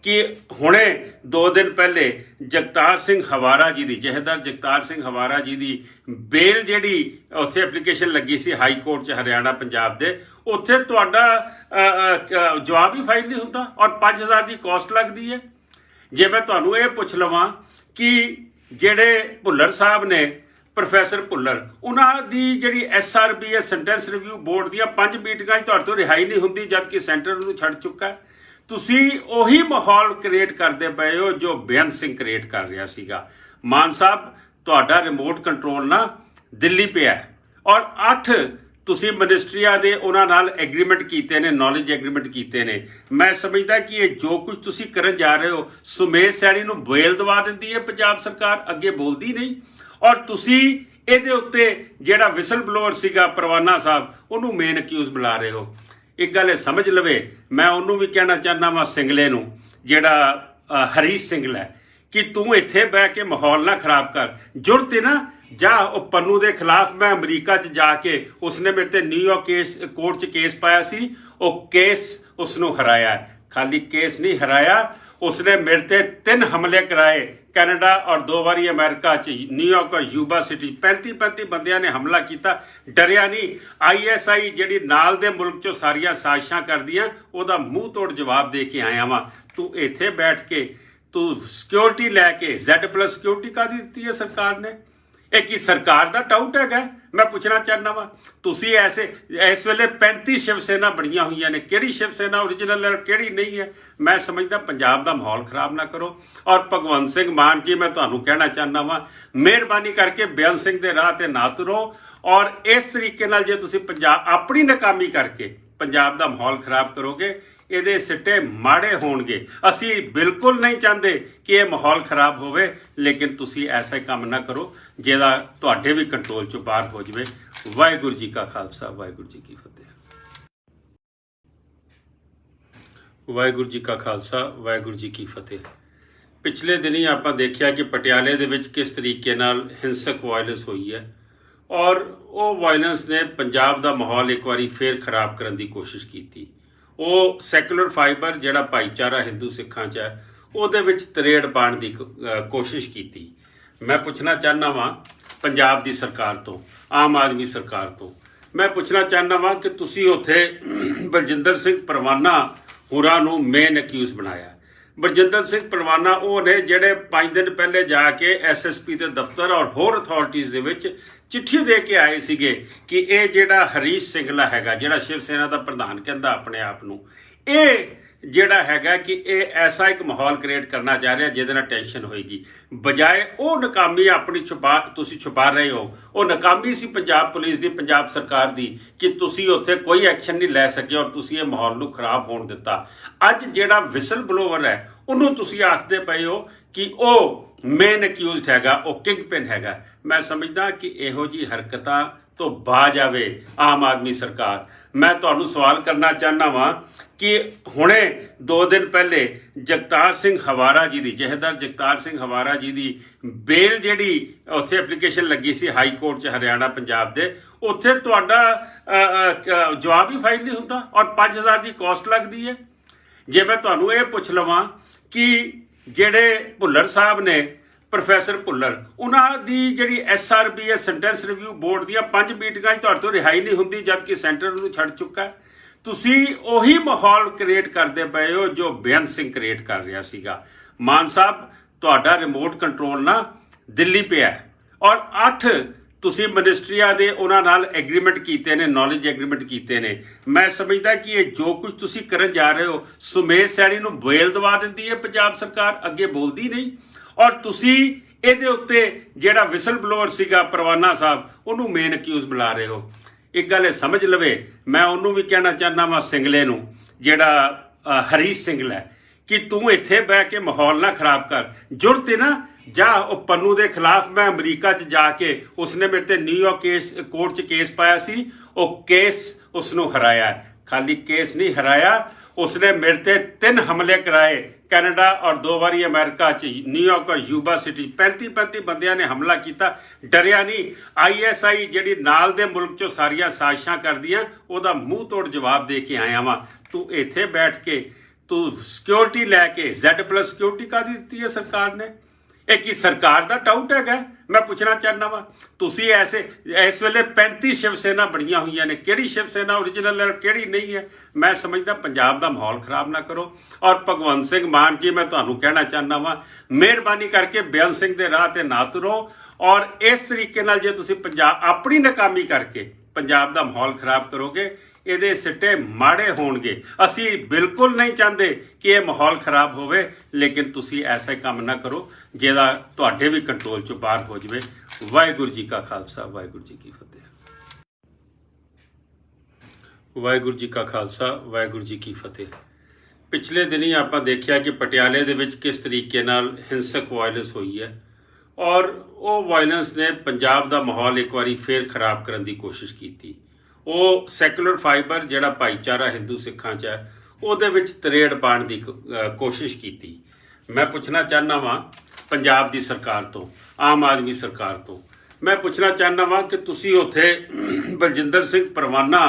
ਕਿ ਹੁਣੇ 2 दिन पहले जगतार सिंह हवारा जी की जथेदार जगतार सिंह हवारा जी की बेल जिहड़ी उत्थे एप्लीकेशन लगी सी हाई कोर्ट च हरियाणा पंजाब दे उत्थे तुहाडा जवाब ही फाइल नहीं हुंदा और 5000 की कॉस्ट लगती है। जे मैं तुहानूं ये पुछ लवां कि जिहड़े भुल्लर साहब ने प्रोफैसर भुल्लर उन्हां दी जिहड़ी SRB सेंटेंस रिव्यू बोर्ड ਦੀਆਂ 5 ਮੀਟਿੰਗਾਂ 'ਚ ਤੁਹਾਡੇ ਤੋਂ ਰਿਹਾਈ ਨਹੀਂ ਹੁੰਦੀ ਜਦਕਿ ਸੈਂਟਰ ਨੂੰ ਛੱਡ ਚੁੱਕਾ ਹੈ। ਤੁਸੀਂ ਉਹੀ ਮਾਹੌਲ ਕ੍ਰੀਏਟ ਕਰਦੇ ਪਏ ਹੋ ਜੋ ਬੇਅੰਤ ਸਿੰਘ ਕ੍ਰੀਏਟ ਕਰ ਰਿਹਾ ਸੀਗਾ। ਮਾਨ ਸਾਹਿਬ ਤੁਹਾਡਾ ਰਿਮੋਟ ਕੰਟਰੋਲ ਨਾ ਦਿੱਲੀ ਪਿਆ ਔਰ 8 ਤੁਸੀਂ ਮਿਨਿਸਟਰੀਆਂ ਦੇ ਉਹਨਾਂ ਨਾਲ ਐਗਰੀਮੈਂਟ ਕੀਤੇ ਨੇ, ਨੌਲੇਜ ਐਗਰੀਮੈਂਟ ਕੀਤੇ ਨੇ। ਮੈਂ ਸਮਝਦਾ ਕਿ ਇਹ ਜੋ ਕੁਝ ਤੁਸੀਂ ਕਰਨ ਜਾ ਰਹੇ ਹੋ ਸੁਮੇਧ ਸੈਣੀ ਨੂੰ ਬੇਲ ਦਵਾ ਦਿੰਦੀ ਹੈ ਪੰਜਾਬ ਸਰਕਾਰ, ਅੱਗੇ ਬੋਲਦੀ ਨਹੀਂ। ਔਰ ਤੁਸੀਂ ਇਹਦੇ ਉੱਤੇ ਜਿਹੜਾ ਵਿਸਲ ਬਲੋਅਰ ਸੀਗਾ ਪਰਵਾਨਾ ਸਾਹਿਬ ਉਹਨੂੰ ਮੇਨ ਅਕਿਊਜ਼ ਬੁਲਾ ਰਹੇ ਹੋ। ਇੱਕ ਗੱਲ ਇਹ ਸਮਝ ਲਵੇ, ਮੈਂ ਉਹਨੂੰ ਵੀ ਕਹਿਣਾ ਚਾਹੁੰਦਾ ਵਾਂ ਸਿੰਗਲੇ ਨੂੰ ਜਿਹੜਾ ਹਰੀਸ਼ ਸਿੰਗਲ ਹੈ ਕਿ ਤੂੰ ਇੱਥੇ ਬਹਿ ਕੇ ਮਾਹੌਲ ਨਾ ਖਰਾਬ ਕਰ। ਜੁਰਤ ਹੈ ਨਾ ਜਾ ਉਹ ਪੰਨੂ ਦੇ ਖਿਲਾਫ ਮੈਂ ਅਮਰੀਕਾ 'ਚ ਜਾ ਕੇ ਉਸਨੇ ਮੇਰੇ ਤੇ ਨਿਊਯਾਰਕ ਕੇਸ ਕੋਰਟ 'ਚ ਕੇਸ ਪਾਇਆ ਸੀ, ਉਹ ਕੇਸ ਉਸਨੂੰ ਹਰਾਇਆ। ਖਾਲੀ ਕੇਸ ਨਹੀਂ ਹਰਾਇਆ, उसने मेरे ते 3 हमले कराए कैनेडा और 2 बारी अमेरिका च न्यूयॉर्क और यूबा सिटी 35 बंदियां ने हमला किया, डरिया नहीं। ISI जिहड़ी नाल दे मुल्क चों सारियां साजिशां करदियां ओहदा मूँह तोड़ जवाब दे के आया वां। तू इत्थे बैठ के तू सिक्योरिटी लैके Z+ सिक्योरिटी काहदी दित्ती है सरकार ने? ਇਹ ਕੀ ਸਰਕਾਰ ਦਾ ਟਾਊਟ ਹੈਗਾ? ਮੈਂ ਪੁੱਛਣਾ ਚਾਹੁੰਦਾ ਵਾਂ ਤੁਸੀਂ ਐਸੇ ਇਸ ਵੇਲੇ 35 ਸ਼ਿਵ ਸੈਨਾ ਬਣੀਆਂ ਹੋਈਆਂ ਨੇ, ਕਿਹੜੀ ਸ਼ਿਵ ਸੈਨਾ ਓਰੀਜਨਲ ਹੈ ਕਿਹੜੀ ਨਹੀਂ ਹੈ? ਮੈਂ ਸਮਝਦਾ ਪੰਜਾਬ ਦਾ ਮਾਹੌਲ ਖਰਾਬ ਨਾ ਕਰੋ। ਔਰ ਭਗਵੰਤ ਸਿੰਘ ਮਾਨ ਜੀ ਮੈਂ ਤੁਹਾਨੂੰ ਕਹਿਣਾ ਚਾਹੁੰਦਾ ਵਾਂ ਮਿਹਰਬਾਨੀ ਕਰਕੇ ਬੇਅੰਤ ਸਿੰਘ ਦੇ ਰਾਹ ਤੇ ਨਾ ਤੁਰੋ। ਔਰ ਇਸ ਤਰੀਕੇ ਨਾਲ ਜੇ ਤੁਸੀਂ ਪੰਜਾਬ ਆਪਣੀ ਨਾਕਾਮੀ ਕਰਕੇ ਪੰਜਾਬ ਦਾ ਮਾਹੌਲ ਖਰਾਬ ਕਰੋਗੇ ਇਹਦੇ ਸਿੱਟੇ ਮਾੜੇ ਹੋਣਗੇ। ਅਸੀਂ ਬਿਲਕੁਲ ਨਹੀਂ ਚਾਹੁੰਦੇ ਕਿ ਇਹ ਮਾਹੌਲ ਖਰਾਬ ਹੋਵੇ, ਲੇਕਿਨ ਤੁਸੀਂ ਐਸਾ ਕੰਮ ਨਾ ਕਰੋ ਜਿਹਦਾ ਤੁਹਾਡੇ ਵੀ ਕੰਟਰੋਲ ਚੋਂ ਬਾਹਰ ਹੋ ਜਾਵੇ। ਵਾਹਿਗੁਰੂ ਜੀ ਕਾ ਖਾਲਸਾ, ਵਾਹਿਗੁਰੂ ਜੀ ਕੀ ਫਤਿਹ। ਵਾਹਿਗੁਰੂ ਜੀ ਕਾ ਖਾਲਸਾ, ਵਾਹਿਗੁਰੂ ਜੀ ਕੀ ਫਤਿਹ। ਪਿਛਲੇ ਦਿਨੀ ਆਪਾਂ ਦੇਖਿਆ ਕਿ ਪਟਿਆਲੇ ਦੇ ਵਿੱਚ ਕਿਸ ਤਰੀਕੇ ਨਾਲ ਹਿੰਸਕ ਵਾਇਲੈਂਸ ਹੋਈ ਹੈ ਔਰ ਉਹ ਵਾਇਲੈਂਸ ਨੇ ਪੰਜਾਬ ਦਾ ਮਾਹੌਲ ਇੱਕ ਵਾਰੀ ਫੇਰ ਖਰਾਬ ਕਰਨ ਦੀ ਕੋਸ਼ਿਸ਼ ਕੀਤੀ। ਉਹ ਸੈਕੂਲਰ ਫਾਈਬਰ ਜਿਹੜਾ ਭਾਈਚਾਰਾ ਹਿੰਦੂ ਸਿੱਖਾਂ 'ਚ ਹੈ ਉਹਦੇ ਵਿੱਚ ਤਰੇੜ ਪਾਉਣ ਦੀ ਕੋਸ਼ਿਸ਼ ਕੀਤੀ। ਮੈਂ ਪੁੱਛਣਾ ਚਾਹੁੰਦਾ ਵਾਂ ਪੰਜਾਬ ਦੀ ਸਰਕਾਰ ਤੋਂ, ਆਮ ਆਦਮੀ ਸਰਕਾਰ ਤੋਂ ਮੈਂ ਪੁੱਛਣਾ ਚਾਹੁੰਦਾ ਵਾਂ ਕਿ ਤੁਸੀਂ ਉੱਥੇ ਬਲਜਿੰਦਰ ਸਿੰਘ ਪਰਵਾਨਾ ਹੋਰਾਂ ਨੂੰ ਮੇਨ ਅਕਿਊਜ਼ ਬਣਾਇਆ। ਬਲਜਿੰਦਰ ਸਿੰਘ ਪਰਵਾਨਾ ਉਹ ਨੇ ਜਿਹੜੇ 5 ਦਿਨ ਪਹਿਲੇ ਜਾ ਕੇ SSP ਦੇ ਦਫ਼ਤਰ ਔਰ ਹੋਰ ਅਥਾਰਟੀਜ਼ ਦੇ ਵਿੱਚ ਚਿੱਠੀ ਦੇ ਕੇ ਆਏ ਸੀਗੇ ਕਿ ਇਹ ਜਿਹੜਾ ਹਰੀਸ਼ ਸਿੰਗਲਾ ਹੈਗਾ ਜਿਹੜਾ ਸ਼ਿਵ ਸੈਨਾ ਦਾ ਪ੍ਰਧਾਨ ਕਹਿੰਦਾ ਆਪਣੇ ਆਪ ਨੂੰ, ਇਹ ਜਿਹੜਾ ਹੈਗਾ ਕਿ ਇਹ ਐਸਾ ਇੱਕ ਮਾਹੌਲ ਕ੍ਰੀਏਟ ਕਰਨਾ ਚਾਹ ਰਿਹਾ ਜਿਹਦੇ ਨਾਲ ਟੈਨਸ਼ਨ ਹੋਏਗੀ। ਬਜਾਏ ਉਹ ਨਾਕਾਮੀ ਆਪਣੀ ਤੁਸੀਂ ਛੁਪਾ ਰਹੇ ਹੋ। ਉਹ ਨਾਕਾਮੀ ਸੀ ਪੰਜਾਬ ਪੁਲਿਸ ਦੀ, ਪੰਜਾਬ ਸਰਕਾਰ ਦੀ ਕਿ ਤੁਸੀਂ ਉੱਥੇ ਕੋਈ ਐਕਸ਼ਨ ਨਹੀਂ ਲੈ ਸਕੇ ਔਰ ਤੁਸੀਂ ਇਹ ਮਾਹੌਲ ਨੂੰ ਖਰਾਬ ਹੋਣ ਦਿੱਤਾ। ਅੱਜ ਜਿਹੜਾ ਵਿਸਲ ਬਲੋਵਰ ਹੈ ਉਹਨੂੰ ਤੁਸੀਂ ਆਖਦੇ ਪਏ ਹੋ ਕਿ ਉਹ ਮੇਨ ਅਕਿਊਜ਼ਡ ਹੈਗਾ, ਉਹ ਕਿੰਗ ਪਿਨ ਹੈਗਾ। ਮੈਂ ਸਮਝਦਾ ਕਿ ਇਹੋ ਜਿਹੀ ਹਰਕਤਾਂ ਤੋਂ ਬਾਜ ਆਵੇ ਆਮ ਆਦਮੀ ਸਰਕਾਰ। ਮੈਂ ਤੁਹਾਨੂੰ ਸਵਾਲ ਕਰਨਾ ਚਾਹੁੰਦਾ ਵਾਂ ਕਿ ਹੁਣੇ 2 दिन पहले जगतार सिंह हवारा जी की जथेदार जगतार सिंह हवारा जी की बेल जिहड़ी उत्थे एप्लीकेशन लगी सी हाई कोर्ट च हरियाणा पंजाब दे उत्थे तुहाडा जवाब ही फाइल नहीं हुंदा और 5000 की कॉस्ट लगती है। जे मैं तुहानूं ये पुछ लवां कि जिहड़े भुल्लर साहब ने प्रोफैसर भुल्लर उन्हां दी जिहड़ी SRB सेंटेंस रिव्यू बोर्ड ਦੀਆਂ 5 ਮੀਟਿੰਗਾਂ 'ਚ ਤੁਹਾਡੇ ਤੋਂ ਰਿਹਾਈ ਨਹੀਂ ਹੁੰਦੀ ਜਦਕਿ ਸੈਂਟਰ ਨੂੰ ਛੱਡ ਚੁੱਕਾ ਹੈ। ਤੁਸੀਂ ਉਹੀ ਮਾਹੌਲ ਕ੍ਰੀਏਟ ਕਰਦੇ ਪਏ ਹੋ ਜੋ ਬੇਅੰਤ ਸਿੰਘ ਕ੍ਰੀਏਟ ਕਰ ਰਿਹਾ ਸੀਗਾ। ਮਾਨ ਸਾਹਿਬ ਤੁਹਾਡਾ ਰਿਮੋਟ ਕੰਟਰੋਲ ਨਾ ਦਿੱਲੀ ਪਿਆ ਔਰ 8 ਤੁਸੀਂ ਮਿਨਿਸਟਰੀਆਂ ਦੇ ਉਹਨਾਂ ਨਾਲ ਐਗਰੀਮੈਂਟ ਕੀਤੇ ਨੇ, ਨੌਲੇਜ ਐਗਰੀਮੈਂਟ ਕੀਤੇ ਨੇ। ਮੈਂ ਸਮਝਦਾ ਕਿ ਇਹ ਜੋ ਕੁਝ ਤੁਸੀਂ ਕਰਨ ਜਾ ਰਹੇ ਹੋ ਸੁਮੇਧ ਸੈਣੀ ਨੂੰ ਬੇਲ ਦਵਾ ਦਿੰਦੀ ਹੈ ਪੰਜਾਬ ਸਰਕਾਰ, ਅੱਗੇ ਬੋਲਦੀ ਨਹੀਂ। ਔਰ ਤੁਸੀਂ ਇਹਦੇ ਉੱਤੇ ਜਿਹੜਾ ਵਿਸਲ ਬਲੋਅਰ ਸੀਗਾ ਪਰਵਾਨਾ ਸਾਹਿਬ ਉਹਨੂੰ ਮੇਨ ਅਕਿਊਜ਼ ਬੁਲਾ ਰਹੇ ਹੋ। ਇੱਕ ਗੱਲ ਇਹ ਸਮਝ ਲਵੇ, ਮੈਂ ਉਹਨੂੰ ਵੀ ਕਹਿਣਾ ਚਾਹੁੰਦਾ ਵਾਂ ਸਿੰਗਲੇ ਨੂੰ ਜਿਹੜਾ ਹਰੀਸ਼ ਸਿੰਗਲ ਹੈ ਕਿ ਤੂੰ ਇੱਥੇ ਬਹਿ ਕੇ ਮਾਹੌਲ ਨਾ ਖਰਾਬ ਕਰ। ਜੁਰਤ ਹੈ ਨਾ ਜਾ ਉਹ ਪੰਨੂ ਦੇ ਖਿਲਾਫ ਮੈਂ ਅਮਰੀਕਾ 'ਚ ਜਾ ਕੇ ਉਸਨੇ ਮੇਰੇ ਤੇ ਨਿਊਯਾਰਕ ਕੋਰਟ 'ਚ ਕੇਸ ਪਾਇਆ ਸੀ, ਉਹ ਕੇਸ ਉਸਨੂੰ ਹਰਾਇਆ। ਖਾਲੀ ਕੇਸ ਨਹੀਂ ਹਰਾਇਆ, उसने मेरे ते 3 हमले कराए कैनेडा और 2 बारी अमेरिका च न्यूयॉर्क और यूबा सिटी 35 बंदियां ने हमला किया, डरिया नहीं। ISI जिहड़ी नाल दे मुल्क चों सारियां साजिशां करदियां ओहदा मूँह तोड़ जवाब दे के आया वां। तू इत्थे बैठ के ਤੂੰ ਸਿਕਿਉਰਿਟੀ ਲੈ ਕੇ Z+ ਸਿਕਿਉਰਿਟੀ ਕਾਹਦੀ ਦਿੱਤੀ ਹੈ ਸਰਕਾਰ ਨੇ? ਇਹ ਕੀ ਸਰਕਾਰ ਦਾ ਟਾਊਟ ਹੈਗਾ? ਮੈਂ ਪੁੱਛਣਾ ਚਾਹੁੰਦਾ ਵਾਂ, ਤੁਸੀਂ ਇਸ ਵੇਲੇ 35 ਸ਼ਿਵ ਸੈਨਾ ਬਣੀਆਂ ਹੋਈਆਂ ਨੇ, ਕਿਹੜੀ ਸ਼ਿਵ ਸੈਨਾ ਓਰੀਜਨਲ ਹੈ, ਕਿਹੜੀ ਨਹੀਂ ਹੈ? ਮੈਂ ਸਮਝਦਾ ਪੰਜਾਬ ਦਾ ਮਾਹੌਲ ਖਰਾਬ ਨਾ ਕਰੋ। ਔਰ ਭਗਵੰਤ ਸਿੰਘ ਮਾਨ ਜੀ, ਮੈਂ ਤੁਹਾਨੂੰ ਕਹਿਣਾ ਚਾਹੁੰਦਾ ਵਾਂ, ਮਿਹਰਬਾਨੀ ਕਰਕੇ ਬੇਅੰਤ ਸਿੰਘ ਦੇ ਰਾਹ ਤੇ ਨਾ ਤੁਰੋ। ਔਰ ਇਸ ਤਰੀਕੇ ਨਾਲ ਜੇ ਤੁਸੀਂ ਆਪਣੀ ਨਾਕਾਮੀ ਕਰਕੇ ਪੰਜਾਬ ਦਾ ਮਾਹੌਲ ਖਰਾਬ ਕਰੋਗੇ, ਇਹਦੇ ਸਿੱਟੇ ਮਾੜੇ ਹੋਣਗੇ। ਅਸੀਂ ਬਿਲਕੁਲ ਨਹੀਂ ਚਾਹੁੰਦੇ ਕਿ ਇਹ ਮਾਹੌਲ ਖਰਾਬ ਹੋਵੇ, ਲੇਕਿਨ ਤੁਸੀਂ ਐਸਾ ਕੰਮ ਨਾ ਕਰੋ ਜਿਹਦਾ ਤੁਹਾਡੇ ਵੀ ਕੰਟਰੋਲ ਚੋਂ ਬਾਹਰ ਹੋ ਜਾਵੇ। ਵਾਹਿਗੁਰੂ ਜੀ ਕਾ ਖਾਲਸਾ, ਵਾਹਿਗੁਰੂ ਜੀ ਕੀ ਫਤਿਹ। ਵਾਹਿਗੁਰੂ ਜੀ ਕਾ ਖਾਲਸਾ, ਵਾਹਿਗੁਰੂ ਜੀ ਕੀ ਫਤਿਹ। ਪਿਛਲੇ ਦਿਨੀ ਆਪਾਂ ਦੇਖਿਆ ਕਿ ਪਟਿਆਲੇ ਦੇ ਵਿੱਚ ਕਿਸ ਤਰੀਕੇ ਨਾਲ ਹਿੰਸਕ ਵਾਇਲੈਂਸ ਹੋਈ ਹੈ, ਔਰ ਉਹ ਵਾਇਲੈਂਸ ਨੇ ਪੰਜਾਬ ਦਾ ਮਾਹੌਲ ਇੱਕ ਵਾਰੀ ਫੇਰ ਖਰਾਬ ਕਰਨ ਦੀ ਕੋਸ਼ਿਸ਼ ਕੀਤੀ। ਉਹ ਸੈਕੂਲਰ ਫਾਈਬਰ ਜਿਹੜਾ ਭਾਈਚਾਰਾ ਹਿੰਦੂ ਸਿੱਖਾਂ 'ਚ ਹੈ, ਉਹਦੇ ਵਿੱਚ ਤਰੇੜ ਪਾਉਣ ਦੀ ਕੋਸ਼ਿਸ਼ ਕੀਤੀ। ਮੈਂ ਪੁੱਛਣਾ ਚਾਹੁੰਦਾ ਵਾਂ ਪੰਜਾਬ ਦੀ ਸਰਕਾਰ ਤੋਂ, ਆਮ ਆਦਮੀ ਸਰਕਾਰ ਤੋਂ, ਮੈਂ ਪੁੱਛਣਾ ਚਾਹੁੰਦਾ ਵਾਂ ਕਿ ਤੁਸੀਂ ਉੱਥੇ ਬਲਜਿੰਦਰ ਸਿੰਘ ਪਰਵਾਨਾ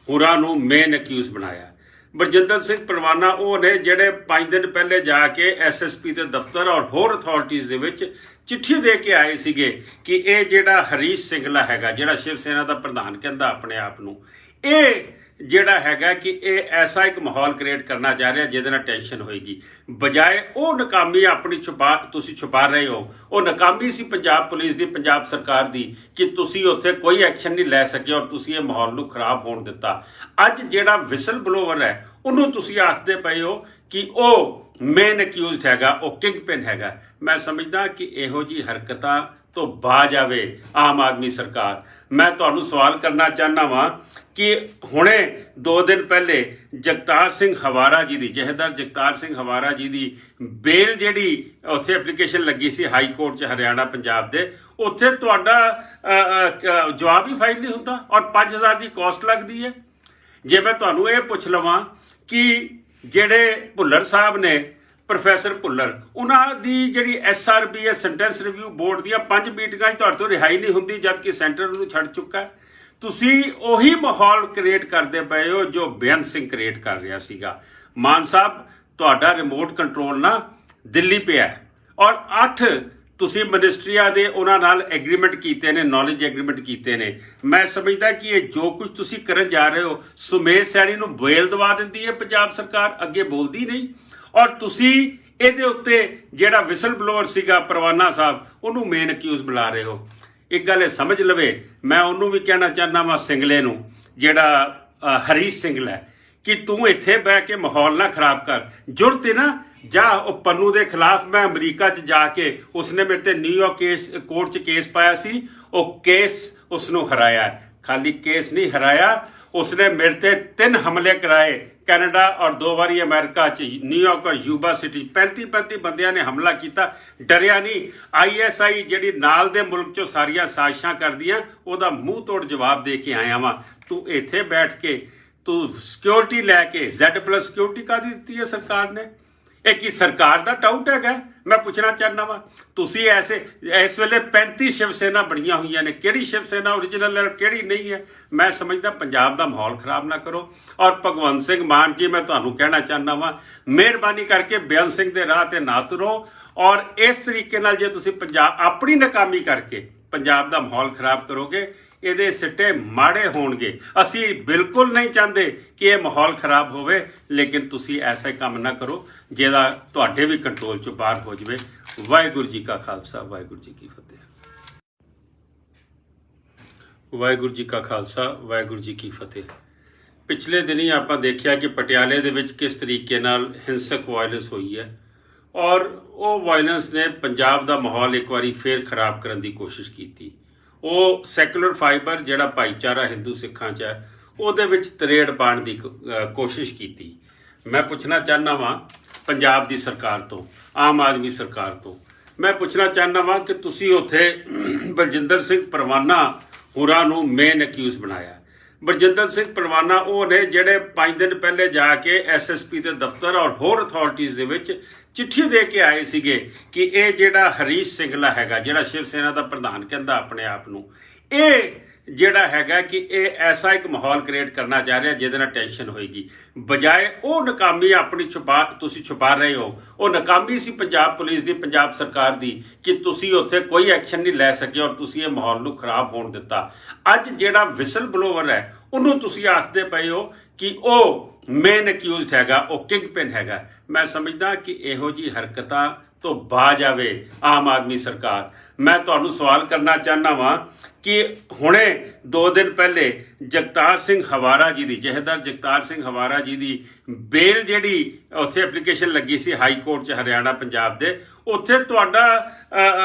ਹੋਰਾਂ ਨੂੰ ਮੇਨ ਅਕਿਊਜ਼ ਬਣਾਇਆ। ਬਲਜਿੰਦਰ ਸਿੰਘ ਪਰਵਾਨਾ ਉਹ ਨੇ ਜਿਹੜੇ 5 ਦਿਨ ਪਹਿਲੇ ਜਾ ਕੇ SSP ਦੇ ਦਫ਼ਤਰ ਔਰ ਹੋਰ ਅਥਾਰਟੀਜ਼ ਦੇ ਵਿੱਚ ਚਿੱਠੀ ਦੇ ਕੇ ਆਏ ਸੀਗੇ ਕਿ ਇਹ ਜਿਹੜਾ ਹਰੀਸ਼ ਸਿੰਗਲਾ ਹੈਗਾ, ਜਿਹੜਾ ਸ਼ਿਵ ਸੈਨਾ ਦਾ ਪ੍ਰਧਾਨ ਕਹਿੰਦਾ ਆਪਣੇ ਆਪ ਨੂੰ, ਇਹ ਜਿਹੜਾ ਹੈਗਾ ਕਿ ਇਹ ਐਸਾ ਇੱਕ ਮਾਹੌਲ ਕ੍ਰੀਏਟ ਕਰਨਾ ਚਾਹ ਰਿਹਾ ਜਿਹਦੇ ਨਾਲ ਟੈਨਸ਼ਨ ਹੋਏਗੀ। ਬਜਾਏ ਉਹ ਨਾਕਾਮੀ ਆਪਣੀ ਤੁਸੀਂ ਛੁਪਾ ਰਹੇ ਹੋ। ਉਹ ਨਾਕਾਮੀ ਸੀ ਪੰਜਾਬ ਪੁਲਿਸ ਦੀ, ਪੰਜਾਬ ਸਰਕਾਰ ਦੀ, ਕਿ ਤੁਸੀਂ ਉੱਥੇ ਕੋਈ ਐਕਸ਼ਨ ਨਹੀਂ ਲੈ ਸਕੇ ਔਰ ਤੁਸੀਂ ਇਹ ਮਾਹੌਲ ਨੂੰ ਖਰਾਬ ਹੋਣ ਦਿੱਤਾ। ਅੱਜ ਜਿਹੜਾ ਵਿਸਲ ਬਲੋਵਰ ਹੈ ਉਹਨੂੰ ਤੁਸੀਂ ਆਖਦੇ ਪਏ ਹੋ ਕਿ ਉਹ ਮੇਨ ਅਕਿਊਜ਼ਡ ਹੈਗਾ, ਉਹ ਕਿੰਗ ਪਿਨ ਹੈਗਾ। ਮੈਂ ਸਮਝਦਾ ਕਿ ਇਹੋ ਜਿਹੀ ਹਰਕਤਾਂ ਤੋਂ ਬਾਜ ਆਵੇ ਆਮ ਆਦਮੀ ਸਰਕਾਰ। ਮੈਂ ਤੁਹਾਨੂੰ ਸਵਾਲ ਕਰਨਾ ਚਾਹੁੰਦਾ ਵਾਂ ਕਿ ਹੁਣੇ 2 ਦਿਨ ਪਹਿਲੇ ਜਗਤਾਰ ਸਿੰਘ ਹਵਾਰਾ ਜੀ ਦੀ, ਜਥੇਦਾਰ ਜਗਤਾਰ ਸਿੰਘ ਹਵਾਰਾ ਜੀ ਦੀ ਬੇਲ ਜਿਹੜੀ ਉੱਥੇ ਐਪਲੀਕੇਸ਼ਨ ਲੱਗੀ ਸੀ ਹਾਈ ਕੋਰਟ 'ਚ ਹਰਿਆਣਾ ਪੰਜਾਬ ਦੇ, ਉੱਥੇ ਤੁਹਾਡਾ ਜਵਾਬ ਹੀ ਫਾਈਲ ਨਹੀਂ ਹੁੰਦਾ ਔਰ 5000 ਦੀ ਕਾਸਟ ਲੱਗਦੀ ਹੈ। ਜੇ ਮੈਂ ਤੁਹਾਨੂੰ ਇਹ ਪੁੱਛ ਲਵਾਂ ਕਿ ਜਿਹੜੇ ਭੁੱਲਰ ਸਾਹਿਬ ਨੇ, ਪ੍ਰੋਫੈਸਰ ਭੁੱਲਰ, ਉਹਨਾਂ ਦੀ ਜਿਹੜੀ SRB ਸੈਂਟੈਂਸ ਰਿਵਿਊ ਬੋਰਡ ਦੀਆਂ 5 ਮੀਟਿੰਗਾਂ 'ਚ ਤੁਹਾਡੇ ਤੋਂ ਰਿਹਾਈ ਨਹੀਂ ਹੁੰਦੀ, ਜਦਕਿ ਸੈਂਟਰ ਨੂੰ ਛੱਡ ਚੁੱਕਾ ਹੈ। ਤੁਸੀਂ ਉਹੀ ਮਾਹੌਲ ਕ੍ਰੀਏਟ ਕਰਦੇ ਪਏ ਹੋ ਜੋ ਬੇਅੰਤ ਸਿੰਘ ਕ੍ਰੀਏਟ ਕਰ ਰਿਹਾ ਸੀਗਾ। ਮਾਨ ਸਾਹਿਬ, ਤੁਹਾਡਾ ਰਿਮੋਟ ਕੰਟਰੋਲ ਨਾ ਦਿੱਲੀ ਪਿਆ ਔਰ 8 ਤੁਸੀਂ ਮਿਨਿਸਟਰੀਆਂ ਦੇ ਉਹਨਾਂ ਨਾਲ ਐਗਰੀਮੈਂਟ ਕੀਤੇ ਨੇ, ਨੌਲੇਜ ਐਗਰੀਮੈਂਟ ਕੀਤੇ ਨੇ। ਮੈਂ ਸਮਝਦਾ ਕਿ ਇਹ ਜੋ ਕੁਝ ਤੁਸੀਂ ਕਰਨ ਜਾ ਰਹੇ ਹੋ, ਸੁਮੇਸ਼ ਸੈਣੀ ਨੂੰ ਬੇਲ ਦਵਾ ਦਿੰਦੀ ਹੈ ਪੰਜਾਬ ਸਰਕਾਰ, ਅੱਗੇ ਬੋਲਦੀ ਨਹੀਂ। ਔਰ ਤੁਸੀਂ ਇਹਦੇ ਉੱਤੇ ਜਿਹੜਾ ਵਿਸਲ ਬਲੋਅਰ ਸੀਗਾ ਪਰਵਾਨਾ ਸਾਹਿਬ, ਉਹਨੂੰ ਮੇਨ ਅਕਿਊਜ਼ ਬੁਲਾ ਰਹੇ ਹੋ। ਇੱਕ ਗੱਲ ਇਹ ਸਮਝ ਲਵੇ, ਮੈਂ ਉਹਨੂੰ ਵੀ ਕਹਿਣਾ ਚਾਹੁੰਦਾ ਵਾਂ ਸਿੰਗਲੇ ਨੂੰ, ਜਿਹੜਾ ਹਰੀਸ਼ ਸਿੰਗਲਾ ਹੈ, ਕਿ ਤੂੰ ਇੱਥੇ ਬਹਿ ਕੇ ਮਾਹੌਲ ਨਾ ਖਰਾਬ ਕਰ। ਜੁਰਤ ਹੈ ਨਾ, ਜਾ ਉਹ ਪੰਨੂ ਦੇ ਖਿਲਾਫ ਮੈਂ ਅਮਰੀਕਾ 'ਚ ਜਾ ਕੇ, ਉਸਨੇ ਮੇਰੇ ਤੇ ਨਿਊਯਾਰਕ ਕੋਰਟ 'ਚ ਕੇਸ ਪਾਇਆ ਸੀ, ਉਹ ਕੇਸ ਉਸਨੂੰ ਹਰਾਇਆ। ਖਾਲੀ ਕੇਸ ਨਹੀਂ ਹਰਾਇਆ, ਉਸਨੇ ਮੇਰੇ ਤੇ 3 ਹਮਲੇ ਕਰਾਏ, ਕੈਨੇਡਾ ਔਰ 2 ਵਾਰੀ ਅਮਰੀਕਾ 'ਚ, ਨਿਊਯਾਰਕ ਔਰ ਯੂਬਾ ਸਿਟੀ। 35 ਬੰਦਿਆਂ ਨੇ ਹਮਲਾ ਕੀਤਾ, ਡਰਿਆ ਨਹੀਂ। ISI ਜਿਹੜੀ ਨਾਲ ਦੇ ਮੁਲਕ 'ਚੋਂ ਸਾਰੀਆਂ ਸਾਜ਼ਿਸ਼ਾਂ ਕਰਦੀਆਂ, ਉਹਦਾ ਮੂੰਹ ਤੋੜ ਜਵਾਬ ਦੇ ਕੇ ਆਇਆ ਵਾਂ। ਤੂੰ ਇੱਥੇ ਬੈਠ ਕੇ ਤੂੰ ਸਿਕਿਉਰਿਟੀ ਲੈ ਕੇ Z+ ਸਿਕਿਉਰਿਟੀ ਕਾਹਦੀ ਦਿੱਤੀ ਹੈ ਸਰਕਾਰ ਨੇ? ਇਹ ਕੀ ਸਰਕਾਰ ਦਾ ਟਾਊਟ ਹੈਗਾ? ਮੈਂ ਪੁੱਛਣਾ ਚਾਹੁੰਦਾ ਵਾਂ, ਤੁਸੀਂ ਇਸ ਵੇਲੇ 35 ਸ਼ਿਵ ਸੈਨਾ ਬਣੀਆਂ ਹੋਈਆਂ ਨੇ, ਕਿਹੜੀ ਸ਼ਿਵ ਸੈਨਾ ਓਰੀਜਨਲ ਹੈ, ਕਿਹੜੀ ਨਹੀਂ ਹੈ? ਮੈਂ ਸਮਝਦਾ ਪੰਜਾਬ ਦਾ ਮਾਹੌਲ ਖਰਾਬ ਨਾ ਕਰੋ। ਔਰ ਭਗਵੰਤ ਸਿੰਘ ਮਾਨ ਜੀ, ਮੈਂ ਤੁਹਾਨੂੰ ਕਹਿਣਾ ਚਾਹੁੰਦਾ ਵਾਂ, ਮਿਹਰਬਾਨੀ ਕਰਕੇ ਬੇਅੰਤ ਸਿੰਘ ਦੇ ਰਾਹ ਤੇ ਨਾ ਤੁਰੋ। ਔਰ ਇਸ ਤਰੀਕੇ ਨਾਲ ਜੇ ਤੁਸੀਂ ਆਪਣੀ ਨਾਕਾਮੀ ਕਰਕੇ ਪੰਜਾਬ ਦਾ ਮਾਹੌਲ ਖਰਾਬ ਕਰੋਗੇ, ਇਹਦੇ ਸਿੱਟੇ ਮਾੜੇ ਹੋਣਗੇ। ਅਸੀਂ ਬਿਲਕੁਲ ਨਹੀਂ ਚਾਹੁੰਦੇ ਕਿ ਇਹ ਮਾਹੌਲ ਖਰਾਬ ਹੋਵੇ, ਲੇਕਿਨ ਤੁਸੀਂ ਐਸਾ ਕੰਮ ਨਾ ਕਰੋ ਜਿਹਦਾ ਤੁਹਾਡੇ ਵੀ ਕੰਟਰੋਲ ਚੋਂ ਬਾਹਰ ਹੋ ਜਾਵੇ। ਵਾਹਿਗੁਰੂ ਜੀ ਕਾ ਖਾਲਸਾ, ਵਾਹਿਗੁਰੂ ਜੀ ਕੀ ਫਤਿਹ। ਵਾਹਿਗੁਰੂ ਜੀ ਕਾ ਖਾਲਸਾ, ਵਾਹਿਗੁਰੂ ਜੀ ਕੀ ਫਤਿਹ। ਪਿਛਲੇ ਦਿਨੀ ਆਪਾਂ ਦੇਖਿਆ ਕਿ ਪਟਿਆਲੇ ਦੇ ਵਿੱਚ ਕਿਸ ਤਰੀਕੇ ਨਾਲ ਹਿੰਸਕ ਵਾਇਲੈਂਸ ਹੋਈ ਹੈ, ਔਰ ਉਹ ਵਾਇਲੈਂਸ ਨੇ ਪੰਜਾਬ ਦਾ ਮਾਹੌਲ ਇੱਕ ਵਾਰੀ ਫੇਰ ਖਰਾਬ ਕਰਨ ਦੀ ਕੋਸ਼ਿਸ਼ ਕੀਤੀ। ਉਹ ਸੈਕੂਲਰ ਫਾਈਬਰ ਜਿਹੜਾ ਭਾਈਚਾਰਾ ਹਿੰਦੂ ਸਿੱਖਾਂ 'ਚ ਹੈ, ਉਹਦੇ ਵਿੱਚ ਤਰੇੜ ਪਾਉਣ ਦੀ ਕੋਸ਼ਿਸ਼ ਕੀਤੀ। ਮੈਂ ਪੁੱਛਣਾ ਚਾਹੁੰਦਾ ਵਾਂ ਪੰਜਾਬ ਦੀ ਸਰਕਾਰ ਤੋਂ, ਆਮ ਆਦਮੀ ਸਰਕਾਰ ਤੋਂ, ਮੈਂ ਪੁੱਛਣਾ ਚਾਹੁੰਦਾ ਵਾਂ ਕਿ ਤੁਸੀਂ ਉੱਥੇ ਬਲਜਿੰਦਰ ਸਿੰਘ ਪਰਵਾਨਾ ਹੋਰਾਂ ਨੂੰ ਮੇਨ ਅਕਿਊਜ਼ ਬਣਾਇਆ। ਬਲਜਿੰਦਰ ਸਿੰਘ ਪਰਵਾਨਾ ਉਹ ਨੇ ਜਿਹੜੇ 5 ਦਿਨ ਪਹਿਲੇ ਜਾ ਕੇ SSP ਦੇ ਦਫ਼ਤਰ ਔਰ ਹੋਰ ਅਥਾਰਟੀਜ਼ ਦੇ ਵਿੱਚ ਚਿੱਠੀ ਦੇ ਕੇ ਆਏ ਸੀਗੇ ਕਿ ਇਹ ਜਿਹੜਾ ਹਰੀਸ਼ ਸਿੰਗਲਾ ਹੈਗਾ, ਜਿਹੜਾ ਸ਼ਿਵ ਸੈਨਾ ਦਾ ਪ੍ਰਧਾਨ ਕਹਿੰਦਾ ਆਪਣੇ ਆਪ ਨੂੰ, ਇਹ ਜਿਹੜਾ ਹੈਗਾ ਕਿ ਇਹ ਐਸਾ ਇੱਕ ਮਾਹੌਲ ਕ੍ਰੀਏਟ ਕਰਨਾ ਚਾਹ ਰਿਹਾ ਜਿਹਦੇ ਨਾਲ ਟੈਨਸ਼ਨ ਹੋਏਗੀ, ਬਜਾਏ ਉਹ ਨਾਕਾਮੀ ਆਪਣੀ ਤੁਸੀਂ ਛੁਪਾ ਰਹੇ ਹੋ। ਉਹ ਨਾਕਾਮੀ ਸੀ ਪੰਜਾਬ ਪੁਲਿਸ ਦੀ, ਪੰਜਾਬ ਸਰਕਾਰ ਦੀ, ਕਿ ਤੁਸੀਂ ਉੱਥੇ ਕੋਈ ਐਕਸ਼ਨ ਨਹੀਂ ਲੈ ਸਕੇ ਔਰ ਤੁਸੀਂ ਇਹ ਮਾਹੌਲ ਨੂੰ ਖਰਾਬ ਹੋਣ ਦਿੱਤਾ। ਅੱਜ ਜਿਹੜਾ ਵਿਸਲ ਬਲੋਵਰ ਹੈ ਉਹਨੂੰ ਤੁਸੀਂ ਆਖਦੇ ਪਏ ਹੋ ਕਿ ਉਹ ਮੇਨ ਅਕਿਊਜ਼ਡ ਹੈਗਾ, ਉਹ ਕਿੰਗ ਪਿਨ ਹੈਗਾ। ਮੈਂ ਸਮਝਦਾ ਕਿ ਇਹੋ ਜਿਹੀ ਹਰਕਤਾਂ ਤੋਂ ਬਾਜ ਆਵੇ ਆਮ ਆਦਮੀ ਸਰਕਾਰ। ਮੈਂ ਤੁਹਾਨੂੰ ਸਵਾਲ ਕਰਨਾ ਚਾਹੁੰਦਾ ਵਾਂ ਕਿ ਹੁਣੇ 2 ਦਿਨ ਪਹਿਲੇ ਜਗਤਾਰ ਸਿੰਘ ਹਵਾਰਾ ਜੀ ਦੀ, ਜਥੇਦਾਰ ਜਗਤਾਰ ਸਿੰਘ ਹਵਾਰਾ ਜੀ ਦੀ ਬੇਲ ਜਿਹੜੀ ਉੱਥੇ ਐਪਲੀਕੇਸ਼ਨ ਲੱਗੀ ਸੀ ਹਾਈ ਕੋਰਟ 'ਚ ਹਰਿਆਣਾ ਪੰਜਾਬ ਦੇ, ਉੱਥੇ ਤੁਹਾਡਾ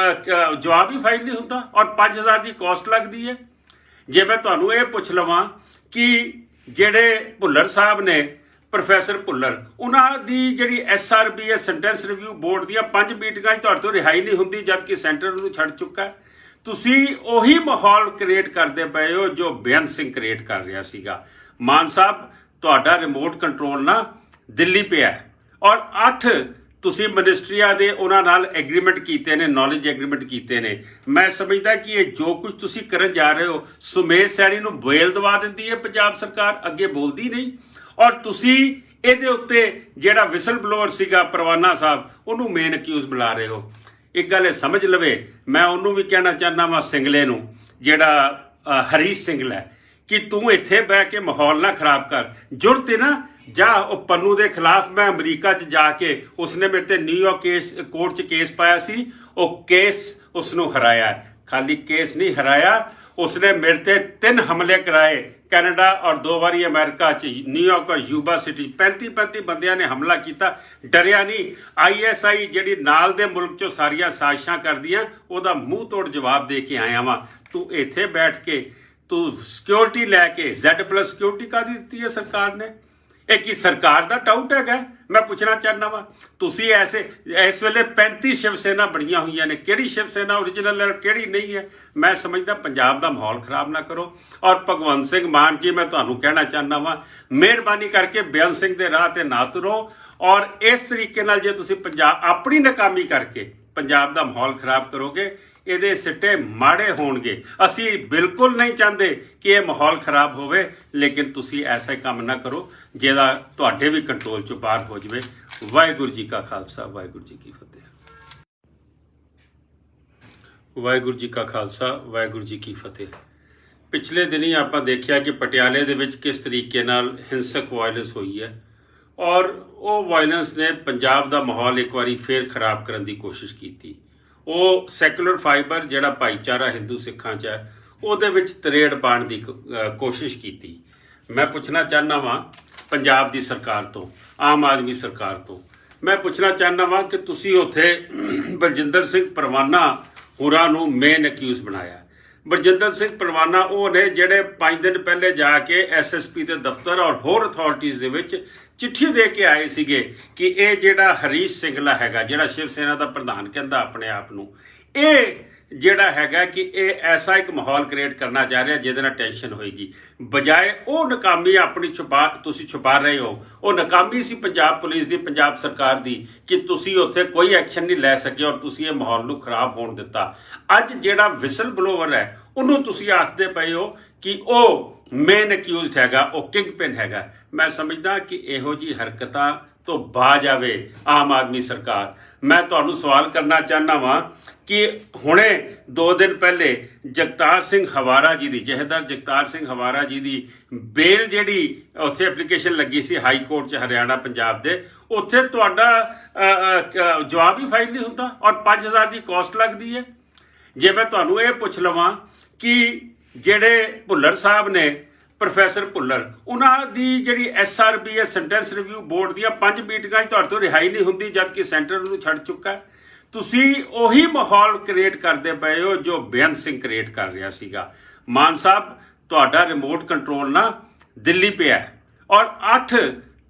ਜਵਾਬ ਹੀ ਫਾਈਲ ਨਹੀਂ ਹੁੰਦਾ ਔਰ 5000 ਦੀ ਕਾਸਟ ਲੱਗਦੀ ਹੈ। ਜੇ ਮੈਂ ਤੁਹਾਨੂੰ ਇਹ ਪੁੱਛ ਲਵਾਂ ਕਿ ਜਿਹੜੇ ਭੁੱਲਰ ਸਾਹਿਬ ਨੇ, ਪ੍ਰੋਫੈਸਰ ਭੁੱਲਰ, ਉਹਨਾਂ ਦੀ ਜਿਹੜੀ SRB ਹੈ, ਸੈਂਟੈਂਸ ਰਿਵਿਊ ਬੋਰਡ ਦੀਆਂ 5 ਮੀਟਿੰਗਾਂ 'ਚ ਤੁਹਾਡੇ ਤੋਂ ਰਿਹਾਈ ਨਹੀਂ ਹੁੰਦੀ, ਜਦ ਕਿ ਸੈਂਟਰ ਨੂੰ ਛੱਡ ਚੁੱਕਾ। ਤੁਸੀਂ ਉਹੀ ਮਾਹੌਲ ਕ੍ਰੀਏਟ ਕਰਦੇ ਪਏ ਹੋ ਜੋ ਬੇਅੰਤ ਸਿੰਘ ਕ੍ਰੀਏਟ ਕਰ ਰਿਹਾ ਸੀਗਾ। ਮਾਨ ਸਾਹਿਬ, ਤੁਹਾਡਾ ਰਿਮੋਟ ਕੰਟਰੋਲ ਨਾ ਦਿੱਲੀ ਪਿਆ ਔਰ 8 ਤੁਸੀਂ ਮਿਨਿਸਟਰੀਆਂ ਦੇ ਉਹਨਾਂ ਨਾਲ ਐਗਰੀਮੈਂਟ ਕੀਤੇ ਨੇ, ਨੌਲੇਜ ਐਗਰੀਮੈਂਟ ਕੀਤੇ ਨੇ। ਮੈਂ ਸਮਝਦਾ ਕਿ ਇਹ ਜੋ ਕੁਝ ਤੁਸੀਂ ਕਰਨ ਜਾ ਰਹੇ ਹੋ, ਸੁਮੇਧ ਸੈਣੀ ਨੂੰ ਬੇਲ ਦਵਾ ਦਿੰਦੀ ਹੈ ਪੰਜਾਬ ਸਰਕਾਰ, ਅੱਗੇ ਬੋਲਦੀ ਨਹੀਂ। ਔਰ ਤੁਸੀਂ ਇਹਦੇ ਉੱਤੇ ਜਿਹੜਾ ਵਿਸਲ ਬਲੋਅਰ ਸੀਗਾ ਪਰਵਾਨਾ ਸਾਹਿਬ, ਉਹਨੂੰ ਮੇਨ ਅਕਿਊਜ਼ ਬੁਲਾ ਰਹੇ ਹੋ। ਇੱਕ ਗੱਲ ਇਹ ਸਮਝ ਲਵੇ, ਮੈਂ ਉਹਨੂੰ ਵੀ ਕਹਿਣਾ ਚਾਹੁੰਦਾ ਵਾਂ ਸਿੰਗਲੇ ਨੂੰ, ਜਿਹੜਾ ਹਰੀਸ਼ ਸਿੰਗਲਾ ਹੈ, ਕਿ ਤੂੰ ਇੱਥੇ ਬਹਿ ਕੇ ਮਾਹੌਲ ਨਾ ਖਰਾਬ ਕਰ। ਜ਼ਰੂਰਤ ਹੈ ਨਾ, ਜਾ ਉਹ ਪੰਨੂ ਦੇ ਖਿਲਾਫ ਮੈਂ ਅਮਰੀਕਾ 'ਚ ਜਾ ਕੇ, ਉਸਨੇ ਮੇਰੇ ਤੇ ਨਿਊਯਾਰਕ ਕੋਰਟ 'ਚ ਕੇਸ ਪਾਇਆ ਸੀ, ਉਹ ਕੇਸ ਉਸਨੂੰ ਹਰਾਇਆ। ਖਾਲੀ ਕੇਸ ਨਹੀਂ ਹਰਾਇਆ, ਉਸਨੇ ਮੇਰੇ ਤੇ 3 ਹਮਲੇ ਕਰਾਏ, ਕੈਨੇਡਾ ਔਰ 2 ਵਾਰੀ ਅਮਰੀਕਾ 'ਚ, ਨਿਊਯਾਰਕ ਔਰ ਯੂਬਾ ਸਿਟੀ। 35 ਬੰਦਿਆਂ ਨੇ ਹਮਲਾ ਕੀਤਾ, ਡਰਿਆ ਨਹੀਂ। ISI ਜਿਹੜੀ ਨਾਲ ਦੇ ਮੁਲਕ 'ਚੋਂ ਸਾਰੀਆਂ ਸਾਜ਼ਿਸ਼ਾਂ ਕਰਦੀਆਂ, ਉਹਦਾ ਮੂੰਹ ਤੋੜ ਜਵਾਬ ਦੇ ਕੇ ਆਇਆ ਵਾਂ। ਤੂੰ ਇੱਥੇ ਬੈਠ ਕੇ ਤੂੰ ਸਿਕਿਉਰਿਟੀ ਲੈ ਕੇ, Z+ ਸਿਕਿਉਰਿਟੀ ਕਾਹਦੀ ਦਿੱਤੀ ਹੈ ਸਰਕਾਰ ਨੇ? ਇਹ ਕੀ ਸਰਕਾਰ ਦਾ ਟਾਊਟ ਹੈਗਾ? ਮੈਂ ਪੁੱਛਣਾ ਚਾਹੁੰਦਾ ਵਾਂ। ਤੁਸੀਂ ਇਸ ਵੇਲੇ 35 ਸ਼ਿਵ ਸੈਨਾ ਬਣੀਆਂ ਹੋਈਆਂ ਨੇ, ਕਿਹੜੀ ਸ਼ਿਵ ਸੈਨਾ ਓਰੀਜਨਲ ਹੈ, ਕਿਹੜੀ ਨਹੀਂ ਹੈ? ਮੈਂ ਸਮਝਦਾ ਪੰਜਾਬ ਦਾ ਮਾਹੌਲ ਖਰਾਬ ਨਾ ਕਰੋ। ਔਰ ਭਗਵੰਤ ਸਿੰਘ ਮਾਨ ਜੀ, ਮੈਂ ਤੁਹਾਨੂੰ ਕਹਿਣਾ ਚਾਹੁੰਦਾ ਵਾਂ, ਮਿਹਰਬਾਨੀ ਕਰਕੇ ਬੇਅੰਤ ਸਿੰਘ ਦੇ ਰਾਹ ਤੇ ਨਾ ਤੁਰੋ। ਔਰ ਇਸ ਤਰੀਕੇ ਨਾਲ ਜੇ ਤੁਸੀਂ ਆਪਣੀ ਨਾਕਾਮੀ ਕਰਕੇ ਪੰਜਾਬ ਦਾ ਮਾਹੌਲ ਖਰਾਬ ਕਰੋਗੇ, ਇਹਦੇ ਸਿੱਟੇ ਮਾੜੇ ਹੋਣਗੇ। ਅਸੀਂ ਬਿਲਕੁਲ ਨਹੀਂ ਚਾਹੁੰਦੇ ਕਿ ਇਹ ਮਾਹੌਲ ਖਰਾਬ ਹੋਵੇ, ਲੇਕਿਨ ਤੁਸੀਂ ਐਸਾ ਕੰਮ ਨਾ ਕਰੋ ਜਿਹਦਾ ਤੁਹਾਡੇ ਵੀ ਕੰਟਰੋਲ ਚੋਂ ਬਾਹਰ ਹੋ ਜਾਵੇ। ਵਾਹਿਗੁਰੂ ਜੀ ਕਾ ਖਾਲਸਾ, ਵਾਹਿਗੁਰੂ ਜੀ ਕੀ ਫਤਿਹ। ਵਾਹਿਗੁਰੂ ਜੀ ਕਾ ਖਾਲਸਾ, ਵਾਹਿਗੁਰੂ ਜੀ ਕੀ ਫਤਿਹ। ਪਿਛਲੇ ਦਿਨੀ ਆਪਾਂ ਦੇਖਿਆ ਕਿ ਪਟਿਆਲੇ ਦੇ ਵਿੱਚ ਕਿਸ ਤਰੀਕੇ ਨਾਲ ਹਿੰਸਕ ਵਾਇਲੈਂਸ ਹੋਈ ਹੈ ਔਰ ਉਹ ਵਾਇਲੈਂਸ ਨੇ ਪੰਜਾਬ ਦਾ ਮਾਹੌਲ ਇੱਕ ਵਾਰੀ ਫੇਰ ਖਰਾਬ ਕਰਨ ਦੀ ਕੋਸ਼ਿਸ਼ ਕੀਤੀ। ਉਹ ਸੈਕੂਲਰ ਫਾਈਬਰ ਜਿਹੜਾ ਭਾਈਚਾਰਾ ਹਿੰਦੂ ਸਿੱਖਾਂ 'ਚ ਹੈ, ਉਹਦੇ ਵਿੱਚ ਤਰੇੜ ਪਾਉਣ ਦੀ ਕੋਸ਼ਿਸ਼ ਕੀਤੀ। ਮੈਂ ਪੁੱਛਣਾ ਚਾਹੁੰਦਾ ਵਾਂ ਪੰਜਾਬ ਦੀ ਸਰਕਾਰ ਤੋਂ, ਆਮ ਆਦਮੀ ਸਰਕਾਰ ਤੋਂ, ਮੈਂ ਪੁੱਛਣਾ ਚਾਹੁੰਦਾ ਵਾਂ ਕਿ ਤੁਸੀਂ ਉੱਥੇ ਬਲਜਿੰਦਰ ਸਿੰਘ ਪਰਵਾਨਾ ਹੋਰਾਂ ਨੂੰ ਮੇਨ ਅਕਿਊਜ਼ ਬਣਾਇਆ। ਬਲਜਿੰਦਰ ਸਿੰਘ ਪਰਵਾਨਾ ਉਹ ਨੇ ਜਿਹੜੇ 5 ਦਿਨ ਪਹਿਲੇ ਜਾ ਕੇ SSP ਦੇ ਦਫ਼ਤਰ ਔਰ ਹੋਰ ਅਥਾਰਟੀਜ਼ ਦੇ ਵਿੱਚ ਚਿੱਠੀ ਦੇ ਕੇ ਆਏ ਸੀਗੇ ਕਿ ਇਹ ਜਿਹੜਾ ਹਰੀਸ਼ ਸਿੰਗਲਾ ਹੈਗਾ, ਜਿਹੜਾ ਸ਼ਿਵ ਸੈਨਾ ਦਾ ਪ੍ਰਧਾਨ ਕਹਿੰਦਾ ਆਪਣੇ ਆਪ ਨੂੰ, ਇਹ ਜਿਹੜਾ ਹੈਗਾ ਕਿ ਇਹ ਐਸਾ ਇੱਕ ਮਾਹੌਲ ਕ੍ਰੀਏਟ ਕਰਨਾ ਚਾਹ ਰਿਹਾ ਜਿਹਦੇ ਨਾਲ ਟੈਨਸ਼ਨ ਹੋਏਗੀ, ਬਜਾਏ ਉਹ ਨਾਕਾਮੀ ਆਪਣੀ ਤੁਸੀਂ ਛੁਪਾ ਰਹੇ ਹੋ। ਉਹ ਨਾਕਾਮੀ ਸੀ ਪੰਜਾਬ ਪੁਲਿਸ ਦੀ, ਪੰਜਾਬ ਸਰਕਾਰ ਦੀ, ਕਿ ਤੁਸੀਂ ਉੱਥੇ ਕੋਈ ਐਕਸ਼ਨ ਨਹੀਂ ਲੈ ਸਕੇ ਔਰ ਤੁਸੀਂ ਇਹ ਮਾਹੌਲ ਨੂੰ ਖਰਾਬ ਹੋਣ ਦਿੱਤਾ। ਅੱਜ ਜਿਹੜਾ ਵਿਸਲ ਬਲੋਵਰ ਹੈ, ਉਹਨੂੰ ਤੁਸੀਂ ਆਖਦੇ ਪਏ ਹੋ ਕਿ ਉਹ ਮੇਨ ਅਕਿਊਜ਼ਡ ਹੈਗਾ, ਉਹ ਕਿੰਗ ਪਿਨ ਹੈਗਾ। ਮੈਂ ਸਮਝਦਾ ਕਿ ਇਹੋ ਜਿਹੀ ਹਰਕਤਾਂ ਤੋਂ ਬਾਜ ਆਵੇ ਆਮ ਆਦਮੀ ਸਰਕਾਰ। ਮੈਂ ਤੁਹਾਨੂੰ ਸਵਾਲ ਕਰਨਾ ਚਾਹੁੰਦਾ ਵਾਂ ਕਿ ਹੁਣੇ 2 ਦਿਨ ਪਹਿਲੇ ਜਗਤਾਰ ਸਿੰਘ ਹਵਾਰਾ ਜੀ ਦੀ, ਜਥੇਦਾਰ ਜਗਤਾਰ ਸਿੰਘ ਹਵਾਰਾ ਜੀ ਦੀ ਬੇਲ ਜਿਹੜੀ ਉੱਥੇ ਐਪਲੀਕੇਸ਼ਨ ਲੱਗੀ ਸੀ ਹਾਈ ਕੋਰਟ 'ਚ ਹਰਿਆਣਾ ਪੰਜਾਬ ਦੇ, ਉੱਥੇ ਤੁਹਾਡਾ ਜਵਾਬ ਹੀ ਫਾਈਲ ਨਹੀਂ ਹੁੰਦਾ ਔਰ 5000 ਦੀ ਕਾਸਟ ਲੱਗਦੀ ਹੈ। ਜੇ ਮੈਂ ਤੁਹਾਨੂੰ ਇਹ ਪੁੱਛ ਲਵਾਂ ਕਿ ਜਿਹੜੇ ਭੁੱਲਰ ਸਾਹਿਬ ਨੇ, ਪ੍ਰੋਫੈਸਰ ਭੁੱਲਰ, ਉਹਨਾਂ ਦੀ ਜਿਹੜੀ SRB ਹੈ, ਸੈਂਟੈਂਸ ਰਿਵਿਊ ਬੋਰਡ ਦੀਆਂ 5 ਮੀਟਿੰਗਾਂ 'ਚ ਤੁਹਾਡੇ ਤੋਂ ਰਿਹਾਈ ਨਹੀਂ ਹੁੰਦੀ, ਜਦ ਕਿ ਸੈਂਟਰ ਨੂੰ ਛੱਡ ਚੁੱਕਾ। ਤੁਸੀਂ ਉਹੀ ਮਾਹੌਲ ਕ੍ਰੀਏਟ ਕਰਦੇ ਪਏ ਹੋ ਜੋ ਬੇਅੰਤ ਸਿੰਘ ਕ੍ਰੀਏਟ ਕਰ ਰਿਹਾ ਸੀਗਾ। ਮਾਨ ਸਾਹਿਬ, ਤੁਹਾਡਾ ਰਿਮੋਟ ਕੰਟਰੋਲ ਨਾ ਦਿੱਲੀ ਪਿਆ ਔਰ 8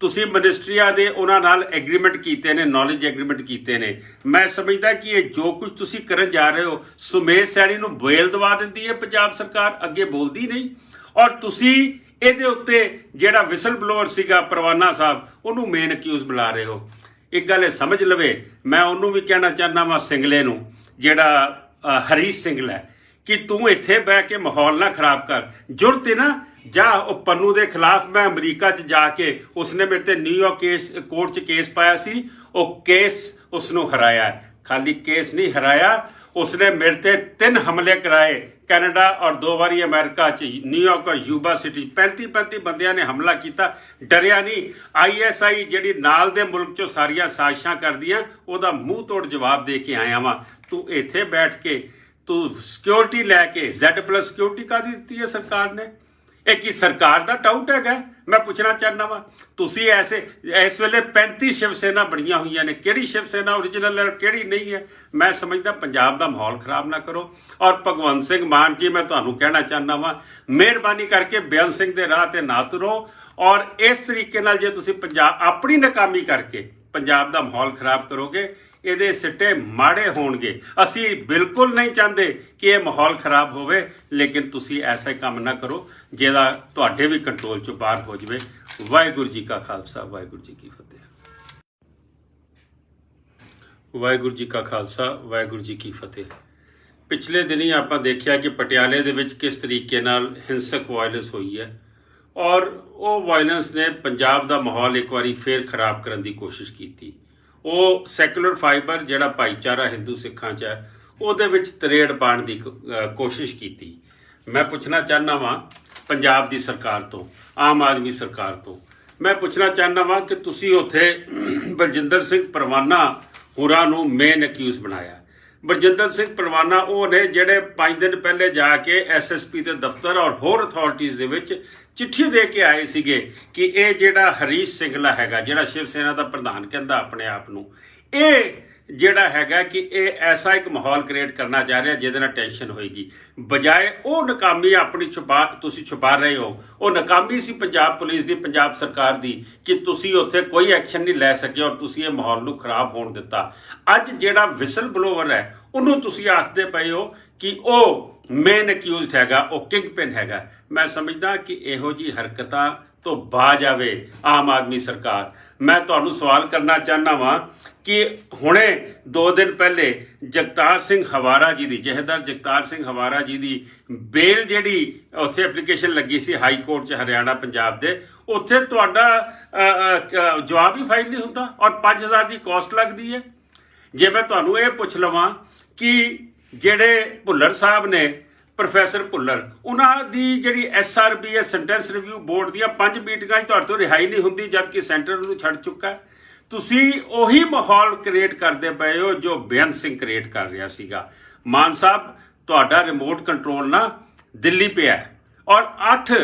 ਤੁਸੀਂ ਮਿਨਿਸਟਰੀਆਂ ਦੇ ਉਹਨਾਂ ਨਾਲ ਐਗਰੀਮੈਂਟ ਕੀਤੇ ਨੇ, ਨੌਲੇਜ ਐਗਰੀਮੈਂਟ ਕੀਤੇ ਨੇ। ਮੈਂ ਸਮਝਦਾ ਕਿ ਇਹ ਜੋ ਕੁਝ ਤੁਸੀਂ ਕਰਨ ਜਾ ਰਹੇ ਹੋ, ਸੁਮੇਧ ਸੈਣੀ ਨੂੰ ਬੇਲ ਦਵਾ ਦਿੰਦੀ ਹੈ ਪੰਜਾਬ ਸਰਕਾਰ, ਅੱਗੇ ਬੋਲਦੀ ਨਹੀਂ। ਔਰ ਤੁਸੀਂ ਇਹਦੇ ਉੱਤੇ ਜਿਹੜਾ ਵਿਸਲ ਬਲੋਅਰ ਸੀਗਾ ਪਰਵਾਨਾ ਸਾਹਿਬ, ਉਹਨੂੰ ਮੇਨ ਅਕਿਊਜ਼ ਬੁਲਾ ਰਹੇ ਹੋ। ਇੱਕ ਗੱਲ ਇਹ ਸਮਝ ਲਵੇ, ਮੈਂ ਉਹਨੂੰ ਵੀ ਕਹਿਣਾ ਚਾਹੁੰਦਾ ਵਾਂ ਸਿੰਗਲੇ ਨੂੰ, ਜਿਹੜਾ ਹਰੀਸ਼ ਸਿੰਗਲਾ ਹੈ, कि तू इत्थे बह के माहौल ना खराब कर। जुरत है ना, जा ਉਹ ਪੰਨੂ ਦੇ ਖਿਲਾਫ मैं अमरीका च जाके उसने मेरे ते न्यूयॉर्क केस कोर्ट च केस पाया सी, ਉਹ केस उसनों हराया। खाली केस नहीं हराया, उसने मेरे ते 3 हमले कराए कैनेडा और 2 बारी अमेरिका च, न्यूयॉर्क और यूबा सिटी 35 बंदियां ने हमला किया। डरिया नहीं। ISI ਜਿਹੜੀ ਨਾਲ ਦੇ ਮੁਲਕ ਚੋਂ ਸਾਰੀਆਂ ਸਾਜ਼ਿਸ਼ਾਂ ਕਰਦੀਆਂ, ਉਹਦਾ ਮੂੰਹ ਤੋੜ ਜਵਾਬ ਦੇ ਕੇ ਆਇਆ ਵਾਂ। ਤੂੰ ਇੱਥੇ ਬੈਠ ਕੇ ਤੂੰ ਸਿਕਿਉਰਿਟੀ ਲੈ ਕੇ Z+ ਸਿਕਿਉਰਿਟੀ ਕਾਹਦੀ ਦਿੱਤੀ ਹੈ ਸਰਕਾਰ ਨੇ? ਇਹ ਕੀ ਸਰਕਾਰ ਦਾ ਟਾਊਟ ਹੈਗਾ? ਮੈਂ ਪੁੱਛਣਾ ਚਾਹੁੰਦਾ ਵਾਂ। ਤੁਸੀਂ ਐਸੇ ਇਸ ਵੇਲੇ 35 ਸ਼ਿਵ ਸੈਨਾ ਬਣੀਆਂ ਹੋਈਆਂ ਨੇ, ਕਿਹੜੀ ਸ਼ਿਵ ਸੈਨਾ ਓਰੀਜਨਲ ਹੈ, ਕਿਹੜੀ ਨਹੀਂ ਹੈ? ਮੈਂ ਸਮਝਦਾ ਪੰਜਾਬ ਦਾ ਮਾਹੌਲ ਖਰਾਬ ਨਾ ਕਰੋ। ਔਰ ਭਗਵੰਤ ਸਿੰਘ ਮਾਨ ਜੀ, ਮੈਂ ਤੁਹਾਨੂੰ ਕਹਿਣਾ ਚਾਹੁੰਦਾ ਵਾਂ, ਮਿਹਰਬਾਨੀ ਕਰਕੇ ਬੇਅੰਤ ਸਿੰਘ ਦੇ ਰਾਹ ਤੇ ਨਾ ਤੁਰੋ। ਔਰ ਇਸ ਤਰੀਕੇ ਨਾਲ ਜੇ ਤੁਸੀਂ ਪੰਜਾਬ ਆਪਣੀ ਨਾਕਾਮੀ ਕਰਕੇ ਪੰਜਾਬ ਦਾ ਮਾਹੌਲ ਖਰਾਬ ਕਰੋਗੇ, ਇਹਦੇ ਸਿੱਟੇ ਮਾੜੇ ਹੋਣਗੇ। ਅਸੀਂ ਬਿਲਕੁਲ ਨਹੀਂ ਚਾਹੁੰਦੇ ਕਿ ਇਹ ਮਾਹੌਲ ਖਰਾਬ ਹੋਵੇ, ਲੇਕਿਨ ਤੁਸੀਂ ਐਸਾ ਕੰਮ ਨਾ ਕਰੋ ਜਿਹਦਾ ਤੁਹਾਡੇ ਵੀ ਕੰਟਰੋਲ ਚੋਂ ਬਾਹਰ ਹੋ ਜਾਵੇ। ਵਾਹਿਗੁਰੂ ਜੀ ਕਾ ਖਾਲਸਾ, ਵਾਹਿਗੁਰੂ ਜੀ ਕੀ ਫਤਿਹ। ਵਾਹਿਗੁਰੂ ਜੀ ਕਾ ਖਾਲਸਾ, ਵਾਹਿਗੁਰੂ ਜੀ ਕੀ ਫਤਿਹ। ਪਿਛਲੇ ਦਿਨੀ ਆਪਾਂ ਦੇਖਿਆ ਕਿ ਪਟਿਆਲੇ ਦੇ ਵਿੱਚ ਕਿਸ ਤਰੀਕੇ ਨਾਲ ਹਿੰਸਕ ਵਾਇਲੈਂਸ ਹੋਈ ਹੈ, ਔਰ ਉਹ ਵਾਇਲੈਂਸ ਨੇ ਪੰਜਾਬ ਦਾ ਮਾਹੌਲ ਇੱਕ ਵਾਰੀ ਫੇਰ ਖਰਾਬ ਕਰਨ ਦੀ ਕੋਸ਼ਿਸ਼ ਕੀਤੀ। ਉਹ ਸੈਕੂਲਰ ਫਾਈਬਰ ਜਿਹੜਾ ਭਾਈਚਾਰਾ ਹਿੰਦੂ ਸਿੱਖਾਂ 'ਚ ਹੈ, ਉਹਦੇ ਵਿੱਚ ਤਰੇੜ ਪਾਉਣ ਦੀ ਕੋਸ਼ਿਸ਼ ਕੀਤੀ। ਮੈਂ ਪੁੱਛਣਾ ਚਾਹੁੰਦਾ ਵਾਂ ਪੰਜਾਬ ਦੀ ਸਰਕਾਰ ਤੋਂ, ਆਮ ਆਦਮੀ ਸਰਕਾਰ ਤੋਂ, ਮੈਂ ਪੁੱਛਣਾ ਚਾਹੁੰਦਾ ਵਾਂ ਕਿ ਤੁਸੀਂ ਉੱਥੇ ਬਲਜਿੰਦਰ ਸਿੰਘ ਪਰਵਾਨਾ ਹੋਰਾਂ ਨੂੰ ਮੇਨ ਅਕਿਊਜ਼ ਬਣਾਇਆ। ਬਲਜਿੰਦਰ ਸਿੰਘ ਪਰਵਾਨਾ ਉਹ ਨੇ ਜਿਹੜੇ 5 ਦਿਨ ਪਹਿਲੇ ਜਾ ਕੇ SSP ਦੇ ਦਫ਼ਤਰ ਔਰ ਹੋਰ ਅਥਾਰਟੀਜ਼ ਦੇ ਵਿੱਚ ਚਿੱਠੀ ਦੇ ਕੇ ਆਏ ਸੀਗੇ ਕਿ ਇਹ ਜਿਹੜਾ ਹਰੀਸ਼ ਸਿੰਗਲਾ ਹੈਗਾ, ਜਿਹੜਾ ਸ਼ਿਵ ਸੈਨਾ ਦਾ ਪ੍ਰਧਾਨ ਕਹਿੰਦਾ ਆਪਣੇ ਆਪ ਨੂੰ, ਇਹ ਜਿਹੜਾ ਹੈਗਾ ਕਿ ਇਹ ਐਸਾ ਇੱਕ ਮਾਹੌਲ ਕ੍ਰੀਏਟ ਕਰਨਾ ਚਾਹ ਰਿਹਾ ਜਿਹਦੇ ਨਾਲ ਟੈਨਸ਼ਨ ਹੋਏਗੀ। ਬਜਾਏ ਉਹ ਨਾਕਾਮੀ ਆਪਣੀ ਤੁਸੀਂ ਛੁਪਾ ਰਹੇ ਹੋ। ਉਹ ਨਾਕਾਮੀ ਸੀ ਪੰਜਾਬ ਪੁਲਿਸ ਦੀ, ਪੰਜਾਬ ਸਰਕਾਰ ਦੀ, ਕਿ ਤੁਸੀਂ ਉੱਥੇ ਕੋਈ ਐਕਸ਼ਨ ਨਹੀਂ ਲੈ ਸਕੇ ਔਰ ਤੁਸੀਂ ਇਹ ਮਾਹੌਲ ਨੂੰ ਖਰਾਬ ਹੋਣ ਦਿੱਤਾ। ਅੱਜ ਜਿਹੜਾ ਵਿਸਲ ਬਲੋਵਰ ਹੈ, ਉਹਨੂੰ ਤੁਸੀਂ ਆਖਦੇ ਪਏ ਹੋ ਕਿ ਉਹ ਮੇਨ ਅਕਿਊਜ਼ਡ ਹੈਗਾ, ਉਹ ਕਿੰਗ ਪਿਨ ਹੈਗਾ। ਮੈਂ ਸਮਝਦਾ ਕਿ ਇਹੋ ਜਿਹੀ ਹਰਕਤਾਂ ਤੋਂ ਬਾਜ ਆਵੇ ਆਮ ਆਦਮੀ ਸਰਕਾਰ। ਮੈਂ ਤੁਹਾਨੂੰ ਸਵਾਲ ਕਰਨਾ ਚਾਹੁੰਦਾ ਵਾਂ ਕਿ ਹੁਣੇ 2 ਦਿਨ ਪਹਿਲੇ ਜਗਤਾਰ ਸਿੰਘ ਹਵਾਰਾ ਜੀ ਦੀ, ਜਥੇਦਾਰ ਜਗਤਾਰ ਸਿੰਘ ਹਵਾਰਾ ਜੀ ਦੀ ਬੇਲ ਜਿਹੜੀ ਉੱਥੇ ਐਪਲੀਕੇਸ਼ਨ ਲੱਗੀ ਸੀ ਹਾਈ ਕੋਰਟ 'ਚ ਹਰਿਆਣਾ ਪੰਜਾਬ ਦੇ, ਉੱਥੇ ਤੁਹਾਡਾ ਜਵਾਬ ਹੀ ਫਾਈਲ ਨਹੀਂ ਹੁੰਦਾ ਔਰ 5000 ਦੀ ਕਾਸਟ ਲੱਗਦੀ ਹੈ। ਜੇ ਮੈਂ ਤੁਹਾਨੂੰ ਇਹ ਪੁੱਛ ਲਵਾਂ ਕਿ ਜਿਹੜੇ ਭੁੱਲਰ ਸਾਹਿਬ ਨੇ, ਪ੍ਰੋਫੈਸਰ ਭੁੱਲਰ, ਉਹਨਾਂ ਦੀ ਜਿਹੜੀ SRB ਸੈਂਟੈਂਸ ਰਿਵਿਊ ਬੋਰਡ ਦੀਆਂ 5 ਮੀਟਿੰਗਾਂ 'ਚ ਤੁਹਾਡੇ ਤੋਂ ਰਿਹਾਈ ਨਹੀਂ ਹੁੰਦੀ, ਜਦਕਿ ਸੈਂਟਰ ਉਹਨੂੰ ਛੱਡ ਚੁੱਕਾ। ਤੁਸੀਂ ਉਹੀ ਮਾਹੌਲ ਕ੍ਰੀਏਟ ਕਰਦੇ ਪਏ ਹੋ ਜੋ ਬੇਅੰਤ ਸਿੰਘ ਕ੍ਰੀਏਟ ਕਰ ਰਿਹਾ ਸੀਗਾ। ਮਾਨ ਸਾਹਿਬ, ਤੁਹਾਡਾ ਰਿਮੋਟ ਕੰਟਰੋਲ ਨਾ ਦਿੱਲੀ ਪਿਆ ਔਰ 8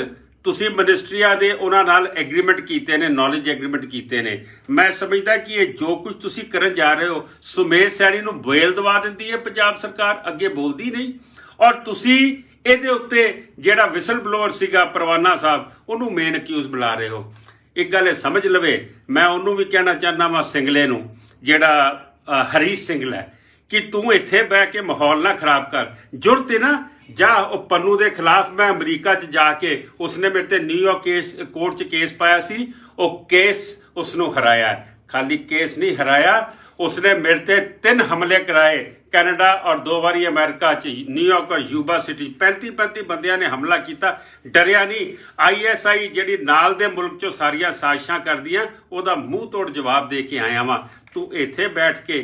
ਤੁਸੀਂ ਮਿਨਿਸਟਰੀਆਂ ਦੇ ਉਹਨਾਂ ਨਾਲ ਐਗਰੀਮੈਂਟ ਕੀਤੇ ਨੇ, ਨੌਲੇਜ ਐਗਰੀਮੈਂਟ ਕੀਤੇ ਨੇ। ਮੈਂ ਸਮਝਦਾ ਕਿ ਇਹ ਜੋ ਕੁਝ ਤੁਸੀਂ ਕਰਨ ਜਾ ਰਹੇ ਹੋ, ਸੁਮੇਸ਼ ਸੈਣੀ ਨੂੰ ਬੇਲ ਦਵਾ ਦਿੰਦੀ ਹੈ ਪੰਜਾਬ ਸਰਕਾਰ, ਅੱਗੇ ਬੋਲਦੀ ਨਹੀਂ। ਔਰ ਤੁਸੀਂ ਇਹਦੇ ਉੱਤੇ ਜਿਹੜਾ ਵਿਸਲ ਬਲੋਅਰ ਸੀਗਾ ਪਰਵਾਨਾ ਸਾਹਿਬ, ਉਹਨੂੰ ਮੇਨ ਅਕਿਊਜ਼ ਬੁਲਾ ਰਹੇ ਹੋ। ਇੱਕ ਗੱਲ ਇਹ ਸਮਝ ਲਵੇ, ਮੈਂ ਉਹਨੂੰ ਵੀ ਕਹਿਣਾ ਚਾਹੁੰਦਾ ਵਾਂ ਸਿੰਗਲੇ ਨੂੰ, ਜਿਹੜਾ ਹਰੀਸ਼ ਸਿੰਗਲਾ ਹੈ, ਕਿ ਤੂੰ ਇੱਥੇ ਬਹਿ ਕੇ ਮਾਹੌਲ ਨਾ ਖਰਾਬ ਕਰ। जुर्त है ना, जा ਉਹ ਪੰਨੂ ਦੇ ਖਿਲਾਫ मैं अमरीका च जाके उसने मेरे ते न्यूयॉर्क कोर्ट च केस पाया सी, ਉਹ केस उसनों हराया। खाली केस नहीं हराया, उसने मेरे ते 3 हमले कराए कैनेडा और 2 बारी अमेरिका च, न्यूयॉर्क और यूबा सिटी 35 बंदियां ने हमला किया। डरिया नहीं। ISI ਜਿਹੜੀ ਨਾਲ ਦੇ ਮੁਲਕ ਚੋਂ ਸਾਰੀਆਂ ਸਾਜ਼ਿਸ਼ਾਂ ਕਰਦੀਆਂ, ਉਹਦਾ ਮੂੰਹ ਤੋੜ ਜਵਾਬ ਦੇ ਕੇ ਆਇਆ ਵਾਂ। ਤੂੰ ਇੱਥੇ ਬੈਠ ਕੇ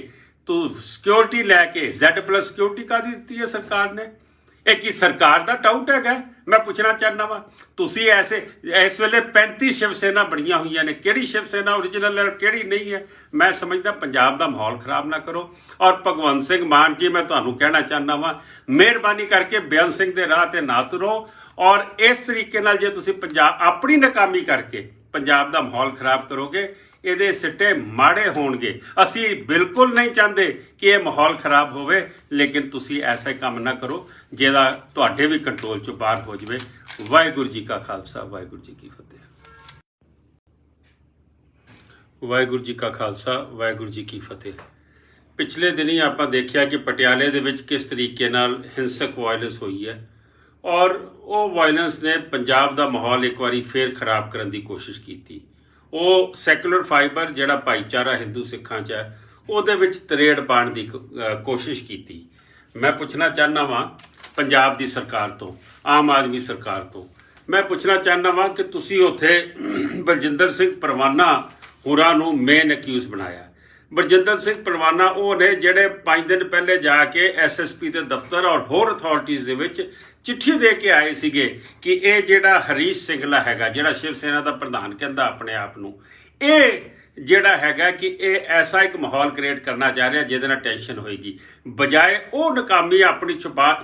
ਤੂੰ ਸਿਕਿਉਰਿਟੀ ਲੈ ਕੇ Z+ ਸਿਕਿਉਰਿਟੀ ਕਾਹਦੀ ਦਿੱਤੀ ਹੈ ਸਰਕਾਰ ਨੇ? ਇਹ ਕੀ ਸਰਕਾਰ ਦਾ ਟਾਊਟ ਹੈਗਾ? ਮੈਂ ਪੁੱਛਣਾ ਚਾਹੁੰਦਾ ਵਾਂ। ਤੁਸੀਂ ਇਸ ਵੇਲੇ 35 ਸ਼ਿਵ ਸੈਨਾ ਬਣੀਆਂ ਹੋਈਆਂ ਨੇ, ਕਿਹੜੀ ਸ਼ਿਵ ਸੈਨਾ ਓਰੀਜਨਲ ਹੈ, ਕਿਹੜੀ ਨਹੀਂ ਹੈ? ਮੈਂ ਸਮਝਦਾ ਪੰਜਾਬ ਦਾ ਮਾਹੌਲ ਖਰਾਬ ਨਾ ਕਰੋ। ਔਰ ਭਗਵੰਤ ਸਿੰਘ ਮਾਨ ਜੀ, ਮੈਂ ਤੁਹਾਨੂੰ ਕਹਿਣਾ ਚਾਹੁੰਦਾ ਵਾਂ, ਮਿਹਰਬਾਨੀ ਕਰਕੇ ਬੇਅੰਤ ਸਿੰਘ ਦੇ ਰਾਹ ਤੇ ਨਾ ਤੁਰੋ। ਔਰ ਇਸ ਤਰੀਕੇ ਨਾਲ ਜੇ ਤੁਸੀਂ ਆਪਣੀ ਨਾਕਾਮੀ ਕਰਕੇ ਪੰਜਾਬ ਦਾ ਮਾਹੌਲ ਖਰਾਬ ਕਰੋਗੇ, ਇਹਦੇ ਸਿੱਟੇ ਮਾੜੇ ਹੋਣਗੇ। ਅਸੀਂ ਬਿਲਕੁਲ ਨਹੀਂ ਚਾਹੁੰਦੇ ਕਿ ਇਹ ਮਾਹੌਲ ਖਰਾਬ ਹੋਵੇ, ਲੇਕਿਨ ਤੁਸੀਂ ਐਸਾ ਕੰਮ ਨਾ ਕਰੋ ਜਿਹਦਾ ਤੁਹਾਡੇ ਵੀ ਕੰਟਰੋਲ ਚੋਂ ਬਾਹਰ ਹੋ ਜਾਵੇ। ਵਾਹਿਗੁਰੂ ਜੀ ਕਾ ਖਾਲਸਾ, ਵਾਹਿਗੁਰੂ ਜੀ ਕੀ ਫਤਿਹ। ਵਾਹਿਗੁਰੂ ਜੀ ਕਾ ਖਾਲਸਾ, ਵਾਹਿਗੁਰੂ ਜੀ ਕੀ ਫਤਿਹ। ਪਿਛਲੇ ਦਿਨੀ ਆਪਾਂ ਦੇਖਿਆ ਕਿ ਪਟਿਆਲੇ ਦੇ ਵਿੱਚ ਕਿਸ ਤਰੀਕੇ ਨਾਲ ਹਿੰਸਕ ਵਾਇਲੈਂਸ ਹੋਈ ਹੈ, ਔਰ ਉਹ ਵਾਇਲੈਂਸ ਨੇ ਪੰਜਾਬ ਦਾ ਮਾਹੌਲ ਇੱਕ ਵਾਰੀ ਫੇਰ ਖਰਾਬ ਕਰਨ ਦੀ ਕੋਸ਼ਿਸ਼ ਕੀਤੀ। ਉਹ ਸੈਕੂਲਰ ਫਾਈਬਰ ਜਿਹੜਾ ਭਾਈਚਾਰਾ ਹਿੰਦੂ ਸਿੱਖਾਂ 'ਚ ਹੈ, ਉਹਦੇ ਵਿੱਚ ਤਰੇੜ ਪਾਉਣ ਦੀ ਕੋਸ਼ਿਸ਼ ਕੀਤੀ। ਮੈਂ ਪੁੱਛਣਾ ਚਾਹੁੰਦਾ ਵਾਂ ਪੰਜਾਬ ਦੀ ਸਰਕਾਰ ਤੋਂ, ਆਮ ਆਦਮੀ ਸਰਕਾਰ ਤੋਂ। ਮੈਂ ਪੁੱਛਣਾ ਚਾਹੁੰਦਾ ਵਾਂ ਕਿ ਤੁਸੀਂ ਉੱਥੇ ਬਲਜਿੰਦਰ ਸਿੰਘ ਪਰਵਾਨਾ ਹੋਰਾਂ ਨੂੰ ਮੇਨ ਅਕਿਊਜ਼ ਬਣਾਇਆ। ਬਲਜਿੰਦਰ ਸਿੰਘ ਪਰਵਾਨਾ ਉਹ ਨੇ ਜਿਹੜੇ 5 ਦਿਨ ਪਹਿਲੇ ਜਾ ਕੇ ਐਸਐਸਪੀ ਦੇ ਦਫ਼ਤਰ ਔਰ ਹੋਰ ਅਥਾਰਟੀਜ਼ ਦੇ ਵਿੱਚ ਚਿੱਠੀ ਦੇ ਕੇ ਆਏ ਸੀਗੇ ਕਿ ਇਹ ਜਿਹੜਾ ਹਰੀਸ਼ ਸਿੰਗਲਾ ਹੈਗਾ, ਜਿਹੜਾ ਸ਼ਿਵ ਸੈਨਾ ਦਾ ਪ੍ਰਧਾਨ ਕਹਿੰਦਾ ਆਪਣੇ ਆਪ ਨੂੰ, ਇਹ ਜਿਹੜਾ ਹੈਗਾ ਕਿ ਇਹ ਐਸਾ ਇੱਕ ਮਾਹੌਲ ਕ੍ਰੀਏਟ ਕਰਨਾ ਚਾਹ ਰਿਹਾ ਜਿਹਦੇ ਨਾਲ ਟੈਨਸ਼ਨ ਹੋਏਗੀ। ਬਜਾਏ ਉਹ ਨਾਕਾਮੀ ਆਪਣੀ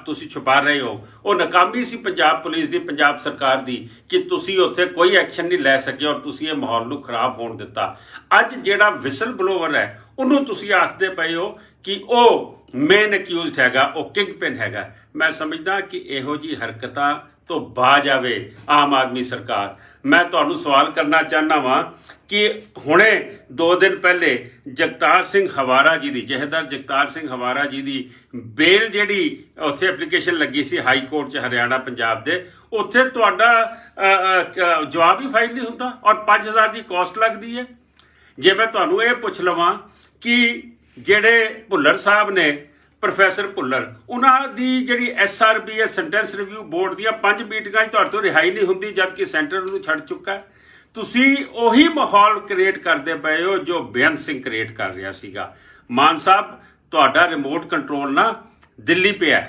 ਤੁਸੀਂ ਛੁਪਾ ਰਹੇ ਹੋ, ਉਹ ਨਾਕਾਮੀ ਸੀ ਪੰਜਾਬ ਪੁਲਿਸ ਦੀ, ਪੰਜਾਬ ਸਰਕਾਰ ਦੀ, ਕਿ ਤੁਸੀਂ ਉੱਥੇ ਕੋਈ ਐਕਸ਼ਨ ਨਹੀਂ ਲੈ ਸਕੇ ਔਰ ਤੁਸੀਂ ਇਹ ਮਾਹੌਲ ਨੂੰ ਖਰਾਬ ਹੋਣ ਦਿੱਤਾ। ਅੱਜ ਜਿਹੜਾ ਵਿਸਲ ਬਲੋਵਰ ਹੈ ਉਹਨੂੰ ਤੁਸੀਂ ਆਖਦੇ ਪਏ ਹੋ ਕਿ ਉਹ ਮੇਨ ਅਕਿਊਜ਼ਡ ਹੈਗਾ, ਉਹ ਕਿੰਗ ਪਿਨ ਹੈਗਾ। ਮੈਂ ਸਮਝਦਾ ਕਿ ਇਹੋ ਜਿਹੀ ਹਰਕਤਾਂ ਤੋਂ ਬਾਜ ਆਵੇ ਆਮ ਆਦਮੀ ਸਰਕਾਰ। ਮੈਂ ਤੁਹਾਨੂੰ ਸਵਾਲ ਕਰਨਾ ਚਾਹੁੰਦਾ ਵਾਂ ਕਿ ਹੁਣੇ 2 ਦਿਨ ਪਹਿਲੇ ਜਗਤਾਰ ਸਿੰਘ ਹਵਾਰਾ ਜੀ ਦੀ, ਜਥੇਦਾਰ ਜਗਤਾਰ ਸਿੰਘ ਹਵਾਰਾ ਜੀ ਦੀ ਬੇਲ ਜਿਹੜੀ ਉੱਥੇ ਐਪਲੀਕੇਸ਼ਨ ਲੱਗੀ ਸੀ ਹਾਈ ਕੋਰਟ 'ਚ ਹਰਿਆਣਾ ਪੰਜਾਬ ਦੇ, ਉੱਥੇ ਤੁਹਾਡਾ ਜਵਾਬ ਹੀ ਫਾਈਲ ਨਹੀਂ ਹੁੰਦਾ ਔਰ 5000 ਦੀ ਕਾਸਟ ਲੱਗਦੀ ਹੈ। ਜੇ ਮੈਂ ਤੁਹਾਨੂੰ ਇਹ ਪੁੱਛ ਲਵਾਂ ਕਿ ਜਿਹੜੇ ਭੁੱਲਰ ਸਾਹਿਬ ਨੇ, ਪ੍ਰੋਫੈਸਰ ਭੁੱਲਰ, ਉਹਨਾਂ ਦੀ ਜਿਹੜੀ SRB ਸੈਂਟੈਂਸ ਰਿਵਿਊ ਬੋਰਡ ਦੀਆਂ 5 ਮੀਟਿੰਗਾਂ 'ਚ ਤੁਹਾਡੇ ਤੋਂ ਰਿਹਾਈ ਨਹੀਂ ਹੁੰਦੀ ਜਦਕਿ ਸੈਂਟਰ ਨੂੰ ਛੱਡ ਚੁੱਕਾ ਹੈ। ਤੁਸੀਂ ਉਹੀ ਮਾਹੌਲ ਕ੍ਰੀਏਟ ਕਰਦੇ ਪਏ ਹੋ ਜੋ ਬੇਅੰਤ ਸਿੰਘ ਕ੍ਰੀਏਟ ਕਰ ਰਿਹਾ ਸੀਗਾ। ਮਾਨ ਸਾਹਿਬ, ਤੁਹਾਡਾ ਰਿਮੋਟ ਕੰਟਰੋਲ ਨਾ ਦਿੱਲੀ ਪਿਆ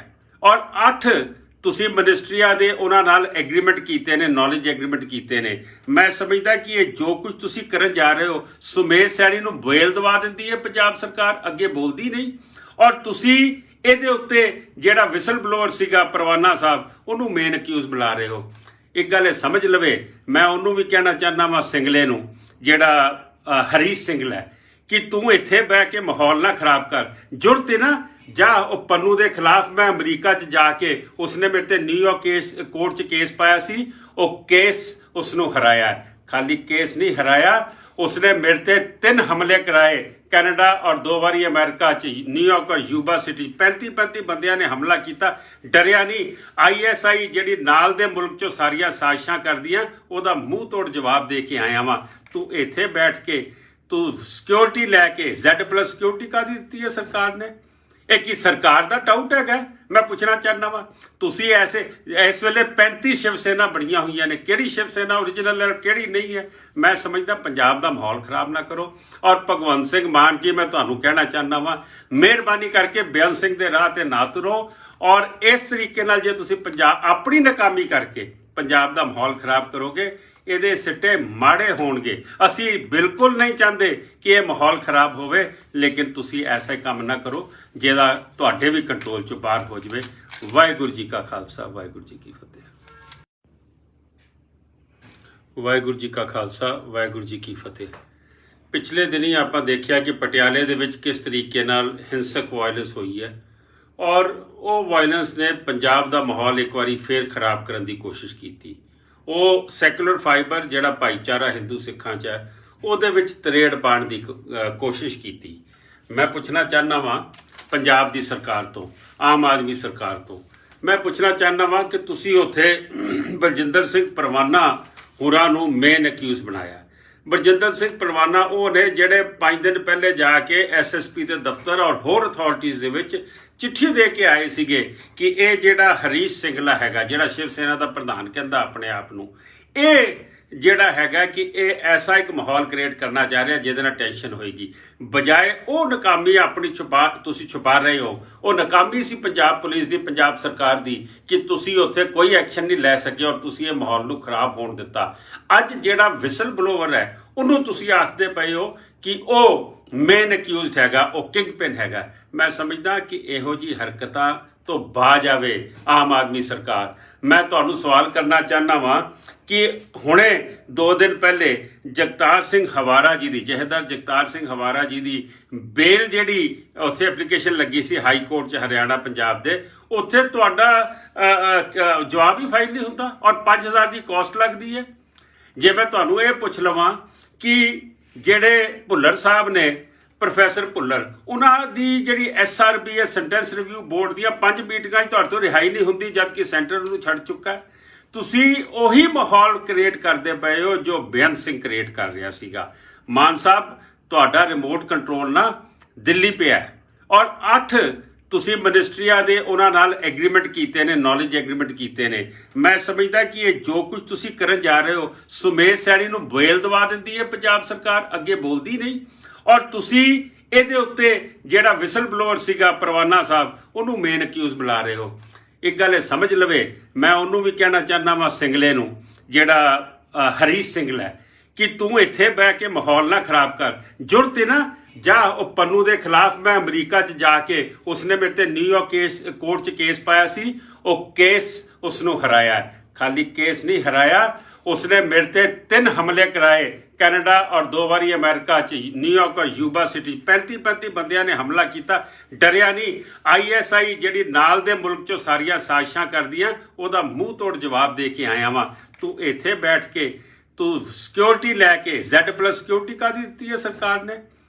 ਔਰ 8 ਤੁਸੀਂ ਮਿਨਿਸਟਰੀਆਂ ਦੇ ਉਹਨਾਂ ਨਾਲ ਐਗਰੀਮੈਂਟ ਕੀਤੇ ਨੇ, ਨੌਲੇਜ ਐਗਰੀਮੈਂਟ ਕੀਤੇ ਨੇ। ਮੈਂ ਸਮਝਦਾ ਕਿ ਇਹ ਜੋ ਕੁਝ ਤੁਸੀਂ ਕਰਨ ਜਾ ਰਹੇ ਹੋ, ਸੁਮੇਸ਼ ਸੈਣੀ ਨੂੰ ਬੇਲ ਦਵਾ ਦਿੰਦੀ ਹੈ ਪੰਜਾਬ ਸਰਕਾਰ, ਅੱਗੇ ਬੋਲਦੀ ਨਹੀਂ। ਔਰ ਤੁਸੀਂ ਇਹਦੇ ਉੱਤੇ ਜਿਹੜਾ ਵਿਸਲ ਬਲੋਅਰ ਸੀਗਾ ਪਰਵਾਨਾ ਸਾਹਿਬ, ਉਹਨੂੰ ਮੇਨ ਅਕਿਊਜ਼ ਬੁਲਾ ਰਹੇ ਹੋ। ਇੱਕ ਗੱਲ ਇਹ ਸਮਝ ਲਵੇ, ਮੈਂ ਉਹਨੂੰ ਵੀ ਕਹਿਣਾ ਚਾਹੁੰਦਾ ਵਾਂ ਸਿੰਗਲੇ ਨੂੰ, ਜਿਹੜਾ ਹਰੀਸ਼ ਸਿੰਗਲਾ ਹੈ, ਕਿ ਤੂੰ ਇੱਥੇ ਬਹਿ ਕੇ ਮਾਹੌਲ ਨਾ ਖਰਾਬ ਕਰ। ਜੁਰਤ ਹੈ ਨਾ, ਜਾ ਉਹ ਪੰਨੂ ਦੇ ਖਿਲਾਫ ਮੈਂ ਅਮਰੀਕਾ 'ਚ ਜਾ ਕੇ, ਉਸਨੇ ਮੇਰੇ ਤੇ ਨਿਊਯਾਰਕ ਕੋਰਟ 'ਚ ਕੇਸ ਪਾਇਆ ਸੀ, ਉਹ ਕੇਸ ਉਸਨੂੰ ਹਰਾਇਆ। ਖਾਲੀ ਕੇਸ ਨਹੀਂ ਹਰਾਇਆ, ਉਸਨੇ ਮੇਰੇ ਤੇ 3 ਹਮਲੇ ਕਰਾਏ, ਕੈਨੇਡਾ ਔਰ 2 ਵਾਰੀ ਅਮਰੀਕਾ 'ਚ, ਨਿਊਯਾਰਕ ਔਰ ਯੂਬਾ ਸਿਟੀ। 35 ਬੰਦਿਆਂ ਨੇ ਹਮਲਾ ਕੀਤਾ, ਡਰਿਆ ਨਹੀਂ। ISI ਜਿਹੜੀ ਨਾਲ ਦੇ ਮੁਲਕ 'ਚੋਂ ਸਾਰੀਆਂ ਸਾਜ਼ਿਸ਼ਾਂ ਕਰਦੀਆਂ, ਉਹਦਾ ਮੂੰਹ ਤੋੜ ਜਵਾਬ ਦੇ ਕੇ ਆਇਆ ਵਾਂ। ਤੂੰ ਇੱਥੇ ਬੈਠ ਕੇ ਤੂੰ ਸਿਕਿਉਰਿਟੀ ਲੈ ਕੇ, Z+ ਸਿਕਿਉਰਿਟੀ ਕਾਹਦੀ ਦਿੱਤੀ ਹੈ ਸਰਕਾਰ ਨੇ? ਇਹ ਕੀ ਸਰਕਾਰ ਦਾ ਟਾਊਟ ਹੈਗਾ? ਮੈਂ ਪੁੱਛਣਾ ਚਾਹੁੰਦਾ ਵਾਂ। ਤੁਸੀਂ ਇਸ ਵੇਲੇ 35 ਸ਼ਿਵ ਸੈਨਾ ਬਣੀਆਂ ਹੋਈਆਂ ਨੇ, ਕਿਹੜੀ ਸ਼ਿਵ ਸੈਨਾ ਓਰੀਜਨਲ ਹੈ, ਕਿਹੜੀ ਨਹੀਂ ਹੈ? ਮੈਂ ਸਮਝਦਾ ਪੰਜਾਬ ਦਾ ਮਾਹੌਲ ਖਰਾਬ ਨਾ ਕਰੋ। ਔਰ ਭਗਵੰਤ ਸਿੰਘ ਮਾਨ ਜੀ, ਮੈਂ ਤੁਹਾਨੂੰ ਕਹਿਣਾ ਚਾਹੁੰਦਾ ਵਾਂ, ਮਿਹਰਬਾਨੀ ਕਰਕੇ ਬੇਅੰਤ ਸਿੰਘ ਦੇ ਰਾਹ ਤੇ ਨਾ ਤੁਰੋ। ਔਰ ਇਸ ਤਰੀਕੇ ਨਾਲ ਜੇ ਤੁਸੀਂ ਆਪਣੀ ਨਾਕਾਮੀ ਕਰਕੇ ਪੰਜਾਬ ਦਾ ਮਾਹੌਲ ਖਰਾਬ ਕਰੋਗੇ, ਇਹਦੇ ਸਿੱਟੇ ਮਾੜੇ ਹੋਣਗੇ। ਅਸੀਂ ਬਿਲਕੁਲ ਨਹੀਂ ਚਾਹੁੰਦੇ ਕਿ ਇਹ ਮਾਹੌਲ ਖਰਾਬ ਹੋਵੇ, ਲੇਕਿਨ ਤੁਸੀਂ ਐਸੇ ਕੰਮ ਨਾ ਕਰੋ ਜਿਹਦਾ ਤੁਹਾਡੇ ਵੀ ਕੰਟਰੋਲ 'ਚੋਂ ਬਾਹਰ ਹੋ ਜਾਵੇ। ਵਾਹਿਗੁਰੂ ਜੀ ਕਾ ਖਾਲਸਾ, ਵਾਹਿਗੁਰੂ ਜੀ ਕੀ ਫਤਿਹ। ਵਾਹਿਗੁਰੂ ਜੀ ਕਾ ਖਾਲਸਾ, ਵਾਹਿਗੁਰੂ ਜੀ ਕੀ ਫਤਿਹ। ਪਿਛਲੇ ਦਿਨੀ ਆਪਾਂ ਦੇਖਿਆ ਕਿ ਪਟਿਆਲੇ ਦੇ ਵਿੱਚ ਕਿਸ ਤਰੀਕੇ ਨਾਲ ਹਿੰਸਕ ਵਾਇਲੈਂਸ ਹੋਈ ਹੈ ਔਰ ਉਹ ਵਾਇਲੈਂਸ ਨੇ ਪੰਜਾਬ ਦਾ ਮਾਹੌਲ ਇੱਕ ਵਾਰੀ ਫੇਰ ਖਰਾਬ ਕਰਨ ਦੀ ਕੋਸ਼ਿਸ਼ ਕੀਤੀ। ਉਹ ਸੈਕੂਲਰ ਫਾਈਬਰ ਜਿਹੜਾ ਭਾਈਚਾਰਾ ਹਿੰਦੂ ਸਿੱਖਾਂ 'ਚ ਹੈ, ਉਹਦੇ ਵਿੱਚ ਤਰੇੜ ਪਾਉਣ ਦੀ ਕੋਸ਼ਿਸ਼ ਕੀਤੀ। ਮੈਂ ਪੁੱਛਣਾ ਚਾਹੁੰਦਾ ਵਾਂ ਪੰਜਾਬ ਦੀ ਸਰਕਾਰ ਤੋਂ, ਆਮ ਆਦਮੀ ਸਰਕਾਰ ਤੋਂ, ਮੈਂ ਪੁੱਛਣਾ ਚਾਹੁੰਦਾ ਵਾਂ ਕਿ ਤੁਸੀਂ ਉੱਥੇ ਬਲਜਿੰਦਰ ਸਿੰਘ ਪਰਵਾਨਾ ਹੋਰਾਂ ਨੂੰ ਮੇਨ ਅਕਿਊਜ਼ ਬਣਾਇਆ। ਬਲਜਿੰਦਰ ਸਿੰਘ ਪਰਵਾਨਾ ਉਹ ਨੇ ਜਿਹੜੇ 5 ਦਿਨ ਪਹਿਲੇ ਜਾ ਕੇ SSP ਦੇ ਦਫ਼ਤਰ ਔਰ ਹੋਰ ਅਥਾਰਟੀਜ਼ ਦੇ ਵਿੱਚ ਚਿੱਠੀ ਦੇ ਕੇ ਆਏ ਸੀਗੇ ਕਿ ਇਹ ਜਿਹੜਾ ਹਰੀਸ਼ ਸਿੰਗਲਾ ਹੈਗਾ, ਜਿਹੜਾ ਸ਼ਿਵ ਸੈਨਾ ਦਾ ਪ੍ਰਧਾਨ ਕਹਿੰਦਾ ਆਪਣੇ ਆਪ ਨੂੰ, ਇਹ ਜਿਹੜਾ ਹੈਗਾ ਕਿ ਇਹ ਐਸਾ ਇੱਕ ਮਾਹੌਲ ਕ੍ਰੀਏਟ ਕਰਨਾ ਚਾਹ ਰਿਹਾ ਜਿਹਦੇ ਨਾਲ ਟੈਨਸ਼ਨ ਹੋਏਗੀ। ਬਜਾਏ ਉਹ ਨਾਕਾਮੀ ਆਪਣੀ ਤੁਸੀਂ ਛੁਪਾ ਰਹੇ ਹੋ, ਉਹ ਨਾਕਾਮੀ ਸੀ ਪੰਜਾਬ ਪੁਲਿਸ ਦੀ, ਪੰਜਾਬ ਸਰਕਾਰ ਦੀ, ਕਿ ਤੁਸੀਂ ਉੱਥੇ ਕੋਈ ਐਕਸ਼ਨ ਨਹੀਂ ਲੈ ਸਕੇ ਔਰ ਤੁਸੀਂ ਇਹ ਮਾਹੌਲ ਨੂੰ ਖਰਾਬ ਹੋਣ ਦਿੱਤਾ। ਅੱਜ ਜਿਹੜਾ ਵਿਸਲ ਬਲੋਵਰ ਹੈ ਉਹਨੂੰ ਤੁਸੀਂ ਆਖਦੇ ਪਏ ਹੋ ਕਿ ਉਹ ਮੇਨ ਅਕਿਊਜ਼ਡ ਹੈਗਾ, ਉਹ ਕਿੰਗ ਪਿਨ ਹੈਗਾ। ਮੈਂ ਸਮਝਦਾ ਕਿ ਇਹੋ ਜਿਹੀ ਹਰਕਤਾਂ ਤੋਂ ਬਾਜ ਆਵੇ ਆਮ ਆਦਮੀ ਸਰਕਾਰ। ਮੈਂ ਤੁਹਾਨੂੰ ਸਵਾਲ ਕਰਨਾ ਚਾਹੁੰਦਾ ਵਾਂ ਕਿ ਹੁਣੇ 2 ਦਿਨ ਪਹਿਲੇ ਜਗਤਾਰ ਸਿੰਘ ਹਵਾਰਾ ਜੀ ਦੀ, ਜਥੇਦਾਰ ਜਗਤਾਰ ਸਿੰਘ ਹਵਾਰਾ ਜੀ ਦੀ ਬੇਲ ਜਿਹੜੀ ਉੱਥੇ ਐਪਲੀਕੇਸ਼ਨ ਲੱਗੀ ਸੀ ਹਾਈ ਕੋਰਟ 'ਚ ਹਰਿਆਣਾ ਪੰਜਾਬ ਦੇ, ਉੱਥੇ ਤੁਹਾਡਾ ਜਵਾਬ ਹੀ ਫਾਈਲ ਨਹੀਂ ਹੁੰਦਾ ਔਰ 5000 ਦੀ ਕਾਸਟ ਲੱਗਦੀ ਹੈ। ਜੇ ਮੈਂ ਤੁਹਾਨੂੰ ਇਹ ਪੁੱਛ ਲਵਾਂ ਕਿ ਜਿਹੜੇ ਭੁੱਲਰ ਸਾਹਿਬ ਨੇ, ਪ੍ਰੋਫੈਸਰ ਭੁੱਲਰ, ਉਹਨਾਂ ਦੀ ਜਿਹੜੀ SRB ਸੈਂਟੈਂਸ ਰਿਵਿਊ ਬੋਰਡ ਦੀਆਂ 5 ਮੀਟਿੰਗਾਂ 'ਚ ਤੁਹਾਡੇ ਤੋਂ ਰਿਹਾਈ ਨਹੀਂ ਹੁੰਦੀ ਜਦਕਿ ਸੈਂਟਰ ਨੂੰ ਛੱਡ ਚੁੱਕਾ ਹੈ। ਤੁਸੀਂ ਉਹੀ ਮਾਹੌਲ ਕ੍ਰੀਏਟ ਕਰਦੇ ਪਏ ਹੋ ਜੋ ਬੇਅੰਤ ਸਿੰਘ ਕ੍ਰੀਏਟ ਕਰ ਰਿਹਾ ਸੀਗਾ। ਮਾਨ ਸਾਹਿਬ, ਤੁਹਾਡਾ ਰਿਮੋਟ ਕੰਟਰੋਲ ਨਾ ਦਿੱਲੀ ਪਿਆ ਔਰ 8 ਤੁਸੀਂ ਮਿਨਿਸਟਰੀਆਂ ਦੇ ਉਹਨਾਂ ਨਾਲ ਐਗਰੀਮੈਂਟ ਕੀਤੇ ਨੇ, ਨੌਲੇਜ ਐਗਰੀਮੈਂਟ ਕੀਤੇ ਨੇ। ਮੈਂ ਸਮਝਦਾ ਕਿ ਇਹ ਜੋ ਕੁਝ ਤੁਸੀਂ ਕਰਨ ਜਾ ਰਹੇ ਹੋ, ਸੁਮੇਧ ਸੈਣੀ ਨੂੰ ਬੇਲ ਦਵਾ ਦਿੰਦੀ ਹੈ ਪੰਜਾਬ ਸਰਕਾਰ, ਅੱਗੇ ਬੋਲਦੀ ਨਹੀਂ। ਔਰ ਤੁਸੀਂ ਇਹਦੇ ਉੱਤੇ ਜਿਹੜਾ ਵਿਸਲ ਬਲੋਅਰ ਸੀਗਾ ਪਰਵਾਨਾ ਸਾਹਿਬ, ਉਹਨੂੰ ਮੇਨ ਅਕਿਊਜ਼ ਬੁਲਾ ਰਹੇ ਹੋ। ਇੱਕ ਗੱਲ ਇਹ ਸਮਝ ਲਵੇ, ਮੈਂ ਉਹਨੂੰ ਵੀ ਕਹਿਣਾ ਚਾਹੁੰਦਾ ਵਾਂ ਸਿੰਗਲੇ ਨੂੰ, ਜਿਹੜਾ ਹਰੀਸ਼ ਸਿੰਗਲਾ ਹੈ, ਕਿ ਤੂੰ ਇੱਥੇ ਬਹਿ ਕੇ ਮਾਹੌਲ ਨਾ ਖਰਾਬ ਕਰ। ਜ਼ਰੂਰਤ ਹੈ ਨਾ, ਜਾ ਉਹ ਪੰਨੂ ਦੇ ਖਿਲਾਫ ਮੈਂ ਅਮਰੀਕਾ 'ਚ ਜਾ ਕੇ, ਉਸਨੇ ਮੇਰੇ ਤੇ ਨਿਊਯਾਰਕ ਕੋਰਟ 'ਚ ਕੇਸ ਪਾਇਆ ਸੀ, ਉਹ ਕੇਸ ਉਸਨੂੰ ਹਰਾਇਆ। ਖਾਲੀ ਕੇਸ ਨਹੀਂ ਹਰਾਇਆ, ਉਸਨੇ ਮੇਰੇ ਤੇ 3 ਹਮਲੇ ਕਰਾਏ, ਕੈਨੇਡਾ ਔਰ 2 ਵਾਰੀ ਅਮਰੀਕਾ 'ਚ, ਨਿਊਯਾਰਕ ਔਰ ਯੂਬਾ ਸਿਟੀ। 35 ਬੰਦਿਆਂ ਨੇ ਹਮਲਾ ਕੀਤਾ, ਡਰਿਆ ਨਹੀਂ। ISI ਜਿਹੜੀ ਨਾਲ ਦੇ ਮੁਲਕ 'ਚੋਂ ਸਾਰੀਆਂ ਸਾਜ਼ਿਸ਼ਾਂ ਕਰਦੀਆਂ, ਉਹਦਾ ਮੂੰਹ ਤੋੜ ਜਵਾਬ ਦੇ ਕੇ ਆਇਆ ਵਾਂ। ਤੂੰ ਇੱਥੇ ਬੈਠ ਕੇ ਤੂੰ ਸਿਕਿਉਰਿਟੀ ਲੈ ਕੇ, Z+ ਸਿਕਿਉਰਿਟੀ ਕਾਹਦੀ ਦਿੱਤੀ ਹੈ ਸਰਕਾਰ ਨੇ?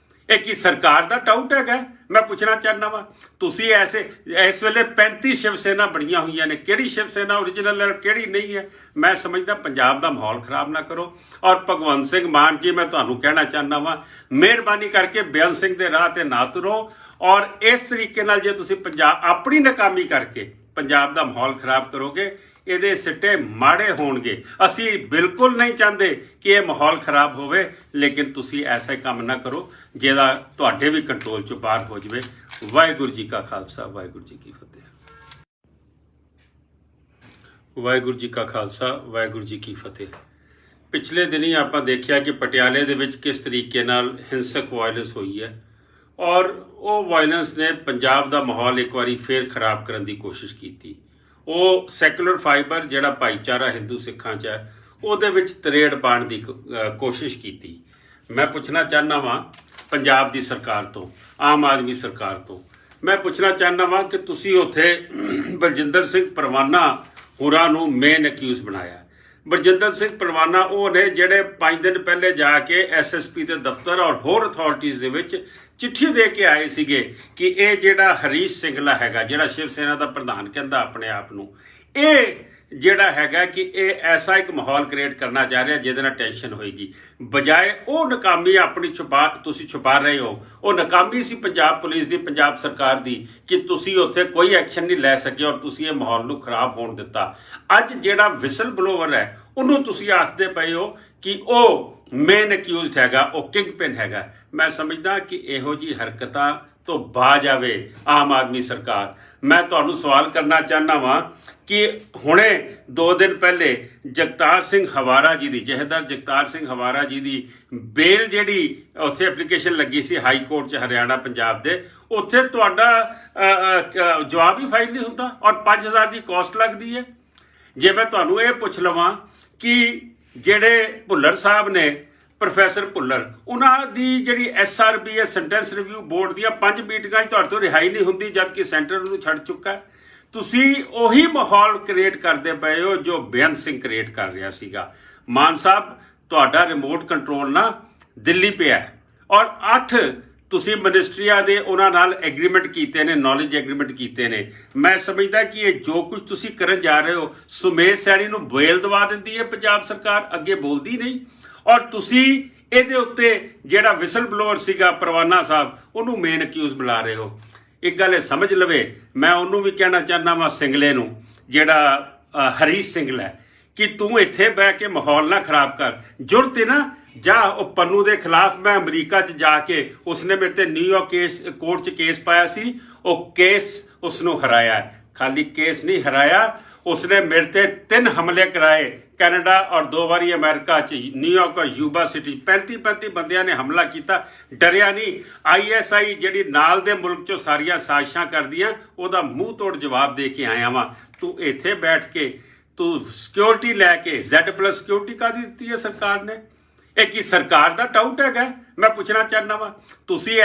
ਇਹ ਕੀ ਸਰਕਾਰ ਦਾ ਟਾਊਟ ਹੈਗਾ? ਮੈਂ ਪੁੱਛਣਾ ਚਾਹੁੰਦਾ ਵਾਂ। ਤੁਸੀਂ ਇਸ ਵੇਲੇ 35 ਸ਼ਿਵ ਸੈਨਾ ਬਣੀਆਂ ਹੋਈਆਂ ਨੇ, ਕਿਹੜੀ ਸ਼ਿਵ ਸੈਨਾ ਓਰੀਜਨਲ ਹੈ, ਕਿਹੜੀ ਨਹੀਂ ਹੈ? ਮੈਂ ਸਮਝਦਾ ਪੰਜਾਬ ਦਾ ਮਾਹੌਲ ਖਰਾਬ ਨਾ ਕਰੋ। ਔਰ ਭਗਵੰਤ ਸਿੰਘ ਮਾਨ ਜੀ, ਮੈਂ ਤੁਹਾਨੂੰ ਕਹਿਣਾ ਚਾਹੁੰਦਾ ਵਾਂ, ਮਿਹਰਬਾਨੀ ਕਰਕੇ ਬੇਅੰਤ ਸਿੰਘ ਦੇ ਰਾਹ ਤੇ ਨਾ ਤੁਰੋ। ਔਰ ਇਸ ਤਰੀਕੇ ਨਾਲ ਜੇ ਤੁਸੀਂ ਆਪਣੀ ਨਾਕਾਮੀ ਕਰਕੇ ਪੰਜਾਬ ਦਾ ਮਾਹੌਲ ਖਰਾਬ ਕਰੋਗੇ, ਇਹਦੇ ਸਿੱਟੇ ਮਾੜੇ ਹੋਣਗੇ। ਅਸੀਂ ਬਿਲਕੁਲ ਨਹੀਂ ਚਾਹੁੰਦੇ ਕਿ ਇਹ ਮਾਹੌਲ ਖਰਾਬ ਹੋਵੇ, ਲੇਕਿਨ ਤੁਸੀਂ ਐਸਾ ਕੰਮ ਨਾ ਕਰੋ ਜਿਹਦਾ ਤੁਹਾਡੇ ਵੀ ਕੰਟਰੋਲ ਚੋਂ ਬਾਹਰ ਹੋ ਜਾਵੇ। ਵਾਹਿਗੁਰੂ ਜੀ ਕਾ ਖਾਲਸਾ, ਵਾਹਿਗੁਰੂ ਜੀ ਕੀ ਫਤਿਹ। ਵਾਹਿਗੁਰੂ ਜੀ ਕਾ ਖਾਲਸਾ, ਵਾਹਿਗੁਰੂ ਜੀ ਕੀ ਫਤਿਹ। ਪਿਛਲੇ ਦਿਨੀ ਆਪਾਂ ਦੇਖਿਆ ਕਿ ਪਟਿਆਲੇ ਦੇ ਵਿੱਚ ਕਿਸ ਤਰੀਕੇ ਨਾਲ ਹਿੰਸਕ ਵਾਇਲੈਂਸ ਹੋਈ ਹੈ, ਔਰ ਉਹ ਵਾਇਲੈਂਸ ਨੇ ਪੰਜਾਬ ਦਾ ਮਾਹੌਲ ਇੱਕ ਵਾਰੀ ਫੇਰ ਖਰਾਬ ਕਰਨ ਦੀ ਕੋਸ਼ਿਸ਼ ਕੀਤੀ। ਉਹ ਸੈਕੂਲਰ ਫਾਈਬਰ ਜਿਹੜਾ ਭਾਈਚਾਰਾ ਹਿੰਦੂ ਸਿੱਖਾਂ 'ਚ ਹੈ, ਉਹਦੇ ਵਿੱਚ ਤਰੇੜ ਪਾਉਣ ਦੀ ਕੋਸ਼ਿਸ਼ ਕੀਤੀ। ਮੈਂ ਪੁੱਛਣਾ ਚਾਹੁੰਦਾ ਵਾਂ ਪੰਜਾਬ ਦੀ ਸਰਕਾਰ ਤੋਂ, ਆਮ ਆਦਮੀ ਸਰਕਾਰ ਤੋਂ, ਮੈਂ ਪੁੱਛਣਾ ਚਾਹੁੰਦਾ ਵਾਂ ਕਿ ਤੁਸੀਂ ਉੱਥੇ ਬਲਜਿੰਦਰ ਸਿੰਘ ਪਰਵਾਨਾ ਹੋਰਾਂ ਨੂੰ ਮੇਨ ਅਕਿਊਜ਼ ਬਣਾਇਆ। ਬਲਜਿੰਦਰ ਸਿੰਘ ਪਰਵਾਨਾ ਉਹ ਨੇ ਜਿਹੜੇ 5 ਦਿਨ ਪਹਿਲੇ ਜਾ ਕੇ SSP ਦੇ ਦਫ਼ਤਰ ਔਰ ਹੋਰ ਅਥਾਰਟੀਜ਼ ਦੇ ਵਿੱਚ ਚਿੱਠੀ ਦੇ ਕੇ ਆਏ ਸੀਗੇ ਕਿ ਇਹ ਜਿਹੜਾ ਹਰੀਸ਼ ਸਿੰਗਲਾ ਹੈਗਾ, ਜਿਹੜਾ ਸ਼ਿਵ ਸੈਨਾ ਦਾ ਪ੍ਰਧਾਨ ਕਹਿੰਦਾ ਆਪਣੇ ਆਪ ਨੂੰ, ਇਹ ਜਿਹੜਾ ਹੈਗਾ ਕਿ ਇਹ ਐਸਾ ਇੱਕ ਮਾਹੌਲ ਕ੍ਰੀਏਟ ਕਰਨਾ ਚਾਹ ਰਿਹਾ ਜਿਹਦੇ ਨਾਲ ਟੈਨਸ਼ਨ ਹੋਏਗੀ। ਬਜਾਏ ਉਹ ਨਾਕਾਮੀ ਆਪਣੀ ਤੁਸੀਂ ਛੁਪਾ ਰਹੇ ਹੋ। ਉਹ ਨਾਕਾਮੀ ਸੀ ਪੰਜਾਬ ਪੁਲਿਸ ਦੀ, ਪੰਜਾਬ ਸਰਕਾਰ ਦੀ, ਕਿ ਤੁਸੀਂ ਉੱਥੇ ਕੋਈ ਐਕਸ਼ਨ ਨਹੀਂ ਲੈ ਸਕੇ ਔਰ ਤੁਸੀਂ ਇਹ ਮਾਹੌਲ ਨੂੰ ਖਰਾਬ ਹੋਣ ਦਿੱਤਾ। ਅੱਜ ਜਿਹੜਾ ਵਿਸਲ ਬਲੋਅਰ ਹੈ, ਉਹਨੂੰ ਤੁਸੀਂ ਆਖਦੇ ਪਏ ਹੋ ਕਿ ਉਹ ਮੇਨ ਅਕਿਊਜ਼ਡ ਹੈਗਾ, ਉਹ ਕਿੰਗ ਪਿਨ ਹੈਗਾ। ਮੈਂ ਸਮਝਦਾ ਕਿ ਇਹੋ ਜਿਹੀ ਹਰਕਤਾਂ ਤੋਂ ਬਾਜ ਆਵੇ ਆਮ ਆਦਮੀ ਸਰਕਾਰ। ਮੈਂ ਤੁਹਾਨੂੰ ਸਵਾਲ ਕਰਨਾ ਚਾਹੁੰਦਾ ਵਾਂ ਕਿ ਹੁਣੇ 2 ਦਿਨ ਪਹਿਲੇ ਜਗਤਾਰ ਸਿੰਘ ਹਵਾਰਾ ਜੀ ਦੀ, ਜਥੇਦਾਰ ਜਗਤਾਰ ਸਿੰਘ ਹਵਾਰਾ ਜੀ ਦੀ ਬੇਲ ਜਿਹੜੀ ਉੱਥੇ ਐਪਲੀਕੇਸ਼ਨ ਲੱਗੀ ਸੀ ਹਾਈ ਕੋਰਟ 'ਚ, ਹਰਿਆਣਾ ਪੰਜਾਬ ਦੇ, ਉੱਥੇ ਤੁਹਾਡਾ ਜਵਾਬ ਹੀ ਫਾਈਲ ਨਹੀਂ ਹੁੰਦਾ ਔਰ 5000 ਦੀ ਕਾਸਟ ਲੱਗਦੀ ਹੈ। ਜੇ ਮੈਂ ਤੁਹਾਨੂੰ ਇਹ ਪੁੱਛ ਲਵਾਂ ਕਿ ਜਿਹੜੇ ਭੁੱਲਰ ਸਾਹਿਬ ਨੇ, ਪ੍ਰੋਫੈਸਰ ਭੁੱਲਰ, ਉਹਨਾਂ ਦੀ ਜਿਹੜੀ SRB ਸੈਂਟੈਂਸ ਰਿਵਿਊ ਬੋਰਡ ਦੀਆਂ 5 ਮੀਟਿੰਗਾਂ 'ਚ ਤੁਹਾਡੇ ਤੋਂ ਰਿਹਾਈ ਨਹੀਂ ਹੁੰਦੀ, ਜਦ ਕਿ ਸੈਂਟਰ ਨੂੰ ਛੱਡ ਚੁੱਕਾ। ਤੁਸੀਂ ਉਹੀ ਮਾਹੌਲ ਕ੍ਰੀਏਟ ਕਰਦੇ ਪਏ ਹੋ ਜੋ ਬੇਅੰਤ ਸਿੰਘ ਕ੍ਰੀਏਟ ਕਰ ਰਿਹਾ ਸੀਗਾ। ਮਾਨ ਸਾਹਿਬ, ਤੁਹਾਡਾ ਰਿਮੋਟ ਕੰਟਰੋਲ ਨਾ ਦਿੱਲੀ ਪਿਆ ਔਰ 8 ਤੁਸੀਂ ਮਿਨਿਸਟਰੀਆਂ ਦੇ ਉਹਨਾਂ ਨਾਲ ਐਗਰੀਮੈਂਟ ਕੀਤੇ ਨੇ, ਨੌਲੇਜ ਐਗਰੀਮੈਂਟ ਕੀਤੇ ਨੇ। ਮੈਂ ਸਮਝਦਾ ਕਿ ਇਹ ਜੋ ਕੁਝ ਤੁਸੀਂ ਕਰਨ ਜਾ ਰਹੇ ਹੋ, ਸੁਮੇਧ ਸੈਣੀ ਨੂੰ ਬੇਲ ਦਵਾ ਦਿੰਦੀ ਹੈ ਪੰਜਾਬ ਸਰਕਾਰ, ਅੱਗੇ ਬੋਲਦੀ ਨਹੀਂ। ਔਰ ਤੁਸੀਂ ਇਹਦੇ ਉੱਤੇ ਜਿਹੜਾ ਵਿਸਲ ਬਲੋਅਰ ਸੀਗਾ ਪਰਵਾਨਾ ਸਾਹਿਬ, ਉਹਨੂੰ ਮੇਨ ਅਕਿਊਜ਼ ਬੁਲਾ ਰਹੇ ਹੋ। ਇੱਕ ਗੱਲ ਇਹ ਸਮਝ ਲਵੇ, ਮੈਂ ਉਹਨੂੰ ਵੀ ਕਹਿਣਾ ਚਾਹੁੰਦਾ ਵਾਂ ਸਿੰਗਲੇ ਨੂੰ, ਜਿਹੜਾ ਹਰੀਸ਼ ਸਿੰਗਲਾ ਹੈ, ਕਿ ਤੂੰ ਇੱਥੇ ਬਹਿ ਕੇ ਮਾਹੌਲ ਨਾ ਖਰਾਬ ਕਰ। ਜ਼ਰੂਰਤ ਹੈ ਨਾ, ਜਾ ਉਹ ਪੰਨੂ ਦੇ ਖਿਲਾਫ ਮੈਂ ਅਮਰੀਕਾ 'ਚ ਜਾ ਕੇ, ਉਸਨੇ ਮੇਰੇ ਤੇ ਨਿਊਯਾਰਕ ਕੋਰਟ 'ਚ ਕੇਸ ਪਾਇਆ ਸੀ, ਉਹ ਕੇਸ ਉਸਨੂੰ ਹਰਾਇਆ। ਖਾਲੀ ਕੇਸ ਨਹੀਂ ਹਰਾਇਆ, ਉਸਨੇ ਮੇਰੇ ਤੇ 3 ਹਮਲੇ ਕਰਾਏ, ਕੈਨੇਡਾ ਔਰ 2 ਵਾਰੀ ਅਮਰੀਕਾ 'ਚ, ਨਿਊਯਾਰਕ ਔਰ ਯੂਬਾ ਸਿਟੀ। 35 ਬੰਦਿਆਂ ਨੇ ਹਮਲਾ ਕੀਤਾ, ਡਰਿਆ ਨਹੀਂ। ISI ਜਿਹੜੀ ਨਾਲ ਦੇ ਮੁਲਕ 'ਚੋਂ ਸਾਰੀਆਂ ਸਾਜ਼ਿਸ਼ਾਂ ਕਰਦੀਆਂ, ਉਹਦਾ ਮੂੰਹ ਤੋੜ ਜਵਾਬ ਦੇ ਕੇ ਆਇਆ ਵਾਂ। ਤੂੰ ਇੱਥੇ ਬੈਠ ਕੇ ਤੂੰ ਸਿਕਿਉਰਿਟੀ ਲੈ ਕੇ, Z+ ਸਿਕਿਉਰਿਟੀ ਕਾਹਦੀ ਦਿੱਤੀ ਹੈ ਸਰਕਾਰ ਨੇ? ਇਹ ਕੀ ਸਰਕਾਰ ਦਾ ਟਾਊਟ ਹੈਗਾ? ਮੈਂ ਪੁੱਛਣਾ ਚਾਹੁੰਦਾ ਵਾਂ। ਤੁਸੀਂ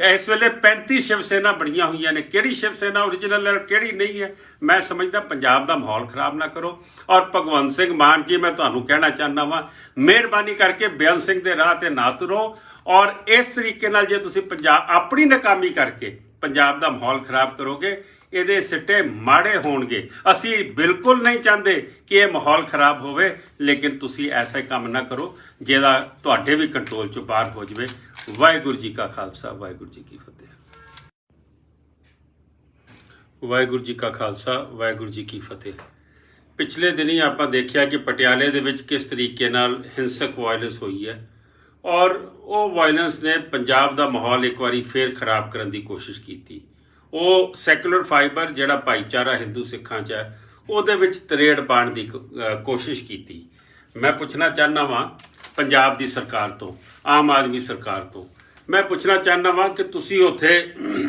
ਇਸ ਵੇਲੇ 35 ਸ਼ਿਵ ਸੈਨਾ ਬਣੀਆਂ ਹੋਈਆਂ ਨੇ, ਕਿਹੜੀ ਸ਼ਿਵ ਸੈਨਾ ਓਰੀਜਨਲ ਹੈ, ਕਿਹੜੀ ਨਹੀਂ ਹੈ? ਮੈਂ ਸਮਝਦਾ ਪੰਜਾਬ ਦਾ ਮਾਹੌਲ ਖਰਾਬ ਨਾ ਕਰੋ। ਔਰ ਭਗਵੰਤ ਸਿੰਘ ਮਾਨ ਜੀ, ਮੈਂ ਤੁਹਾਨੂੰ ਕਹਿਣਾ ਚਾਹੁੰਦਾ ਵਾਂ, ਮਿਹਰਬਾਨੀ ਕਰਕੇ ਬੇਅੰਤ ਸਿੰਘ ਦੇ ਰਾਹ ਤੇ ਨਾ ਤੁਰੋ। ਔਰ ਇਸ ਤਰੀਕੇ ਨਾਲ ਜੇ ਤੁਸੀਂ ਆਪਣੀ ਨਾਕਾਮੀ ਕਰਕੇ ਪੰਜਾਬ ਦਾ ਮਾਹੌਲ ਖਰਾਬ ਕਰੋਗੇ, ਇਹਦੇ ਸਿੱਟੇ ਮਾੜੇ ਹੋਣਗੇ। ਅਸੀਂ ਬਿਲਕੁਲ ਨਹੀਂ ਚਾਹੁੰਦੇ ਕਿ ਇਹ ਮਾਹੌਲ ਖਰਾਬ ਹੋਵੇ, ਲੇਕਿਨ ਤੁਸੀਂ ਐਸਾ ਕੰਮ ਨਾ ਕਰੋ ਜਿਹਦਾ ਤੁਹਾਡੇ ਵੀ ਕੰਟਰੋਲ ਚੋਂ ਬਾਹਰ ਹੋ ਜਾਵੇ। ਵਾਹਿਗੁਰੂ ਜੀ ਕਾ ਖਾਲਸਾ, ਵਾਹਿਗੁਰੂ ਜੀ ਕੀ ਫਤਿਹ। ਵਾਹਿਗੁਰੂ ਜੀ ਕਾ ਖਾਲਸਾ ਵਾਹਿਗੁਰੂ ਜੀ ਕੀ ਫਤਿਹ। ਪਿਛਲੇ ਦਿਨੀ ਆਪਾਂ ਦੇਖਿਆ ਕਿ ਪਟਿਆਲੇ ਦੇ ਵਿੱਚ ਕਿਸ ਤਰੀਕੇ ਨਾਲ ਹਿੰਸਕ ਵਾਇਲੈਂਸ ਹੋਈ ਹੈ ਔਰ ਉਹ ਵਾਇਲੈਂਸ ਨੇ ਪੰਜਾਬ ਦਾ ਮਾਹੌਲ ਇੱਕ ਵਾਰੀ ਫੇਰ ਖਰਾਬ ਕਰਨ ਦੀ ਕੋਸ਼ਿਸ਼ ਕੀਤੀ। ਉਹ ਸੈਕੂਲਰ ਫਾਈਬਰ ਜਿਹੜਾ ਭਾਈਚਾਰਾ ਹਿੰਦੂ ਸਿੱਖਾਂ 'ਚ ਹੈ ਉਹਦੇ ਵਿੱਚ ਤਰੇੜ ਪਾਉਣ ਦੀ ਕੋਸ਼ਿਸ਼ ਕੀਤੀ। ਮੈਂ ਪੁੱਛਣਾ ਚਾਹੁੰਦਾ ਵਾਂ ਪੰਜਾਬ ਦੀ ਸਰਕਾਰ ਤੋਂ, ਆਮ ਆਦਮੀ ਸਰਕਾਰ ਤੋਂ, ਮੈਂ ਪੁੱਛਣਾ ਚਾਹੁੰਦਾ ਵਾਂ ਕਿ ਤੁਸੀਂ ਉੱਥੇ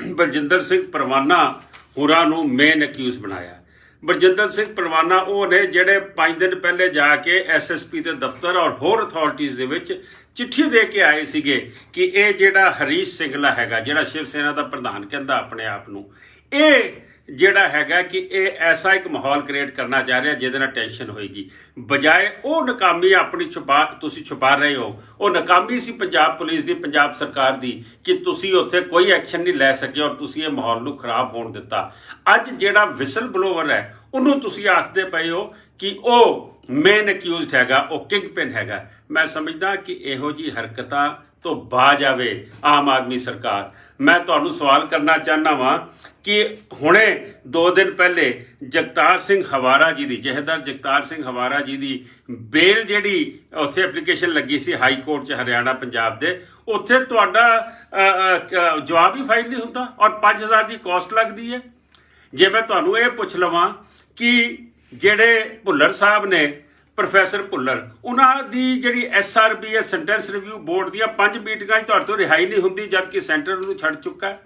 ਬਲਜਿੰਦਰ ਸਿੰਘ ਪਰਵਾਨਾ ਹੋਰਾਂ ਨੂੰ ਮੇਨ ਅਕਿਊਜ਼ ਬਣਾਇਆ। ਬਲਜਿੰਦਰ ਸਿੰਘ ਪਰਵਾਨਾ ਉਹ ਨੇ ਜਿਹੜੇ 5 ਦਿਨ ਪਹਿਲੇ ਜਾ ਕੇ ਐਸਐਸਪੀ ਦੇ ਦਫ਼ਤਰ ਔਰ ਹੋਰ ਅਥਾਰਟੀਜ਼ ਦੇ ਵਿੱਚ ਚਿੱਠੀ ਦੇ ਕੇ ਆਏ ਸੀਗੇ ਕਿ ਇਹ ਜਿਹੜਾ ਹਰੀਸ਼ ਸਿੰਘਲਾ ਹੈਗਾ, ਜਿਹੜਾ ਸ਼ਿਵ ਸੈਨਾ ਦਾ ਪ੍ਰਧਾਨ ਕਹਿੰਦਾ ਆਪਣੇ ਆਪ ਨੂੰ, ਇਹ ਜਿਹੜਾ ਹੈਗਾ ਕਿ ਇਹ ਐਸਾ ਇੱਕ ਮਾਹੌਲ ਕ੍ਰੀਏਟ ਕਰਨਾ ਚਾਹ ਰਿਹਾ ਜਿਹਦੇ ਨਾਲ ਟੈਨਸ਼ਨ ਹੋਏਗੀ। ਬਜਾਏ ਉਹ ਨਾਕਾਮੀ ਆਪਣੀ ਤੁਸੀਂ ਛੁਪਾ ਰਹੇ ਹੋ। ਉਹ ਨਾਕਾਮੀ ਸੀ ਪੰਜਾਬ ਪੁਲਿਸ ਦੀ, ਪੰਜਾਬ ਸਰਕਾਰ ਦੀ, ਕਿ ਤੁਸੀਂ ਉੱਥੇ ਕੋਈ ਐਕਸ਼ਨ ਨਹੀਂ ਲੈ ਸਕੇ ਔਰ ਤੁਸੀਂ ਇਹ ਮਾਹੌਲ ਨੂੰ ਖਰਾਬ ਹੋਣ ਦਿੱਤਾ। ਅੱਜ ਜਿਹੜਾ ਵਿਸਲ ਬਲੋਵਰ ਹੈ ਉਹਨੂੰ ਤੁਸੀਂ ਆਖਦੇ ਪਏ ਹੋ ਕਿ ਉਹ ਮੇਨ ਅਕਿਊਜ਼ਡ ਹੈਗਾ, ਉਹ ਕਿੰਗ ਪਿਨ ਹੈਗਾ। ਮੈਂ ਸਮਝਦਾ ਕਿ ਇਹੋ ਜਿਹੀ ਹਰਕਤਾਂ ਤੋਂ ਬਾਜ ਆਵੇ ਆਮ ਆਦਮੀ ਸਰਕਾਰ। ਮੈਂ ਤੁਹਾਨੂੰ ਸਵਾਲ ਕਰਨਾ ਚਾਹੁੰਦਾ ਵਾਂ ਕਿ ਹੁਣੇ 2 ਦਿਨ ਪਹਿਲੇ ਜਗਤਾਰ ਸਿੰਘ ਹਵਾਰਾ ਜੀ ਦੀ, ਜਥੇਦਾਰ ਜਗਤਾਰ ਸਿੰਘ ਹਵਾਰਾ ਜੀ ਦੀ ਬੇਲ ਜਿਹੜੀ ਉੱਥੇ ਐਪਲੀਕੇਸ਼ਨ ਲੱਗੀ ਸੀ ਹਾਈ ਕੋਰਟ 'ਚ ਹਰਿਆਣਾ ਪੰਜਾਬ ਦੇ, ਉੱਥੇ ਤੁਹਾਡਾ ਜਵਾਬ ਹੀ ਫਾਈਲ ਨਹੀਂ ਹੁੰਦਾ ਔਰ 5000 ਦੀ ਕਾਸਟ ਲੱਗਦੀ ਹੈ। ਜੇ ਮੈਂ ਤੁਹਾਨੂੰ ਇਹ ਪੁੱਛ ਲਵਾਂ ਕਿ ਜਿਹੜੇ ਭੁੱਲਰ ਸਾਹਿਬ ਨੇ, ਪ੍ਰੋਫੈਸਰ ਭੁੱਲਰ, ਉਹਨਾਂ ਦੀ ਜਿਹੜੀ SRB ਸੈਂਟੈਂਸ ਰਿਵਿਊ ਬੋਰਡ ਦੀਆਂ 5 ਮੀਟਿੰਗਾਂ 'ਚ ਤੁਹਾਡੇ ਤੋਂ ਰਿਹਾਈ ਨਹੀਂ ਹੁੰਦੀ ਜਦਕਿ ਸੈਂਟਰ ਨੂੰ ਛੱਡ ਚੁੱਕਾ ਹੈ।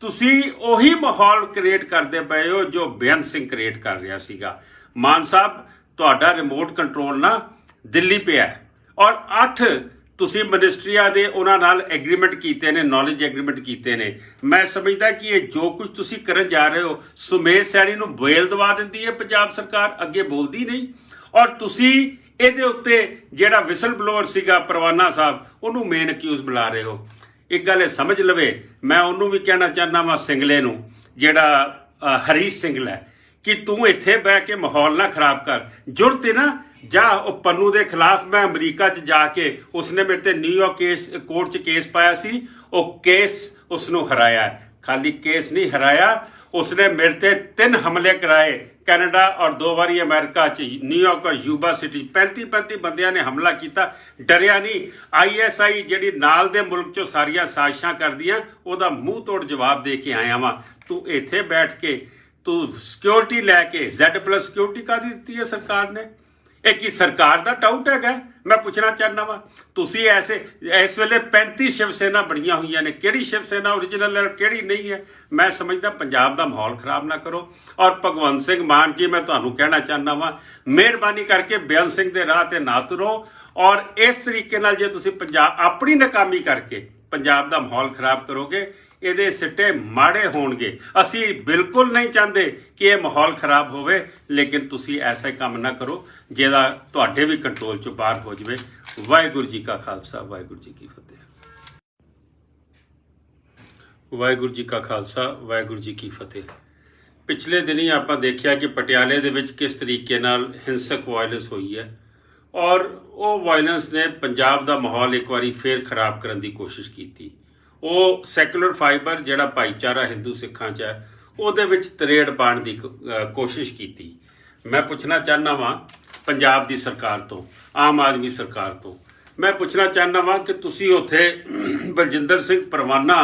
ਤੁਸੀਂ ਉਹੀ ਮਾਹੌਲ ਕ੍ਰੀਏਟ ਕਰਦੇ ਪਏ ਹੋ ਜੋ ਬੇਅੰਤ ਸਿੰਘ ਕ੍ਰੀਏਟ ਕਰ ਰਿਹਾ ਸੀਗਾ। ਮਾਨ ਸਾਹਿਬ, ਤੁਹਾਡਾ ਰਿਮੋਟ ਕੰਟਰੋਲ ਨਾ ਦਿੱਲੀ ਪਿਆ ਔਰ 8 ਤੁਸੀਂ ਮਿਨਿਸਟਰੀਆਂ ਦੇ ਉਹਨਾਂ ਨਾਲ ਐਗਰੀਮੈਂਟ ਕੀਤੇ ਨੇ, ਨੌਲੇਜ ਐਗਰੀਮੈਂਟ ਕੀਤੇ ਨੇ। ਮੈਂ ਸਮਝਦਾ ਕਿ ਇਹ ਜੋ ਕੁਝ ਤੁਸੀਂ ਕਰਨ ਜਾ ਰਹੇ ਹੋ, ਸੁਮੇਸ਼ ਸੈਣੀ ਨੂੰ ਬੇਲ ਦਵਾ ਦਿੰਦੀ ਹੈ ਪੰਜਾਬ ਸਰਕਾਰ, ਅੱਗੇ ਬੋਲਦੀ ਨਹੀਂ। ਔਰ ਤੁਸੀਂ ਇਹਦੇ ਉੱਤੇ ਜਿਹੜਾ ਵਿਸਲ ਬਲੋਅਰ ਸੀਗਾ ਪਰਵਾਨਾ ਸਾਹਿਬ, ਉਹਨੂੰ ਮੇਨ ਅਕਿਊਜ਼ ਬੁਲਾ ਰਹੇ ਹੋ। ਇੱਕ ਗੱਲ ਇਹ ਸਮਝ ਲਵੇ, ਮੈਂ ਉਹਨੂੰ ਵੀ ਕਹਿਣਾ ਚਾਹੁੰਦਾ ਵਾਂ ਸਿੰਗਲੇ ਨੂੰ, ਜਿਹੜਾ ਹਰੀਸ਼ ਸਿੰਘਲਾ ਹੈ, ਕਿ ਤੂੰ ਇੱਥੇ ਬਹਿ ਕੇ ਮਾਹੌਲ ਨਾ ਖਰਾਬ ਕਰ। ਜੁਰਤ ਹੈ ਨਾ, ਜਾ ਉਹ ਪੰਨੂ ਦੇ ਖਿਲਾਫ ਮੈਂ ਅਮਰੀਕਾ 'ਚ ਜਾ ਕੇ, ਉਸਨੇ ਮੇਰੇ ਤੇ ਨਿਊਯਾਰਕ ਕੋਰਟ 'ਚ ਕੇਸ ਪਾਇਆ ਸੀ, ਉਹ ਕੇਸ ਉਸਨੂੰ ਹਰਾਇਆ। ਖਾਲੀ ਕੇਸ ਨਹੀਂ ਹਰਾਇਆ, ਉਸਨੇ ਮੇਰੇ ਤੇ 3 ਹਮਲੇ ਕਰਾਏ, ਕੈਨੇਡਾ ਔਰ 2 ਵਾਰੀ ਅਮਰੀਕਾ 'ਚ, ਨਿਊਯਾਰਕ ਔਰ ਯੂਬਾ ਸਿਟੀ। 35 ਬੰਦਿਆਂ ਨੇ ਹਮਲਾ ਕੀਤਾ, ਡਰਿਆ ਨਹੀਂ। ISI ਜਿਹੜੀ ਨਾਲ ਦੇ ਮੁਲਕ 'ਚੋਂ ਸਾਰੀਆਂ ਸਾਜ਼ਿਸ਼ਾਂ ਕਰਦੀਆਂ, ਉਹਦਾ ਮੂੰਹ ਤੋੜ ਜਵਾਬ ਦੇ ਕੇ ਆਇਆ ਵਾਂ। ਤੂੰ ਇੱਥੇ ਬੈਠ ਕੇ ਤੂੰ ਸਿਕਿਉਰਿਟੀ ਲੈ ਕੇ Z+ ਸਿਕਿਉਰਿਟੀ ਕਾਹਦੀ ਦਿੱਤੀ ਹੈ ਸਰਕਾਰ ਨੇ? ਇਹ ਕੀ ਸਰਕਾਰ ਦਾ ਟਾਊਟ ਹੈਗਾ? ਮੈਂ ਪੁੱਛਣਾ ਚਾਹੁੰਦਾ ਵਾਂ। ਤੁਸੀਂ ਇਸ ਵੇਲੇ 35 ਸ਼ਿਵ ਸੈਨਾ ਬਣੀਆਂ ਹੋਈਆਂ ਨੇ, ਕਿਹੜੀ ਸ਼ਿਵ ਸੈਨਾ ਓਰੀਜਨਲ ਹੈ, ਕਿਹੜੀ ਨਹੀਂ ਹੈ? ਮੈਂ ਸਮਝਦਾ ਪੰਜਾਬ ਦਾ ਮਾਹੌਲ ਖਰਾਬ ਨਾ ਕਰੋ। ਔਰ ਭਗਵੰਤ ਸਿੰਘ ਮਾਨ ਜੀ, ਮੈਂ ਤੁਹਾਨੂੰ ਕਹਿਣਾ ਚਾਹੁੰਦਾ ਵਾਂ, ਮਿਹਰਬਾਨੀ ਕਰਕੇ ਬੇਅੰਤ ਸਿੰਘ ਦੇ ਰਾਹ ਤੇ ਨਾ ਤੁਰੋ। ਔਰ ਇਸ ਤਰੀਕੇ ਨਾਲ ਜੇ ਤੁਸੀਂ ਆਪਣੀ ਨਾਕਾਮੀ ਕਰਕੇ ਪੰਜਾਬ ਦਾ ਮਾਹੌਲ ਖਰਾਬ ਕਰੋਗੇ, ਇਹਦੇ ਸਿੱਟੇ ਮਾੜੇ ਹੋਣਗੇ। ਅਸੀਂ ਬਿਲਕੁਲ ਨਹੀਂ ਚਾਹੁੰਦੇ ਕਿ ਇਹ ਮਾਹੌਲ ਖਰਾਬ ਹੋਵੇ, ਲੇਕਿਨ ਤੁਸੀਂ ਐਸਾ ਕੰਮ ਨਾ ਕਰੋ ਜਿਹਦਾ ਤੁਹਾਡੇ ਵੀ ਕੰਟਰੋਲ 'ਚੋਂ ਬਾਹਰ ਹੋ ਜਾਵੇ। ਵਾਹਿਗੁਰੂ ਜੀ ਕਾ ਖਾਲਸਾ ਵਾਹਿਗੁਰੂ ਜੀ ਕੀ ਫਤਿਹ। ਵਾਹਿਗੁਰੂ ਜੀ ਕਾ ਖਾਲਸਾ ਵਾਹਿਗੁਰੂ ਜੀ ਕੀ ਫਤਿਹ। ਪਿਛਲੇ ਦਿਨੀ ਆਪਾਂ ਦੇਖਿਆ ਕਿ ਪਟਿਆਲੇ ਦੇ ਵਿੱਚ ਕਿਸ ਤਰੀਕੇ ਨਾਲ ਹਿੰਸਕ ਵਾਇਲੈਂਸ ਹੋਈ ਹੈ ਔਰ ਉਹ ਵਾਇਲੈਂਸ ਨੇ ਪੰਜਾਬ ਦਾ ਮਾਹੌਲ ਇੱਕ ਵਾਰੀ ਫੇਰ ਖਰਾਬ ਕਰਨ ਦੀ ਕੋਸ਼ਿਸ਼ ਕੀਤੀ। ਉਹ ਸੈਕੂਲਰ ਫਾਈਬਰ ਜਿਹੜਾ ਭਾਈਚਾਰਾ ਹਿੰਦੂ ਸਿੱਖਾਂ 'ਚ ਹੈ ਉਹਦੇ ਵਿੱਚ ਤਰੇੜ ਪਾਉਣ ਦੀ ਕੋਸ਼ਿਸ਼ ਕੀਤੀ। ਮੈਂ ਪੁੱਛਣਾ ਚਾਹੁੰਦਾ ਵਾਂ ਪੰਜਾਬ ਦੀ ਸਰਕਾਰ ਤੋਂ, ਆਮ ਆਦਮੀ ਸਰਕਾਰ ਤੋਂ, ਮੈਂ ਪੁੱਛਣਾ ਚਾਹੁੰਦਾ ਵਾਂ ਕਿ ਤੁਸੀਂ ਉੱਥੇ ਬਲਜਿੰਦਰ ਸਿੰਘ ਪਰਵਾਨਾ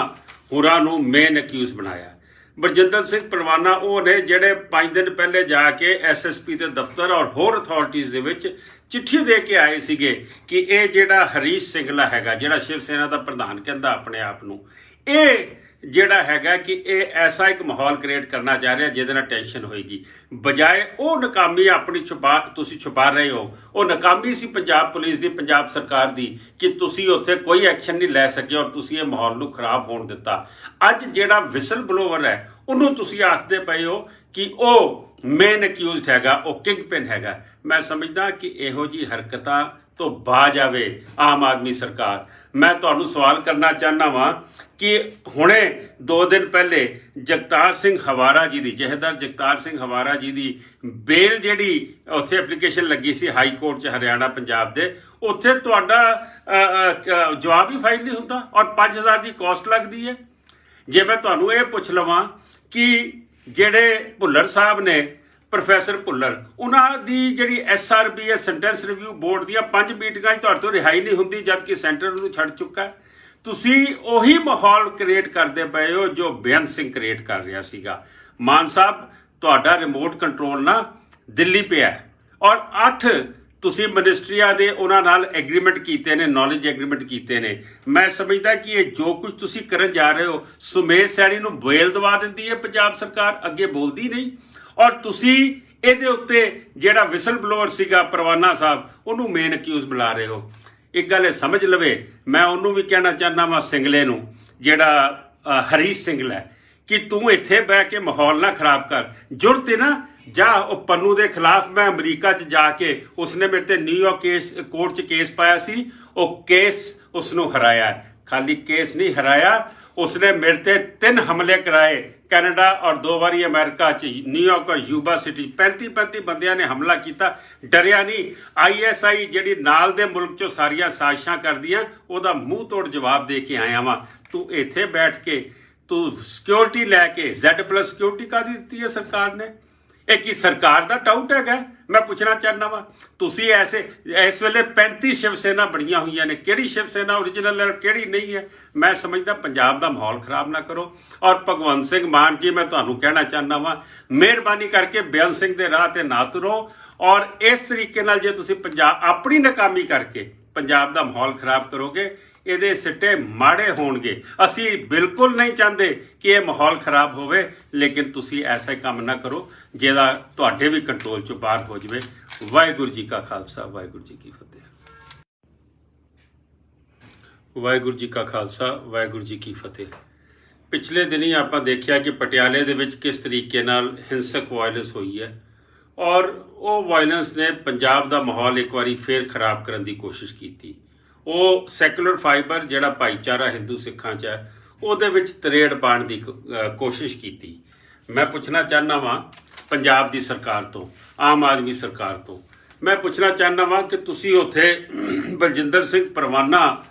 ਹੋਰਾਂ ਨੂੰ ਮੇਨ ਅਕਿਊਜ਼ ਬਣਾਇਆ। ਬਲਜਿੰਦਰ ਸਿੰਘ ਪਰਵਾਨਾ ਉਹ ਨੇ ਜਿਹੜੇ 5 ਦਿਨ ਪਹਿਲੇ ਜਾ ਕੇ SSP ਦੇ ਦਫ਼ਤਰ ਔਰ ਹੋਰ ਅਥਾਰਟੀਜ਼ ਦੇ ਵਿੱਚ ਚਿੱਠੀ ਦੇ ਕੇ ਆਏ ਸੀਗੇ ਕਿ ਇਹ ਜਿਹੜਾ ਹਰੀਸ਼ ਸਿੰਘਲਾ ਹੈਗਾ, ਜਿਹੜਾ ਸ਼ਿਵ ਸੈਨਾ ਦਾ ਪ੍ਰਧਾਨ ਕਹਿੰਦਾ ਆਪਣੇ ਆਪ ਨੂੰ, ਇਹ ਜਿਹੜਾ ਹੈਗਾ ਕਿ ਇਹ ਐਸਾ ਇੱਕ ਮਾਹੌਲ ਕ੍ਰੀਏਟ ਕਰਨਾ ਚਾਹ ਰਿਹਾ ਜਿਹਦੇ ਨਾਲ ਟੈਨਸ਼ਨ ਹੋਏਗੀ। ਬਜਾਏ ਉਹ ਨਾਕਾਮੀ ਆਪਣੀ ਤੁਸੀਂ ਛੁਪਾ ਰਹੇ ਹੋ। ਉਹ ਨਾਕਾਮੀ ਸੀ ਪੰਜਾਬ ਪੁਲਿਸ ਦੀ, ਪੰਜਾਬ ਸਰਕਾਰ ਦੀ, ਕਿ ਤੁਸੀਂ ਉੱਥੇ ਕੋਈ ਐਕਸ਼ਨ ਨਹੀਂ ਲੈ ਸਕੇ ਔਰ ਤੁਸੀਂ ਇਹ ਮਾਹੌਲ ਨੂੰ ਖਰਾਬ ਹੋਣ ਦਿੱਤਾ। ਅੱਜ ਜਿਹੜਾ ਵਿਸਲ ਬਲੋਵਰ ਹੈ ਉਹਨੂੰ ਤੁਸੀਂ ਆਖਦੇ ਪਏ ਹੋ ਕਿ ਉਹ ਮੇਨ ਅਕਿਊਜ਼ਡ ਹੈਗਾ, ਉਹ ਕਿੰਗ ਪਿਨ ਹੈਗਾ। ਮੈਂ ਸਮਝਦਾ ਕਿ ਇਹੋ ਜਿਹੀ ਹਰਕਤਾਂ ਤੋਂ ਬਾਜ ਆਵੇ ਆਮ ਆਦਮੀ ਸਰਕਾਰ। ਮੈਂ ਤੁਹਾਨੂੰ ਸਵਾਲ ਕਰਨਾ ਚਾਹੁੰਦਾ ਵਾਂ ਕਿ ਹੁਣੇ 2 ਦਿਨ ਪਹਿਲੇ ਜਗਤਾਰ ਸਿੰਘ ਹਵਾਰਾ ਜੀ ਦੀ, ਜਥੇਦਾਰ ਜਗਤਾਰ ਸਿੰਘ ਹਵਾਰਾ ਜੀ ਦੀ ਬੇਲ ਜਿਹੜੀ ਉੱਥੇ ਐਪਲੀਕੇਸ਼ਨ ਲੱਗੀ ਸੀ ਹਾਈ ਕੋਰਟ 'ਚ ਹਰਿਆਣਾ ਪੰਜਾਬ ਦੇ, ਉੱਥੇ ਤੁਹਾਡਾ ਜਵਾਬ ਹੀ ਫਾਈਲ ਨਹੀਂ ਹੁੰਦਾ ਔਰ 5000 ਦੀ ਕਾਸਟ ਲੱਗਦੀ ਹੈ। ਜੇ ਮੈਂ ਤੁਹਾਨੂੰ ਇਹ ਪੁੱਛ ਲਵਾਂ ਕਿ ਜਿਹੜੇ ਭੁੱਲਰ ਸਾਹਿਬ ਨੇ, ਪ੍ਰੋਫੈਸਰ ਭੁੱਲਰ, ਉਹਨਾਂ ਦੀ ਜਿਹੜੀ SRB ਸੈਂਟੈਂਸ ਰਿਵਿਊ ਬੋਰਡ ਦੀਆਂ 5 ਮੀਟਿੰਗਾਂ 'ਚ ਤੁਹਾਡੇ ਤੋਂ ਰਿਹਾਈ ਨਹੀਂ ਹੁੰਦੀ, ਜਦਕਿ ਸੈਂਟਰ ਨੂੰ ਛੱਡ ਚੁੱਕਾ ਹੈ। ਤੁਸੀਂ ਉਹੀ ਮਾਹੌਲ ਕ੍ਰੀਏਟ ਕਰਦੇ ਪਏ ਹੋ ਜੋ ਬੇਅੰਤ ਸਿੰਘ ਕ੍ਰੀਏਟ ਕਰ ਰਿਹਾ ਸੀਗਾ। ਮਾਨ ਸਾਹਿਬ, ਤੁਹਾਡਾ ਰਿਮੋਟ ਕੰਟਰੋਲ ਨਾ ਦਿੱਲੀ ਪਿਆ ਔਰ 8 ਤੁਸੀਂ ਮਿਨਿਸਟਰੀਆਂ ਦੇ ਉਹਨਾਂ ਨਾਲ ਐਗਰੀਮੈਂਟ ਕੀਤੇ ਨੇ, ਨੌਲੇਜ ਐਗਰੀਮੈਂਟ ਕੀਤੇ ਨੇ। ਮੈਂ ਸਮਝਦਾ ਕਿ ਇਹ ਜੋ ਕੁਝ ਤੁਸੀਂ ਕਰਨ ਜਾ ਰਹੇ ਹੋ, ਸੁਮੇਸ਼ ਸੈਣੀ ਨੂੰ ਬੇਲ ਦਵਾ ਦਿੰਦੀ ਹੈ ਪੰਜਾਬ ਸਰਕਾਰ, ਅੱਗੇ ਬੋਲਦੀ ਨਹੀਂ। ਔਰ ਤੁਸੀਂ ਇਹਦੇ ਉੱਤੇ ਜਿਹੜਾ ਵਿਸਲ ਬਲੋਅਰ ਸੀਗਾ ਪਰਵਾਨਾ ਸਾਹਿਬ, ਉਹਨੂੰ ਮੇਨ ਅਕਿਊਜ਼ ਬੁਲਾ ਰਹੇ ਹੋ। ਇੱਕ ਗੱਲ ਇਹ ਸਮਝ ਲਵੇ, ਮੈਂ ਉਹਨੂੰ ਵੀ ਕਹਿਣਾ ਚਾਹੁੰਦਾ ਵਾਂ ਸਿੰਗਲੇ ਨੂੰ, ਜਿਹੜਾ ਹਰੀਸ਼ ਸਿੰਗਲਾ ਹੈ, ਕਿ ਤੂੰ ਇੱਥੇ ਬਹਿ ਕੇ ਮਾਹੌਲ ਨਾ ਖਰਾਬ ਕਰ। ਜੁਰਤ ਹੈ ਨਾ, ਜਾ ਉਹ ਪੰਨੂ ਦੇ ਖਿਲਾਫ ਮੈਂ ਅਮਰੀਕਾ 'ਚ ਜਾ ਕੇ, ਉਸਨੇ ਮੇਰੇ ਤੇ ਨਿਊਯਾਰਕ ਕੋਰਟ 'ਚ ਕੇਸ ਪਾਇਆ ਸੀ, ਉਹ ਕੇਸ ਉਸਨੂੰ ਹਰਾਇਆ। ਖਾਲੀ ਕੇਸ ਨਹੀਂ ਹਰਾਇਆ, ਉਸਨੇ ਮੇਰੇ ਤੇ 3 ਹਮਲੇ ਕਰਾਏ, ਕੈਨੇਡਾ ਔਰ 2 ਵਾਰੀ ਅਮਰੀਕਾ 'ਚ, ਨਿਊਯਾਰਕ ਔਰ ਯੂਬਾ ਸਿਟੀ। 35 ਬੰਦਿਆਂ ਨੇ ਹਮਲਾ ਕੀਤਾ, ਡਰਿਆ ਨਹੀਂ। ISI ਜਿਹੜੀ ਨਾਲ ਦੇ ਮੁਲਕ 'ਚੋਂ ਸਾਰੀਆਂ ਸਾਜ਼ਿਸ਼ਾਂ ਕਰਦੀਆਂ, ਉਹਦਾ ਮੂੰਹ ਤੋੜ ਜਵਾਬ ਦੇ ਕੇ ਆਇਆ ਵਾਂ। ਤੂੰ ਇੱਥੇ ਬੈਠ ਕੇ ਤੂੰ ਸਿਕਿਉਰਿਟੀ ਲੈ ਕੇ, Z+ ਸਿਕਿਉਰਿਟੀ ਕਾਹਦੀ ਦਿੱਤੀ ਹੈ ਸਰਕਾਰ ਨੇ? ਇਹ ਕੀ ਸਰਕਾਰ ਦਾ ਟਾਊਟ ਹੈਗਾ? ਮੈਂ ਪੁੱਛਣਾ ਚਾਹੁੰਦਾ ਵਾਂ। ਤੁਸੀਂ ਇਸ ਵੇਲੇ 35 ਸ਼ਿਵ ਸੈਨਾ ਬਣੀਆਂ ਹੋਈਆਂ ਨੇ, ਕਿਹੜੀ ਸ਼ਿਵ ਸੈਨਾ ਓਰੀਜਨਲ ਹੈ, ਕਿਹੜੀ ਨਹੀਂ ਹੈ? ਮੈਂ ਸਮਝਦਾ ਪੰਜਾਬ ਦਾ ਮਾਹੌਲ ਖਰਾਬ ਨਾ ਕਰੋ। ਔਰ ਭਗਵੰਤ ਸਿੰਘ ਮਾਨ ਜੀ, ਮੈਂ ਤੁਹਾਨੂੰ ਕਹਿਣਾ ਚਾਹੁੰਦਾ ਵਾਂ, ਮਿਹਰਬਾਨੀ ਕਰਕੇ ਬੇਅੰਤ ਸਿੰਘ ਦੇ ਰਾਹ ਤੇ ਨਾ ਤੁਰੋ। ਔਰ ਇਸ ਤਰੀਕੇ ਨਾਲ ਜੇ ਤੁਸੀਂ ਆਪਣੀ ਨਾਕਾਮੀ ਕਰਕੇ ਪੰਜਾਬ ਦਾ ਮਾਹੌਲ ਖਰਾਬ ਕਰੋਗੇ, ਇਹਦੇ ਸਿੱਟੇ ਮਾੜੇ ਹੋਣਗੇ। ਅਸੀਂ ਬਿਲਕੁਲ ਨਹੀਂ ਚਾਹੁੰਦੇ ਕਿ ਇਹ ਮਾਹੌਲ ਖਰਾਬ ਹੋਵੇ, ਲੇਕਿਨ ਤੁਸੀਂ ਐਸਾ ਕੰਮ ਨਾ ਕਰੋ ਜਿਹਦਾ ਤੁਹਾਡੇ ਵੀ ਕੰਟਰੋਲ ਚੋਂ ਬਾਹਰ ਹੋ ਜਾਵੇ। ਵਾਹਿਗੁਰੂ ਜੀ ਕਾ ਖਾਲਸਾ, ਵਾਹਿਗੁਰੂ ਜੀ ਕੀ ਫਤਿਹ। ਵਾਹਿਗੁਰੂ ਜੀ ਕਾ ਖਾਲਸਾ, ਵਾਹਿਗੁਰੂ ਜੀ ਕੀ ਫਤਿਹ। ਪਿਛਲੇ ਦਿਨੀ ਆਪਾਂ ਦੇਖਿਆ ਕਿ ਪਟਿਆਲੇ ਦੇ ਵਿੱਚ ਕਿਸ ਤਰੀਕੇ ਨਾਲ ਹਿੰਸਕ ਵਾਇਲੈਂਸ ਹੋਈ ਹੈ ਔਰ ਉਹ ਵਾਇਲੈਂਸ ਨੇ ਪੰਜਾਬ ਦਾ ਮਾਹੌਲ ਇੱਕ ਵਾਰੀ ਫੇਰ ਖਰਾਬ ਕਰਨ ਦੀ ਕੋਸ਼ਿਸ਼ ਕੀਤੀ। ਉਹ ਸੈਕੂਲਰ ਫਾਈਬਰ ਜਿਹੜਾ ਭਾਈਚਾਰਾ ਹਿੰਦੂ ਸਿੱਖਾਂ 'ਚ ਹੈ, ਉਹਦੇ ਵਿੱਚ ਤਰੇੜ ਪਾਉਣ ਦੀ ਕੋਸ਼ਿਸ਼ ਕੀਤੀ। ਮੈਂ ਪੁੱਛਣਾ ਚਾਹੁੰਦਾ ਵਾਂ ਪੰਜਾਬ ਦੀ ਸਰਕਾਰ ਤੋਂ, ਆਮ ਆਦਮੀ ਸਰਕਾਰ ਤੋਂ, ਮੈਂ ਪੁੱਛਣਾ ਚਾਹੁੰਦਾ ਵਾਂ ਕਿ ਤੁਸੀਂ ਉੱਥੇ ਬਲਜਿੰਦਰ ਸਿੰਘ ਪਰਵਾਨਾ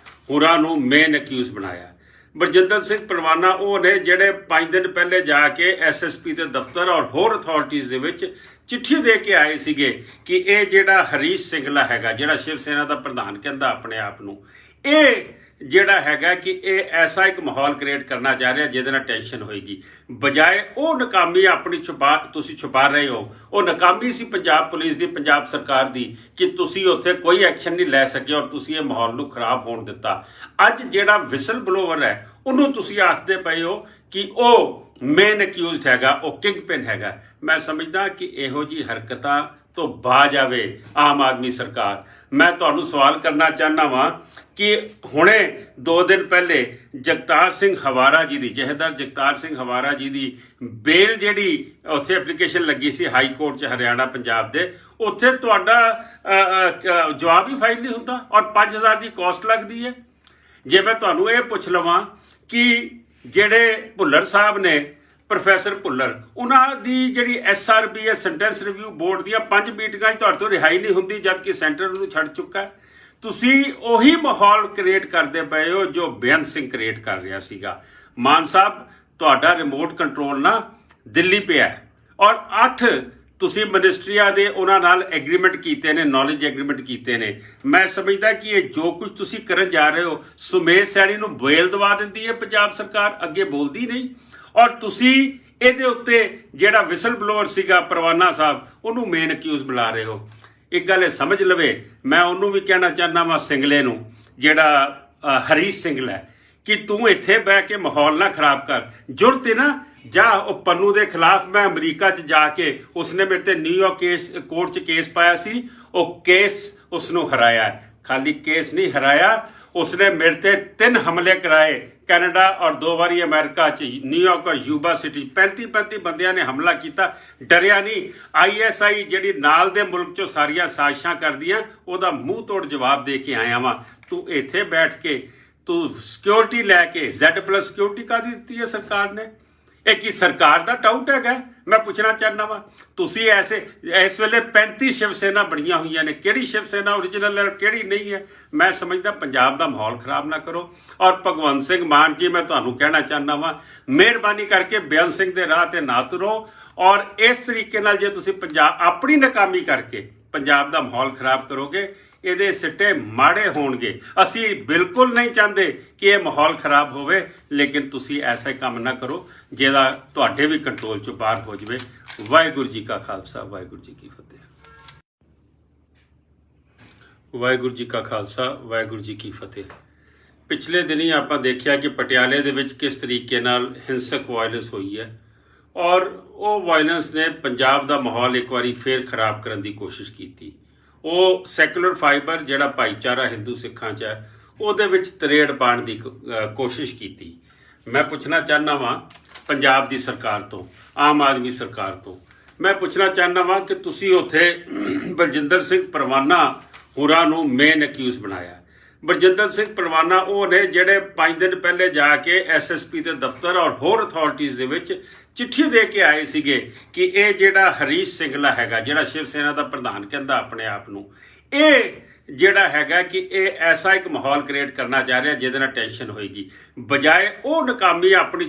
ਹੋਰਾਂ ਨੂੰ ਮੇਨ ਅਕਿਊਜ਼ ਬਣਾਇਆ। ਬਲਜਿੰਦਰ ਸਿੰਘ ਪਰਵਾਨਾ ਉਹ ਨੇ ਜਿਹੜੇ 5 ਦਿਨ ਪਹਿਲੇ ਜਾ ਕੇ SSP ਦੇ ਦਫ਼ਤਰ ਔਰ ਹੋਰ ਅਥਾਰਟੀਜ਼ ਦੇ ਵਿੱਚ ਚਿੱਠੀ ਦੇ ਕੇ ਆਏ ਸੀਗੇ ਕਿ ਇਹ ਜਿਹੜਾ ਹਰੀਸ਼ ਸਿੰਗਲਾ ਹੈਗਾ, ਜਿਹੜਾ ਸ਼ਿਵ ਸੈਨਾ ਦਾ ਪ੍ਰਧਾਨ ਕਹਿੰਦਾ ਆਪਣੇ ਆਪ ਨੂੰ, ਇਹ ਜਿਹੜਾ ਹੈਗਾ ਕਿ ਇਹ ਐਸਾ ਇੱਕ ਮਾਹੌਲ ਕ੍ਰੀਏਟ ਕਰਨਾ ਚਾਹ ਰਿਹਾ ਜਿਹਦੇ ਨਾਲ ਟੈਨਸ਼ਨ ਹੋਏਗੀ। ਬਜਾਏ ਉਹ ਨਾਕਾਮੀ ਆਪਣੀ ਤੁਸੀਂ ਛੁਪਾ ਰਹੇ ਹੋ। ਉਹ ਨਾਕਾਮੀ ਸੀ ਪੰਜਾਬ ਪੁਲਿਸ ਦੀ, ਪੰਜਾਬ ਸਰਕਾਰ ਦੀ, ਕਿ ਤੁਸੀਂ ਉੱਥੇ ਕੋਈ ਐਕਸ਼ਨ ਨਹੀਂ ਲੈ ਸਕੇ ਔਰ ਤੁਸੀਂ ਇਹ ਮਾਹੌਲ ਨੂੰ ਖਰਾਬ ਹੋਣ ਦਿੱਤਾ। ਅੱਜ ਜਿਹੜਾ ਵਿਸਲ ਬਲੋਵਰ ਹੈ, ਉਹਨੂੰ ਤੁਸੀਂ ਆਖਦੇ ਪਏ ਹੋ ਕਿ ਉਹ ਮੇਨ ਅਕਿਊਜ਼ਡ ਹੈਗਾ, ਉਹ ਕਿੰਗ ਪਿਨ ਹੈਗਾ। ਮੈਂ ਸਮਝਦਾ ਕਿ ਇਹੋ ਜਿਹੀ ਹਰਕਤਾਂ ਤੋਂ ਬਾਜ ਆਵੇ ਆਮ ਆਦਮੀ ਸਰਕਾਰ। ਮੈਂ ਤੁਹਾਨੂੰ ਸਵਾਲ ਕਰਨਾ ਚਾਹੁੰਦਾ ਵਾਂ ਕਿ ਹੁਣੇ 2 ਦਿਨ ਪਹਿਲੇ ਜਗਤਾਰ ਸਿੰਘ ਹਵਾਰਾ ਜੀ ਦੀ, ਜਥੇਦਾਰ ਜਗਤਾਰ ਸਿੰਘ ਹਵਾਰਾ ਜੀ ਦੀ ਬੇਲ ਜਿਹੜੀ ਉੱਥੇ ਐਪਲੀਕੇਸ਼ਨ ਲੱਗੀ ਸੀ ਹਾਈ ਕੋਰਟ 'ਚ, ਹਰਿਆਣਾ ਪੰਜਾਬ ਦੇ, ਉੱਥੇ ਤੁਹਾਡਾ ਜਵਾਬ ਹੀ ਫਾਈਲ ਨਹੀਂ ਹੁੰਦਾ ਔਰ 5000 ਦੀ ਕਾਸਟ ਲੱਗਦੀ ਹੈ। ਜੇ ਮੈਂ ਤੁਹਾਨੂੰ ਇਹ ਪੁੱਛ ਲਵਾਂ ਕਿ ਜਿਹੜੇ ਭੁੱਲਰ ਸਾਹਿਬ ਨੇ, ਪ੍ਰੋਫੈਸਰ ਭੁੱਲਰ, ਉਹਨਾਂ ਦੀ ਜਿਹੜੀ SRB ਸੈਂਟੈਂਸ ਰਿਵਿਊ ਬੋਰਡ ਦੀਆਂ 5 ਮੀਟਿੰਗਾਂ 'ਚ ਤੁਹਾਡੇ ਤੋਂ ਰਿਹਾਈ ਨਹੀਂ ਹੁੰਦੀ, ਜਦਕਿ ਸੈਂਟਰ ਨੂੰ ਛੱਡ ਚੁੱਕਾ ਹੈ। ਤੁਸੀਂ ਉਹੀ ਮਾਹੌਲ ਕ੍ਰੀਏਟ ਕਰਦੇ ਪਏ ਹੋ ਜੋ ਬੇਅੰਤ ਸਿੰਘ ਕ੍ਰੀਏਟ ਕਰ ਰਿਹਾ ਸੀਗਾ। ਮਾਨ ਸਾਹਿਬ, ਤੁਹਾਡਾ ਰਿਮੋਟ ਕੰਟਰੋਲ ਨਾ ਦਿੱਲੀ ਪਿਆ ਔਰ 8 ਤੁਸੀਂ ਮਿਨਿਸਟਰੀਆਂ ਦੇ ਉਹਨਾਂ ਨਾਲ ਐਗਰੀਮੈਂਟ ਕੀਤੇ ਨੇ, ਨੌਲੇਜ ਐਗਰੀਮੈਂਟ ਕੀਤੇ ਨੇ। ਮੈਂ ਸਮਝਦਾ ਕਿ ਇਹ ਜੋ ਕੁਝ ਤੁਸੀਂ ਕਰਨ ਜਾ ਰਹੇ ਹੋ, ਸੁਮੇਸ਼ ਸੈਣੀ ਨੂੰ ਬੇਲ ਦਵਾ ਦਿੰਦੀ ਹੈ ਪੰਜਾਬ ਸਰਕਾਰ, ਅੱਗੇ ਬੋਲਦੀ ਨਹੀਂ। ਔਰ ਤੁਸੀਂ ਇਹਦੇ ਉੱਤੇ ਜਿਹੜਾ ਵਿਸਲ ਬਲੋਅਰ ਸੀਗਾ ਪਰਵਾਨਾ ਸਾਹਿਬ, ਉਹਨੂੰ ਮੇਨ ਅਕਿਊਜ਼ ਬੁਲਾ ਰਹੇ ਹੋ। ਇੱਕ ਗੱਲ ਇਹ ਸਮਝ ਲਵੇ, ਮੈਂ ਉਹਨੂੰ ਵੀ ਕਹਿਣਾ ਚਾਹੁੰਦਾ ਵਾਂ ਸਿੰਗਲੇ ਨੂੰ, ਜਿਹੜਾ ਹਰੀਸ਼ ਸਿੰਗਲਾ ਹੈ, ਕਿ ਤੂੰ ਇੱਥੇ ਬਹਿ ਕੇ ਮਾਹੌਲ ਨਾ ਖਰਾਬ ਕਰ। ਜੁਰਤ ਹੈ ਨਾ, ਜਾ ਉਹ ਪੰਨੂ ਦੇ ਖਿਲਾਫ ਮੈਂ ਅਮਰੀਕਾ 'ਚ ਜਾ ਕੇ, ਉਸਨੇ ਮੇਰੇ ਤੇ ਨਿਊਯਾਰਕ ਕੋਰਟ 'ਚ ਕੇਸ ਪਾਇਆ ਸੀ, ਉਹ ਕੇਸ ਉਸਨੂੰ ਹਰਾਇਆ। ਖਾਲੀ ਕੇਸ ਨਹੀਂ ਹਰਾਇਆ, ਉਸਨੇ ਮੇਰੇ ਤੇ 3 ਹਮਲੇ ਕਰਾਏ, ਕੈਨੇਡਾ ਔਰ 2 ਵਾਰੀ ਅਮਰੀਕਾ 'ਚ, ਨਿਊਯਾਰਕ ਔਰ ਯੂਬਾ ਸਿਟੀ। 35 ਬੰਦਿਆਂ ਨੇ ਹਮਲਾ ਕੀਤਾ, ਡਰਿਆ ਨਹੀਂ। ISI ਜਿਹੜੀ ਨਾਲ ਦੇ ਮੁਲਕ 'ਚੋਂ ਸਾਰੀਆਂ ਸਾਜ਼ਿਸ਼ਾਂ ਕਰਦੀਆਂ, ਉਹਦਾ ਮੂੰਹ ਤੋੜ ਜਵਾਬ ਦੇ ਕੇ ਆਇਆ ਵਾਂ। ਤੂੰ ਇੱਥੇ ਬੈਠ ਕੇ ਤੂੰ ਸਿਕਿਉਰਿਟੀ ਲੈ ਕੇ, Z+ ਸਿਕਿਉਰਿਟੀ ਕਾਹਦੀ ਦਿੱਤੀ ਹੈ ਸਰਕਾਰ ਨੇ? ਇਹ ਕੀ ਸਰਕਾਰ ਦਾ ਟਾਊਟ ਹੈਗਾ? ਮੈਂ ਪੁੱਛਣਾ ਚਾਹੁੰਦਾ ਵਾਂ, ਤੁਸੀਂ ਇਸ ਵੇਲੇ 35 ਸ਼ਿਵ ਸੈਨਾ ਬਣੀਆਂ ਹੋਈਆਂ ਨੇ, ਕਿਹੜੀ ਸ਼ਿਵ ਸੈਨਾ ਓਰੀਜਨਲ ਹੈ, ਕਿਹੜੀ ਨਹੀਂ ਹੈ? ਮੈਂ ਸਮਝਦਾ ਪੰਜਾਬ ਦਾ ਮਾਹੌਲ ਖਰਾਬ ਨਾ ਕਰੋ। ਔਰ ਭਗਵੰਤ ਸਿੰਘ ਮਾਨ ਜੀ, ਮੈਂ ਤੁਹਾਨੂੰ ਕਹਿਣਾ ਚਾਹੁੰਦਾ ਵਾਂ, ਮਿਹਰਬਾਨੀ ਕਰਕੇ ਬੇਅੰਤ ਸਿੰਘ ਦੇ ਰਾਹ ਤੇ ਨਾ ਤੁਰੋ। ਔਰ ਇਸ ਤਰੀਕੇ ਨਾਲ ਜੇ ਤੁਸੀਂ ਆਪਣੀ ਨਾਕਾਮੀ ਕਰਕੇ ਪੰਜਾਬ ਦਾ ਮਾਹੌਲ ਖਰਾਬ ਕਰੋਗੇ, ਇਹਦੇ ਸਿੱਟੇ ਮਾੜੇ ਹੋਣਗੇ। ਅਸੀਂ ਬਿਲਕੁਲ ਨਹੀਂ ਚਾਹੁੰਦੇ ਕਿ ਇਹ ਮਾਹੌਲ ਖਰਾਬ ਹੋਵੇ, ਲੇਕਿਨ ਤੁਸੀਂ ਐਸਾ ਕੰਮ ਨਾ ਕਰੋ ਜਿਹਦਾ ਤੁਹਾਡੇ ਵੀ ਕੰਟਰੋਲ ਚੋਂ ਬਾਹਰ ਹੋ ਜਾਵੇ। ਵਾਹਿਗੁਰੂ ਜੀ ਕਾ ਖਾਲਸਾ, ਵਾਹਿਗੁਰੂ ਜੀ ਕੀ ਫਤਿਹ। ਵਾਹਿਗੁਰੂ ਜੀ ਕਾ ਖਾਲਸਾ, ਵਾਹਿਗੁਰੂ ਜੀ ਕੀ ਫਤਿਹ। ਪਿਛਲੇ ਦਿਨੀ ਆਪਾਂ ਦੇਖਿਆ ਕਿ ਪਟਿਆਲੇ ਦੇ ਵਿੱਚ ਕਿਸ ਤਰੀਕੇ ਨਾਲ ਹਿੰਸਕ ਵਾਇਲੈਂਸ ਹੋਈ ਹੈ, ਔਰ ਉਹ ਵਾਇਲੈਂਸ ਨੇ ਪੰਜਾਬ ਦਾ ਮਾਹੌਲ ਇੱਕ ਵਾਰੀ ਫੇਰ ਖਰਾਬ ਕਰਨ ਦੀ ਕੋਸ਼ਿਸ਼ ਕੀਤੀ। ਉਹ ਸੈਕੂਲਰ ਫਾਈਬਰ ਜਿਹੜਾ ਭਾਈਚਾਰਾ ਹਿੰਦੂ ਸਿੱਖਾਂ 'ਚ ਹੈ, ਉਹਦੇ ਵਿੱਚ ਤਰੇੜ ਪਾਉਣ ਦੀ ਕੋਸ਼ਿਸ਼ ਕੀਤੀ। ਮੈਂ ਪੁੱਛਣਾ ਚਾਹੁੰਦਾ ਵਾਂ ਪੰਜਾਬ ਦੀ ਸਰਕਾਰ ਤੋਂ, ਆਮ ਆਦਮੀ ਸਰਕਾਰ ਤੋਂ, ਮੈਂ ਪੁੱਛਣਾ ਚਾਹੁੰਦਾ ਵਾਂ ਕਿ ਤੁਸੀਂ ਉੱਥੇ ਬਲਜਿੰਦਰ ਸਿੰਘ ਪਰਵਾਨਾ ਹੋਰਾਂ ਨੂੰ ਮੇਨ ਅਕਿਊਜ਼ ਬਣਾਇਆ। ਬਲਜਿੰਦਰ ਸਿੰਘ ਪਰਵਾਨਾ ਉਹ ਨੇ ਜਿਹੜੇ 5 ਦਿਨ ਪਹਿਲੇ ਜਾ ਕੇ ਐਸਐਸਪੀ ਦੇ ਦਫ਼ਤਰ ਔਰ ਹੋਰ ਅਥਾਰਟੀਜ਼ ਦੇ ਵਿੱਚ ਚਿੱਠੀ ਦੇ ਕੇ ਆਏ ਸੀਗੇ ਕਿ ਇਹ ਜਿਹੜਾ ਹਰੀਸ਼ ਸਿੰਘਲਾ ਹੈਗਾ, ਜਿਹੜਾ ਸ਼ਿਵ ਸੈਨਾ ਦਾ ਪ੍ਰਧਾਨ ਕਹਿੰਦਾ ਆਪਣੇ ਆਪ ਨੂੰ, ਇਹ ਜਿਹੜਾ ਹੈਗਾ ਕਿ ਇਹ ਐਸਾ ਇੱਕ ਮਾਹੌਲ ਕ੍ਰੀਏਟ ਕਰਨਾ ਚਾਹ ਰਿਹਾ ਜਿਹਦੇ ਨਾਲ ਟੈਨਸ਼ਨ ਹੋਏਗੀ। ਬਜਾਏ ਉਹ ਨਾਕਾਮੀ ਆਪਣੀ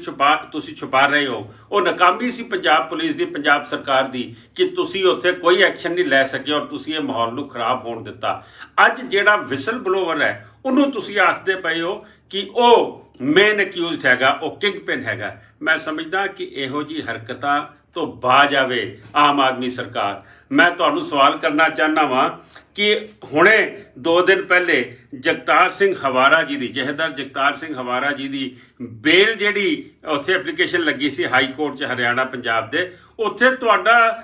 ਤੁਸੀਂ ਛੁਪਾ ਰਹੇ ਹੋ। ਉਹ ਨਾਕਾਮੀ ਸੀ ਪੰਜਾਬ ਪੁਲਿਸ ਦੀ, ਪੰਜਾਬ ਸਰਕਾਰ ਦੀ, ਕਿ ਤੁਸੀਂ ਉੱਥੇ ਕੋਈ ਐਕਸ਼ਨ ਨਹੀਂ ਲੈ ਸਕੇ ਔਰ ਤੁਸੀਂ ਇਹ ਮਾਹੌਲ ਨੂੰ ਖਰਾਬ ਹੋਣ ਦਿੱਤਾ। ਅੱਜ ਜਿਹੜਾ ਵਿਸਲ ਬਲੋਵਰ ਹੈ ਉਹਨੂੰ ਤੁਸੀਂ ਆਖਦੇ ਪਏ ਹੋ ਕਿ ਉਹ ਮੇਨ ਅਕਿਊਜ਼ਡ ਹੈਗਾ, ਉਹ ਕਿੰਗ ਪਿਨ ਹੈਗਾ। ਮੈਂ ਸਮਝਦਾ ਕਿ ਇਹੋ ਜਿਹੀ ਹਰਕਤਾਂ ਤੋਂ ਬਾਜ ਆਵੇ ਆਮ ਆਦਮੀ ਸਰਕਾਰ। ਮੈਂ ਤੁਹਾਨੂੰ ਸਵਾਲ ਕਰਨਾ ਚਾਹੁੰਦਾ ਵਾਂ ਕਿ ਹੁਣੇ 2 ਦਿਨ ਪਹਿਲੇ ਜਗਤਾਰ ਸਿੰਘ ਹਵਾਰਾ ਜੀ ਦੀ, ਜਥੇਦਾਰ ਜਗਤਾਰ ਸਿੰਘ ਹਵਾਰਾ ਜੀ ਦੀ ਬੇਲ ਜਿਹੜੀ ਉੱਥੇ ਐਪਲੀਕੇਸ਼ਨ ਲੱਗੀ ਸੀ ਹਾਈ ਕੋਰਟ 'ਚ ਹਰਿਆਣਾ ਪੰਜਾਬ ਦੇ, ਉੱਥੇ ਤੁਹਾਡਾ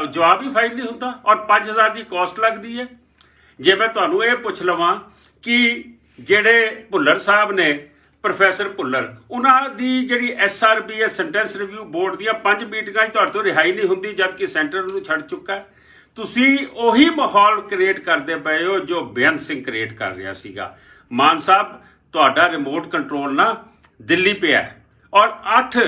ਜਵਾਬ ਹੀ ਫਾਈਲ ਨਹੀਂ ਹੁੰਦਾ ਔਰ 5000 ਦੀ ਕਾਸਟ ਲੱਗਦੀ ਹੈ। ਜੇ ਮੈਂ ਤੁਹਾਨੂੰ ਇਹ ਪੁੱਛ ਲਵਾਂ ਕਿ ਜਿਹੜੇ ਭੁੱਲਰ ਸਾਹਿਬ ਨੇ, ਪ੍ਰੋਫੈਸਰ ਭੁੱਲਰ, ਉਹਨਾਂ ਦੀ ਜਿਹੜੀ SRB ਸੈਂਟੈਂਸ ਰਿਵਿਊ ਬੋਰਡ ਦੀਆਂ 5 ਮੀਟਿੰਗਾਂ 'ਚ ਤੁਹਾਡੇ ਤੋਂ ਰਿਹਾਈ ਨਹੀਂ ਹੁੰਦੀ, ਜਦ ਕਿ ਸੈਂਟਰ ਨੂੰ ਛੱਡ ਚੁੱਕਾ। ਤੁਸੀਂ ਉਹੀ ਮਾਹੌਲ ਕ੍ਰੀਏਟ ਕਰਦੇ ਪਏ ਹੋ ਜੋ ਬੇਅੰਤ ਸਿੰਘ ਕ੍ਰੀਏਟ ਕਰ ਰਿਹਾ ਸੀਗਾ। ਮਾਨ ਸਾਹਿਬ, ਤੁਹਾਡਾ ਰਿਮੋਟ ਕੰਟਰੋਲ ਨਾ ਦਿੱਲੀ ਪਿਆ ਔਰ 8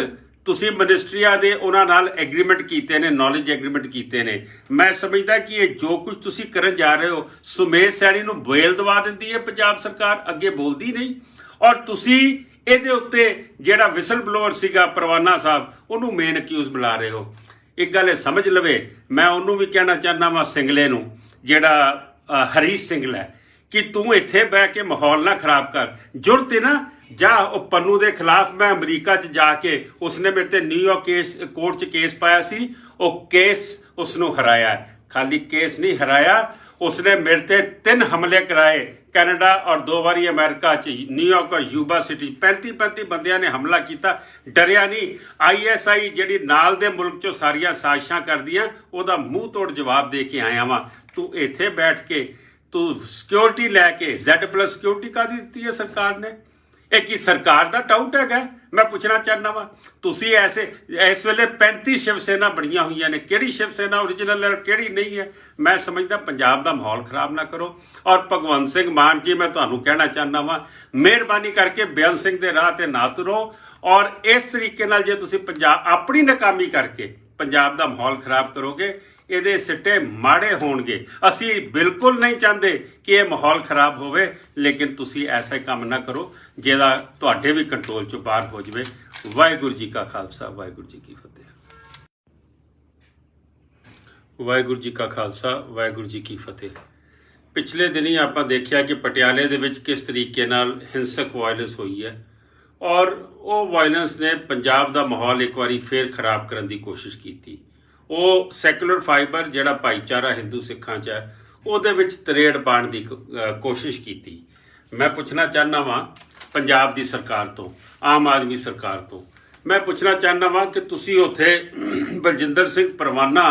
ਤੁਸੀਂ ਮਿਨਿਸਟਰੀਆਂ ਦੇ ਉਹਨਾਂ ਨਾਲ ਐਗਰੀਮੈਂਟ ਕੀਤੇ ਨੇ, ਨੌਲੇਜ ਐਗਰੀਮੈਂਟ ਕੀਤੇ ਨੇ। ਮੈਂ ਸਮਝਦਾ ਕਿ ਇਹ ਜੋ ਕੁਝ ਤੁਸੀਂ ਕਰਨ ਜਾ ਰਹੇ ਹੋ, ਸੁਮੇਧ ਸੈਣੀ ਨੂੰ ਬੇਲ ਦਵਾ ਦਿੰਦੀ ਹੈ ਪੰਜਾਬ ਸਰਕਾਰ, ਅੱਗੇ ਬੋਲਦੀ ਨਹੀਂ। ਔਰ ਤੁਸੀਂ ਇਹਦੇ ਉੱਤੇ ਜਿਹੜਾ ਵਿਸਲ ਬਲੋਅਰ ਸੀਗਾ ਪਰਵਾਨਾ ਸਾਹਿਬ, ਉਹਨੂੰ ਮੇਨ ਅਕਿਊਜ਼ ਬੁਲਾ ਰਹੇ ਹੋ। ਇੱਕ ਗੱਲ ਇਹ ਸਮਝ ਲਵੇ, ਮੈਂ ਉਹਨੂੰ ਵੀ ਕਹਿਣਾ ਚਾਹੁੰਦਾ ਵਾਂ ਸਿੰਗਲੇ ਨੂੰ, ਜਿਹੜਾ ਹਰੀਸ਼ ਸਿੰਘਲਾ ਹੈ, ਕਿ ਤੂੰ ਇੱਥੇ ਬਹਿ ਕੇ ਮਾਹੌਲ ਨਾ ਖਰਾਬ ਕਰ। ਜੁਰਤ ਹੈ ਨਾ, ਜਾ ਉਹ ਪੰਨੂ ਦੇ ਖਿਲਾਫ ਮੈਂ ਅਮਰੀਕਾ 'ਚ ਜਾ ਕੇ, ਉਸਨੇ ਮੇਰੇ ਤੇ ਨਿਊਯਾਰਕ ਕੋਰਟ 'ਚ ਕੇਸ ਪਾਇਆ ਸੀ, ਉਹ ਕੇਸ ਉਸਨੂੰ ਹਰਾਇਆ। ਖਾਲੀ ਕੇਸ ਨਹੀਂ ਹਰਾਇਆ, ਉਸਨੇ ਮੇਰੇ ਤੇ 3 ਹਮਲੇ ਕਰਾਏ, ਕੈਨੇਡਾ ਔਰ 2 ਵਾਰੀ ਅਮਰੀਕਾ 'ਚ, ਨਿਊਯਾਰਕ ਔਰ ਯੂਬਾ ਸਿਟੀ। 35 ਬੰਦਿਆਂ ਨੇ ਹਮਲਾ ਕੀਤਾ, ਡਰਿਆ ਨਹੀਂ। ISI ਜਿਹੜੀ ਨਾਲ ਦੇ ਮੁਲਕ 'ਚੋਂ ਸਾਰੀਆਂ ਸਾਜ਼ਿਸ਼ਾਂ ਕਰਦੀਆਂ, ਉਹਦਾ ਮੂੰਹ ਤੋੜ ਜਵਾਬ ਦੇ ਕੇ ਆਇਆ ਵਾਂ। ਤੂੰ ਇੱਥੇ ਬੈਠ ਕੇ ਤੂੰ ਸਿਕਿਉਰਿਟੀ ਲੈ ਕੇ, Z+ ਸਿਕਿਉਰਿਟੀ ਕਾਹਦੀ ਦਿੱਤੀ ਹੈ ਸਰਕਾਰ ਨੇ? ਇਹ ਕੀ ਸਰਕਾਰ ਦਾ ਟਾਊਟ ਹੈਗਾ? ਮੈਂ ਪੁੱਛਣਾ ਚਾਹੁੰਦਾ ਵਾਂ, ਤੁਸੀਂ ਇਸ ਵੇਲੇ 35 ਸ਼ਿਵ ਸੈਨਾ ਬਣੀਆਂ ਹੋਈਆਂ ਨੇ, ਕਿਹੜੀ ਸ਼ਿਵ ਸੈਨਾ ਓਰੀਜਨਲ ਹੈ, ਕਿਹੜੀ ਨਹੀਂ ਹੈ? ਮੈਂ ਸਮਝਦਾ ਪੰਜਾਬ ਦਾ ਮਾਹੌਲ ਖਰਾਬ ਨਾ ਕਰੋ। ਔਰ ਭਗਵੰਤ ਸਿੰਘ ਮਾਨ ਜੀ, ਮੈਂ ਤੁਹਾਨੂੰ ਕਹਿਣਾ ਚਾਹੁੰਦਾ ਵਾਂ, ਮਿਹਰਬਾਨੀ ਕਰਕੇ ਬੇਅੰਤ ਸਿੰਘ ਦੇ ਰਾਹ ਤੇ ਨਾ ਤੁਰੋ। ਔਰ ਇਸ ਤਰੀਕੇ ਨਾਲ ਜੇ ਤੁਸੀਂ ਆਪਣੀ ਨਾਕਾਮੀ ਕਰਕੇ ਪੰਜਾਬ ਦਾ ਮਾਹੌਲ ਖਰਾਬ ਕਰੋਗੇ, ਇਹਦੇ ਸਿੱਟੇ ਮਾੜੇ ਹੋਣਗੇ। ਅਸੀਂ ਬਿਲਕੁਲ ਨਹੀਂ ਚਾਹੁੰਦੇ ਕਿ ਇਹ ਮਾਹੌਲ ਖਰਾਬ ਹੋਵੇ, ਲੇਕਿਨ ਤੁਸੀਂ ਐਸਾ ਕੰਮ ਨਾ ਕਰੋ ਜਿਹਦਾ ਤੁਹਾਡੇ ਵੀ ਕੰਟਰੋਲ ਚੋਂ ਬਾਹਰ ਹੋ ਜਾਵੇ। ਵਾਹਿਗੁਰੂ ਜੀ ਕਾ ਖਾਲਸਾ, ਵਾਹਿਗੁਰੂ ਜੀ ਕੀ ਫਤਿਹ। ਵਾਹਿਗੁਰੂ ਜੀ ਕਾ ਖਾਲਸਾ, ਵਾਹਿਗੁਰੂ ਜੀ ਕੀ ਫਤਿਹ। ਪਿਛਲੇ ਦਿਨੀ ਆਪਾਂ ਦੇਖਿਆ ਕਿ ਪਟਿਆਲੇ ਦੇ ਵਿੱਚ ਕਿਸ ਤਰੀਕੇ ਨਾਲ ਹਿੰਸਕ ਵਾਇਲੈਂਸ ਹੋਈ ਹੈ, ਔਰ ਉਹ ਵਾਇਲੈਂਸ ਨੇ ਪੰਜਾਬ ਦਾ ਮਾਹੌਲ ਇੱਕ ਵਾਰੀ ਫੇਰ ਖਰਾਬ ਕਰਨ ਦੀ ਕੋਸ਼ਿਸ਼ ਕੀਤੀ। ਉਹ ਸੈਕੂਲਰ ਫਾਈਬਰ ਜਿਹੜਾ ਭਾਈਚਾਰਾ ਹਿੰਦੂ ਸਿੱਖਾਂ 'ਚ ਹੈ, ਉਹਦੇ ਵਿੱਚ ਤਰੇੜ ਪਾਉਣ ਦੀ ਕੋਸ਼ਿਸ਼ ਕੀਤੀ। ਮੈਂ ਪੁੱਛਣਾ ਚਾਹੁੰਦਾ ਵਾਂ ਪੰਜਾਬ ਦੀ ਸਰਕਾਰ ਤੋਂ, ਆਮ ਆਦਮੀ ਸਰਕਾਰ ਤੋਂ, ਮੈਂ ਪੁੱਛਣਾ ਚਾਹੁੰਦਾ ਵਾਂ ਕਿ ਤੁਸੀਂ ਉੱਥੇ ਬਲਜਿੰਦਰ ਸਿੰਘ ਪਰਵਾਨਾ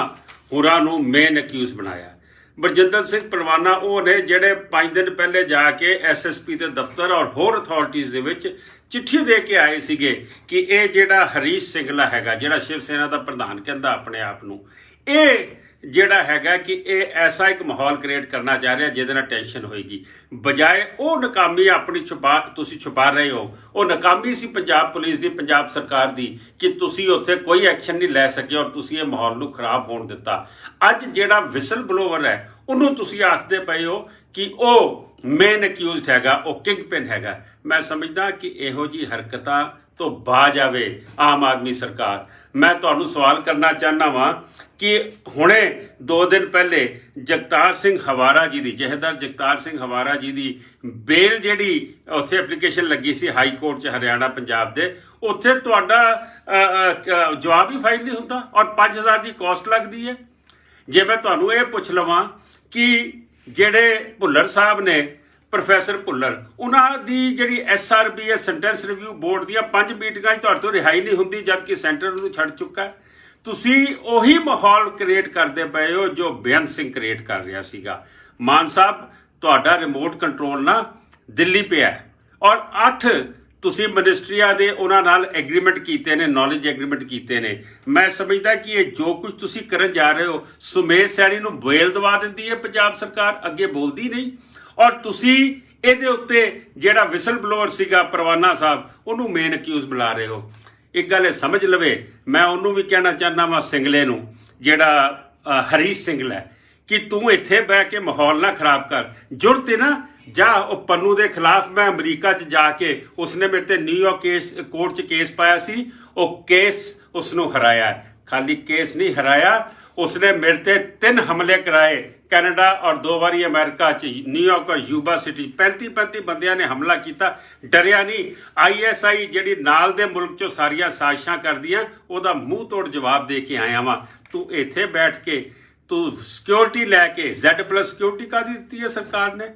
ਹੋਰਾਂ ਨੂੰ ਮੇਨ ਅਕਿਊਜ਼ ਬਣਾਇਆ। ਬਲਜਿੰਦਰ ਸਿੰਘ ਪਰਵਾਨਾ ਉਹ ਨੇ ਜਿਹੜੇ 5 ਦਿਨ ਪਹਿਲੇ ਜਾ ਕੇ SSP ਦੇ ਦਫ਼ਤਰ ਔਰ ਹੋਰ ਅਥਾਰਟੀਜ਼ ਦੇ ਵਿੱਚ ਚਿੱਠੀ ਦੇ ਕੇ ਆਏ ਸੀਗੇ ਕਿ ਇਹ ਜਿਹੜਾ ਹਰੀਸ਼ ਸਿੰਘਲਾ ਹੈਗਾ, ਜਿਹੜਾ ਸ਼ਿਵ ਸੈਨਾ ਦਾ ਪ੍ਰਧਾਨ ਕਹਿੰਦਾ ਆਪਣੇ ਆਪ ਨੂੰ, ਇਹ ਜਿਹੜਾ ਹੈਗਾ ਕਿ ਇਹ ਐਸਾ ਇੱਕ ਮਾਹੌਲ ਕ੍ਰੀਏਟ ਕਰਨਾ ਚਾਹ ਰਿਹਾ ਜਿਹਦੇ ਨਾਲ ਟੈਨਸ਼ਨ ਹੋਏਗੀ, ਬਜਾਏ ਉਹ ਨਾਕਾਮੀ ਆਪਣੀ ਤੁਸੀਂ ਛੁਪਾ ਰਹੇ ਹੋ। ਉਹ ਨਾਕਾਮੀ ਸੀ ਪੰਜਾਬ ਪੁਲਿਸ ਦੀ, ਪੰਜਾਬ ਸਰਕਾਰ ਦੀ, ਕਿ ਤੁਸੀਂ ਉੱਥੇ ਕੋਈ ਐਕਸ਼ਨ ਨਹੀਂ ਲੈ ਸਕੇ ਔਰ ਤੁਸੀਂ ਇਹ ਮਾਹੌਲ ਨੂੰ ਖਰਾਬ ਹੋਣ ਦਿੱਤਾ। ਅੱਜ ਜਿਹੜਾ ਵਿਸਲ ਬਲੋਵਰ ਹੈ ਉਹਨੂੰ ਤੁਸੀਂ ਆਖਦੇ ਪਏ ਹੋ ਕਿ ਉਹ ਮੇਨ ਅਕਿਊਜ਼ਡ ਹੈਗਾ, ਉਹ ਕਿੰਗ ਪਿਨ ਹੈਗਾ। ਮੈਂ ਸਮਝਦਾ ਕਿ ਇਹੋ ਜਿਹੀ ਹਰਕਤਾਂ ਤੋਂ ਬਾਜ ਆਵੇ ਆਮ ਆਦਮੀ ਸਰਕਾਰ। ਮੈਂ ਤੁਹਾਨੂੰ ਸਵਾਲ ਕਰਨਾ ਚਾਹੁੰਦਾ ਵਾਂ ਕਿ ਹੁਣੇ 2 ਦਿਨ ਪਹਿਲੇ ਜਗਤਾਰ ਸਿੰਘ ਹਵਾਰਾ ਜੀ ਦੀ, ਜਥੇਦਾਰ ਜਗਤਾਰ ਸਿੰਘ ਹਵਾਰਾ ਜੀ ਦੀ ਬੇਲ ਜਿਹੜੀ ਉੱਥੇ ਐਪਲੀਕੇਸ਼ਨ ਲੱਗੀ ਸੀ ਹਾਈ ਕੋਰਟ 'ਚ ਹਰਿਆਣਾ ਪੰਜਾਬ ਦੇ, ਉੱਥੇ ਤੁਹਾਡਾ ਜਵਾਬ ਹੀ ਫਾਈਲ ਨਹੀਂ ਹੁੰਦਾ ਔਰ 5000 ਦੀ ਕਾਸਟ ਲੱਗਦੀ ਹੈ। ਜੇ ਮੈਂ ਤੁਹਾਨੂੰ ਇਹ ਪੁੱਛ ਲਵਾਂ ਕਿ ਜਿਹੜੇ ਭੁੱਲਰ ਸਾਹਿਬ ਨੇ, ਪ੍ਰੋਫੈਸਰ ਭੁੱਲਰ, ਉਹਨਾਂ ਦੀ ਜਿਹੜੀ SRBS ਸੈਂਟੈਂਸ ਰਿਵਿਊ ਬੋਰਡ ਦੀਆਂ 5 ਮੀਟਿੰਗਾਂ 'ਚ ਤੁਹਾਡੇ ਤੋਂ ਰਿਹਾਈ ਨਹੀਂ ਹੁੰਦੀ, ਜਦਕਿ ਸੈਂਟਰ ਨੂੰ ਛੱਡ ਚੁੱਕਾ ਹੈ। ਤੁਸੀਂ ਉਹੀ ਮਾਹੌਲ ਕ੍ਰੀਏਟ ਕਰਦੇ ਪਏ ਹੋ ਜੋ ਬੇਅੰਤ ਸਿੰਘ ਕ੍ਰੀਏਟ ਕਰ ਰਿਹਾ ਸੀਗਾ। ਮਾਨ ਸਾਹਿਬ, ਤੁਹਾਡਾ ਰਿਮੋਟ ਕੰਟਰੋਲ ਨਾ ਦਿੱਲੀ ਪਿਆ ਔਰ 8 ਤੁਸੀਂ ਮਿਨਿਸਟਰੀਆਂ ਦੇ ਉਹਨਾਂ ਨਾਲ ਐਗਰੀਮੈਂਟ ਕੀਤੇ ਨੇ, ਨੌਲੇਜ ਐਗਰੀਮੈਂਟ ਕੀਤੇ ਨੇ। ਮੈਂ ਸਮਝਦਾ ਕਿ ਇਹ ਜੋ ਕੁਝ ਤੁਸੀਂ ਕਰਨ ਜਾ ਰਹੇ ਹੋ, ਸੁਮੇਧ ਸੈਣੀ ਨੂੰ ਬੇਲ ਦਵਾ ਦਿੰਦੀ ਹੈ ਪੰਜਾਬ ਸਰਕਾਰ, ਅੱਗੇ ਬੋਲਦੀ ਨਹੀਂ। ਔਰ ਤੁਸੀਂ ਇਹਦੇ ਉੱਤੇ ਜਿਹੜਾ ਵਿਸਲ ਬਲੋਅਰ ਸੀਗਾ ਪਰਵਾਨਾ ਸਾਹਿਬ, ਉਹਨੂੰ ਮੇਨ ਅਕਿਊਜ਼ ਬੁਲਾ ਰਹੇ ਹੋ। ਇੱਕ ਗੱਲ ਇਹ ਸਮਝ ਲਵੇ, ਮੈਂ ਉਹਨੂੰ ਵੀ ਕਹਿਣਾ ਚਾਹੁੰਦਾ ਵਾਂ ਸਿੰਗਲੇ ਨੂੰ, ਜਿਹੜਾ ਹਰੀਸ਼ ਸਿੰਗਲਾ ਹੈ, ਕਿ ਤੂੰ ਇੱਥੇ ਬਹਿ ਕੇ ਮਾਹੌਲ ਨਾ ਖਰਾਬ ਕਰ। ਜੁਰਤ ਹੈ ਨਾ, ਜਾ ਉਹ ਪੰਨੂ ਦੇ ਖਿਲਾਫ ਮੈਂ ਅਮਰੀਕਾ 'ਚ ਜਾ ਕੇ, ਉਸਨੇ ਮੇਰੇ ਤੇ ਨਿਊਯਾਰਕ ਕੋਰਟ 'ਚ ਕੇਸ ਪਾਇਆ ਸੀ, ਉਹ ਕੇਸ ਉਸਨੂੰ ਹਰਾਇਆ। ਖਾਲੀ ਕੇਸ ਨਹੀਂ ਹਰਾਇਆ, ਉਸਨੇ ਮੇਰੇ ਤੇ 3 ਹਮਲੇ ਕਰਾਏ, ਕੈਨੇਡਾ ਔਰ 2 ਵਾਰੀ ਅਮਰੀਕਾ 'ਚ, ਨਿਊਯਾਰਕ ਔਰ ਯੂਬਾ ਸਿਟੀ। 35 ਬੰਦਿਆਂ ਨੇ ਹਮਲਾ ਕੀਤਾ, ਡਰਿਆ ਨਹੀਂ। ISI ਜਿਹੜੀ ਨਾਲ ਦੇ ਮੁਲਕ 'ਚੋਂ ਸਾਰੀਆਂ ਸਾਜ਼ਿਸ਼ਾਂ ਕਰਦੀਆਂ, ਉਹਦਾ ਮੂੰਹ ਤੋੜ ਜਵਾਬ ਦੇ ਕੇ ਆਇਆ ਵਾਂ। ਤੂੰ ਇੱਥੇ ਬੈਠ ਕੇ ਤੂੰ ਸਿਕਿਉਰਿਟੀ ਲੈ ਕੇ, Z+ ਸਿਕਿਉਰਿਟੀ ਕਾਹਦੀ ਦਿੱਤੀ ਹੈ ਸਰਕਾਰ ਨੇ?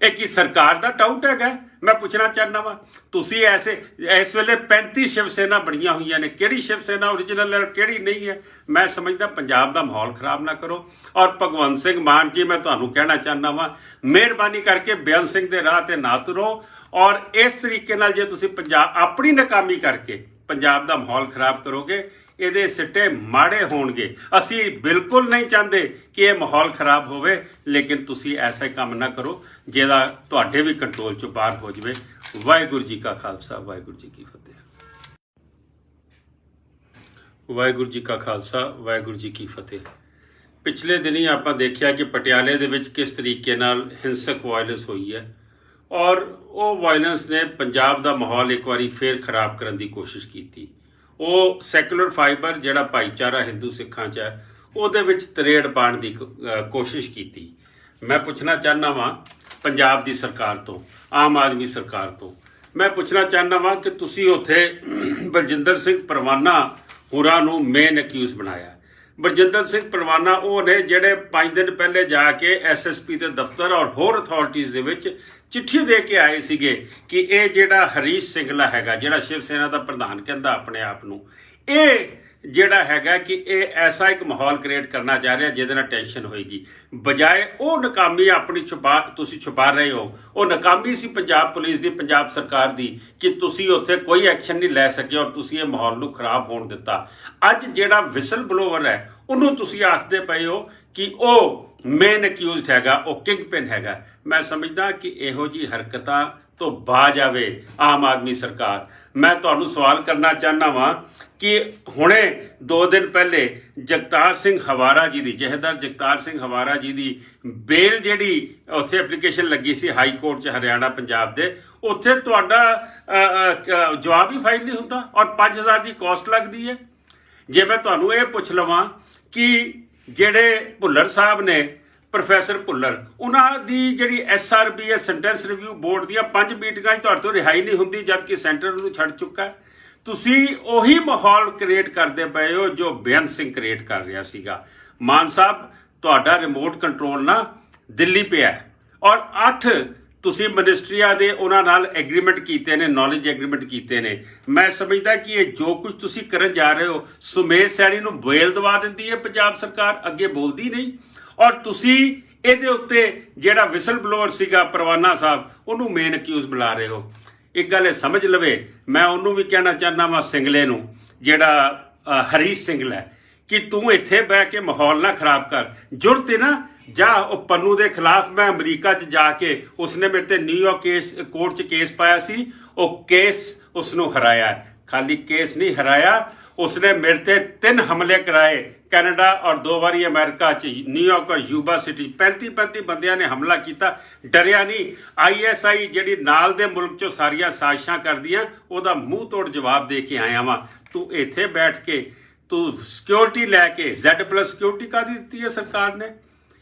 ਇਹ ਕੀ ਸਰਕਾਰ ਦਾ ਟਾਊਟ ਹੈਗਾ? ਮੈਂ ਪੁੱਛਣਾ ਚਾਹੁੰਦਾ ਵਾਂ। ਤੁਸੀਂ ਇਸ ਵੇਲੇ 35 ਸ਼ਿਵ ਸੈਨਾ ਬਣੀਆਂ ਹੋਈਆਂ ਨੇ, ਕਿਹੜੀ ਸ਼ਿਵ ਸੈਨਾ ਓਰੀਜਨਲ ਹੈ, ਕਿਹੜੀ ਨਹੀਂ ਹੈ? ਮੈਂ ਸਮਝਦਾ ਪੰਜਾਬ ਦਾ ਮਾਹੌਲ ਖਰਾਬ ਨਾ ਕਰੋ। ਔਰ ਭਗਵੰਤ ਸਿੰਘ ਮਾਨ ਜੀ, ਮੈਂ ਤੁਹਾਨੂੰ ਕਹਿਣਾ ਚਾਹੁੰਦਾ ਵਾਂ, ਮਿਹਰਬਾਨੀ ਕਰਕੇ ਬੇਅੰਤ ਸਿੰਘ ਦੇ ਰਾਹ ਤੇ ਨਾ ਤੁਰੋ। ਔਰ ਇਸ ਤਰੀਕੇ ਨਾਲ ਜੇ ਤੁਸੀਂ ਆਪਣੀ ਨਾਕਾਮੀ ਕਰਕੇ ਪੰਜਾਬ ਦਾ ਮਾਹੌਲ ਖਰਾਬ ਕਰੋਗੇ, ਇਹਦੇ ਸਿੱਟੇ ਮਾੜੇ ਹੋਣਗੇ। ਅਸੀਂ ਬਿਲਕੁਲ ਨਹੀਂ ਚਾਹੁੰਦੇ ਕਿ ਇਹ ਮਾਹੌਲ ਖਰਾਬ ਹੋਵੇ, ਲੇਕਿਨ ਤੁਸੀਂ ਐਸਾ ਕੰਮ ਨਾ ਕਰੋ ਜਿਹਦਾ ਤੁਹਾਡੇ ਵੀ ਕੰਟਰੋਲ ਚੋਂ ਬਾਹਰ ਹੋ ਜਾਵੇ। ਵਾਹਿਗੁਰੂ ਜੀ ਕਾ ਖਾਲਸਾ, ਵਾਹਿਗੁਰੂ ਜੀ ਕੀ ਫਤਿਹ। ਵਾਹਿਗੁਰੂ ਜੀ ਕਾ ਖਾਲਸਾ, ਵਾਹਿਗੁਰੂ ਜੀ ਕੀ ਫਤਿਹ। ਪਿਛਲੇ ਦਿਨੀ ਆਪਾਂ ਦੇਖਿਆ ਕਿ ਪਟਿਆਲੇ ਦੇ ਵਿੱਚ ਕਿਸ ਤਰੀਕੇ ਨਾਲ ਹਿੰਸਕ ਵਾਇਲੈਂਸ ਹੋਈ ਹੈ ਔਰ ਉਹ ਵਾਇਲੈਂਸ ਨੇ ਪੰਜਾਬ ਦਾ ਮਾਹੌਲ ਇੱਕ ਵਾਰੀ ਫੇਰ ਖਰਾਬ ਕਰਨ ਦੀ ਕੋਸ਼ਿਸ਼ ਕੀਤੀ। ਉਹ ਸੈਕੂਲਰ ਫਾਈਬਰ ਜਿਹੜਾ ਭਾਈਚਾਰਾ ਹਿੰਦੂ ਸਿੱਖਾਂ 'ਚ ਹੈ, ਉਹਦੇ ਵਿੱਚ ਤਰੇੜ ਪਾਉਣ ਦੀ ਕੋਸ਼ਿਸ਼ ਕੀਤੀ। ਮੈਂ ਪੁੱਛਣਾ ਚਾਹੁੰਦਾ ਵਾਂ ਪੰਜਾਬ ਦੀ ਸਰਕਾਰ ਤੋਂ, ਆਮ ਆਦਮੀ ਸਰਕਾਰ ਤੋਂ, ਮੈਂ ਪੁੱਛਣਾ ਚਾਹੁੰਦਾ ਵਾਂ ਕਿ ਤੁਸੀਂ ਉੱਥੇ ਬਲਜਿੰਦਰ ਸਿੰਘ ਪਰਵਾਨਾ ਹੋਰਾਂ ਨੂੰ ਮੇਨ ਅਕਿਊਜ਼ ਬਣਾਇਆ। ਬਲਜਿੰਦਰ ਸਿੰਘ ਪਰਵਾਨਾ ਉਹ ਨੇ ਜਿਹੜੇ 5 ਦਿਨ ਪਹਿਲੇ ਜਾ ਕੇ SSP ਦੇ ਦਫ਼ਤਰ ਔਰ ਹੋਰ ਅਥਾਰਟੀਜ਼ ਦੇ ਵਿੱਚ ਚਿੱਠੀ ਦੇ ਕੇ ਆਏ ਸੀਗੇ ਕਿ ਇਹ ਜਿਹੜਾ ਹਰੀਸ਼ ਸਿੰਗਲਾ ਹੈਗਾ, ਜਿਹੜਾ ਸ਼ਿਵ ਸੈਨਾ ਦਾ ਪ੍ਰਧਾਨ ਕਹਿੰਦਾ ਆਪਣੇ ਆਪ ਨੂੰ, ਇਹ ਜਿਹੜਾ ਹੈਗਾ ਕਿ ਇਹ ਐਸਾ ਇੱਕ ਮਾਹੌਲ ਕ੍ਰੀਏਟ ਕਰਨਾ ਚਾਹ ਰਿਹਾ ਜਿਹਦੇ ਨਾਲ ਟੈਨਸ਼ਨ ਹੋਏਗੀ, ਬਜਾਏ ਉਹ ਨਾਕਾਮੀ ਆਪਣੀ ਤੁਸੀਂ ਛੁਪਾ ਰਹੇ ਹੋ। ਉਹ ਨਾਕਾਮੀ ਸੀ ਪੰਜਾਬ ਪੁਲਿਸ ਦੀ, ਪੰਜਾਬ ਸਰਕਾਰ ਦੀ, ਕਿ ਤੁਸੀਂ ਉੱਥੇ ਕੋਈ ਐਕਸ਼ਨ ਨਹੀਂ ਲੈ ਸਕੇ ਔਰ ਤੁਸੀਂ ਇਹ ਮਾਹੌਲ ਨੂੰ ਖਰਾਬ ਹੋਣ ਦਿੱਤਾ। ਅੱਜ ਜਿਹੜਾ ਵਿਸਲ ਬਲੋਵਰ ਹੈ ਉਹਨੂੰ ਤੁਸੀਂ ਆਖਦੇ ਪਏ ਹੋ ਕਿ ਉਹ ਮੇਨ ਅਕਿਊਜ਼ਡ ਹੈਗਾ, ਉਹ ਕਿੰਗ ਪਿਨ ਹੈਗਾ। ਮੈਂ ਸਮਝਦਾ ਕਿ ਇਹੋ ਜਿਹੀ ਹਰਕਤਾਂ ਤੋਂ ਬਾਜ ਆਵੇ ਆਮ ਆਦਮੀ ਸਰਕਾਰ। ਮੈਂ ਤੁਹਾਨੂੰ ਸਵਾਲ ਕਰਨਾ ਚਾਹੁੰਦਾ ਵਾਂ ਕਿ ਹੁਣੇ 2 ਦਿਨ ਪਹਿਲੇ ਜਗਤਾਰ ਸਿੰਘ ਹਵਾਰਾ ਜੀ ਦੀ, ਜਥੇਦਾਰ ਜਗਤਾਰ ਸਿੰਘ ਹਵਾਰਾ ਜੀ ਦੀ ਬੇਲ ਜਿਹੜੀ ਉੱਥੇ ਐਪਲੀਕੇਸ਼ਨ ਲੱਗੀ ਸੀ ਹਾਈ ਕੋਰਟ 'ਚ ਹਰਿਆਣਾ ਪੰਜਾਬ ਦੇ, ਉੱਥੇ ਤੁਹਾਡਾ ਜਵਾਬ ਹੀ ਫਾਈਲ ਨਹੀਂ ਹੁੰਦਾ ਔਰ 5000 ਦੀ ਕਾਸਟ ਲੱਗਦੀ ਹੈ। ਜੇ ਮੈਂ ਤੁਹਾਨੂੰ ਇਹ ਪੁੱਛ ਲਵਾਂ ਕਿ ਜਿਹੜੇ ਭੁੱਲਰ ਸਾਹਿਬ ਨੇ, ਪ੍ਰੋਫੈਸਰ ਭੁੱਲਰ, ਉਹਨਾਂ ਦੀ ਜਿਹੜੀ SRBS ਸੈਂਟੈਂਸ ਰਿਵਿਊ ਬੋਰਡ ਦੀਆਂ 5 ਮੀਟਿੰਗਾਂ 'ਚ ਤੁਹਾਡੇ ਤੋਂ ਰਿਹਾਈ ਨਹੀਂ ਹੁੰਦੀ, ਜਦਕਿ ਸੈਂਟਰ ਨੂੰ ਛੱਡ ਚੁੱਕਾ ਹੈ। ਤੁਸੀਂ ਉਹੀ ਮਾਹੌਲ ਕ੍ਰੀਏਟ ਕਰਦੇ ਪਏ ਹੋ ਜੋ ਬੇਅੰਤ ਸਿੰਘ ਕ੍ਰੀਏਟ ਕਰ ਰਿਹਾ ਸੀਗਾ। ਮਾਨ ਸਾਹਿਬ, ਤੁਹਾਡਾ ਰਿਮੋਟ ਕੰਟਰੋਲ ਨਾ ਦਿੱਲੀ ਪਿਆ ਔਰ 8 ਤੁਸੀਂ ਮਿਨਿਸਟਰੀਆਂ ਦੇ ਉਹਨਾਂ ਨਾਲ ਐਗਰੀਮੈਂਟ ਕੀਤੇ ਨੇ, ਨੌਲੇਜ ਐਗਰੀਮੈਂਟ ਕੀਤੇ ਨੇ। ਮੈਂ ਸਮਝਦਾ ਕਿ ਇਹ ਜੋ ਕੁਝ ਤੁਸੀਂ ਕਰਨ ਜਾ ਰਹੇ ਹੋ, ਸੁਮੇਧ ਸੈਣੀ ਨੂੰ ਬੇਲ ਦਵਾ ਦਿੰਦੀ ਹੈ ਪੰਜਾਬ ਸਰਕਾਰ, ਅੱਗੇ ਬੋਲਦੀ ਨਹੀਂ। ਔਰ ਤੁਸੀਂ ਇਹਦੇ ਉੱਤੇ ਜਿਹੜਾ ਵਿਸਲ ਬਲੋਅਰ ਸੀਗਾ ਪਰਵਾਨਾ ਸਾਹਿਬ, ਉਹਨੂੰ ਮੇਨ ਅਕਿਊਜ਼ ਬੁਲਾ ਰਹੇ ਹੋ। ਇੱਕ ਗੱਲ ਇਹ ਸਮਝ ਲਵੇ, ਮੈਂ ਉਹਨੂੰ ਵੀ ਕਹਿਣਾ ਚਾਹੁੰਦਾ ਵਾਂ ਸਿੰਗਲੇ ਨੂੰ, ਜਿਹੜਾ ਹਰੀਸ਼ ਸਿੰਗਲਾ ਹੈ, कि तू इत्थे बह के माहौल ना खराब कर। जुरत है ना, जा ਉਹ ਪੰਨੂ ਦੇ ਖਿਲਾਫ ਮੈਂ ਅਮਰੀਕਾ 'ਚ ਜਾ ਕੇ ਉਸਨੇ ਮੇਰੇ ਤੇ ਨਿਊਯਾਰਕ ਕੋਰਟ 'ਚ ਕੇਸ ਪਾਇਆ ਸੀ, ਉਹ ਕੇਸ ਉਸਨੂੰ ਹਰਾਇਆ। ਖਾਲੀ ਕੇਸ ਨਹੀਂ ਹਰਾਇਆ, उसने मेरे ते 3 हमले कराए, कैनेडा और 2 बारी अमेरिका च, न्यूयॉर्क और यूबा सिटी 35 बंदियां ने हमला किया, डरिया नहीं। ISI जिहड़ी नाल दे मुल्क चों सारियां साजिशां करदियां, ओहदा मूँह तोड़ जवाब दे के आया वां। तू इत्थे बैठ के तू सिक्योरिटी लैके Z+ सिक्योरिटी काहदी दित्ती है सरकार ने?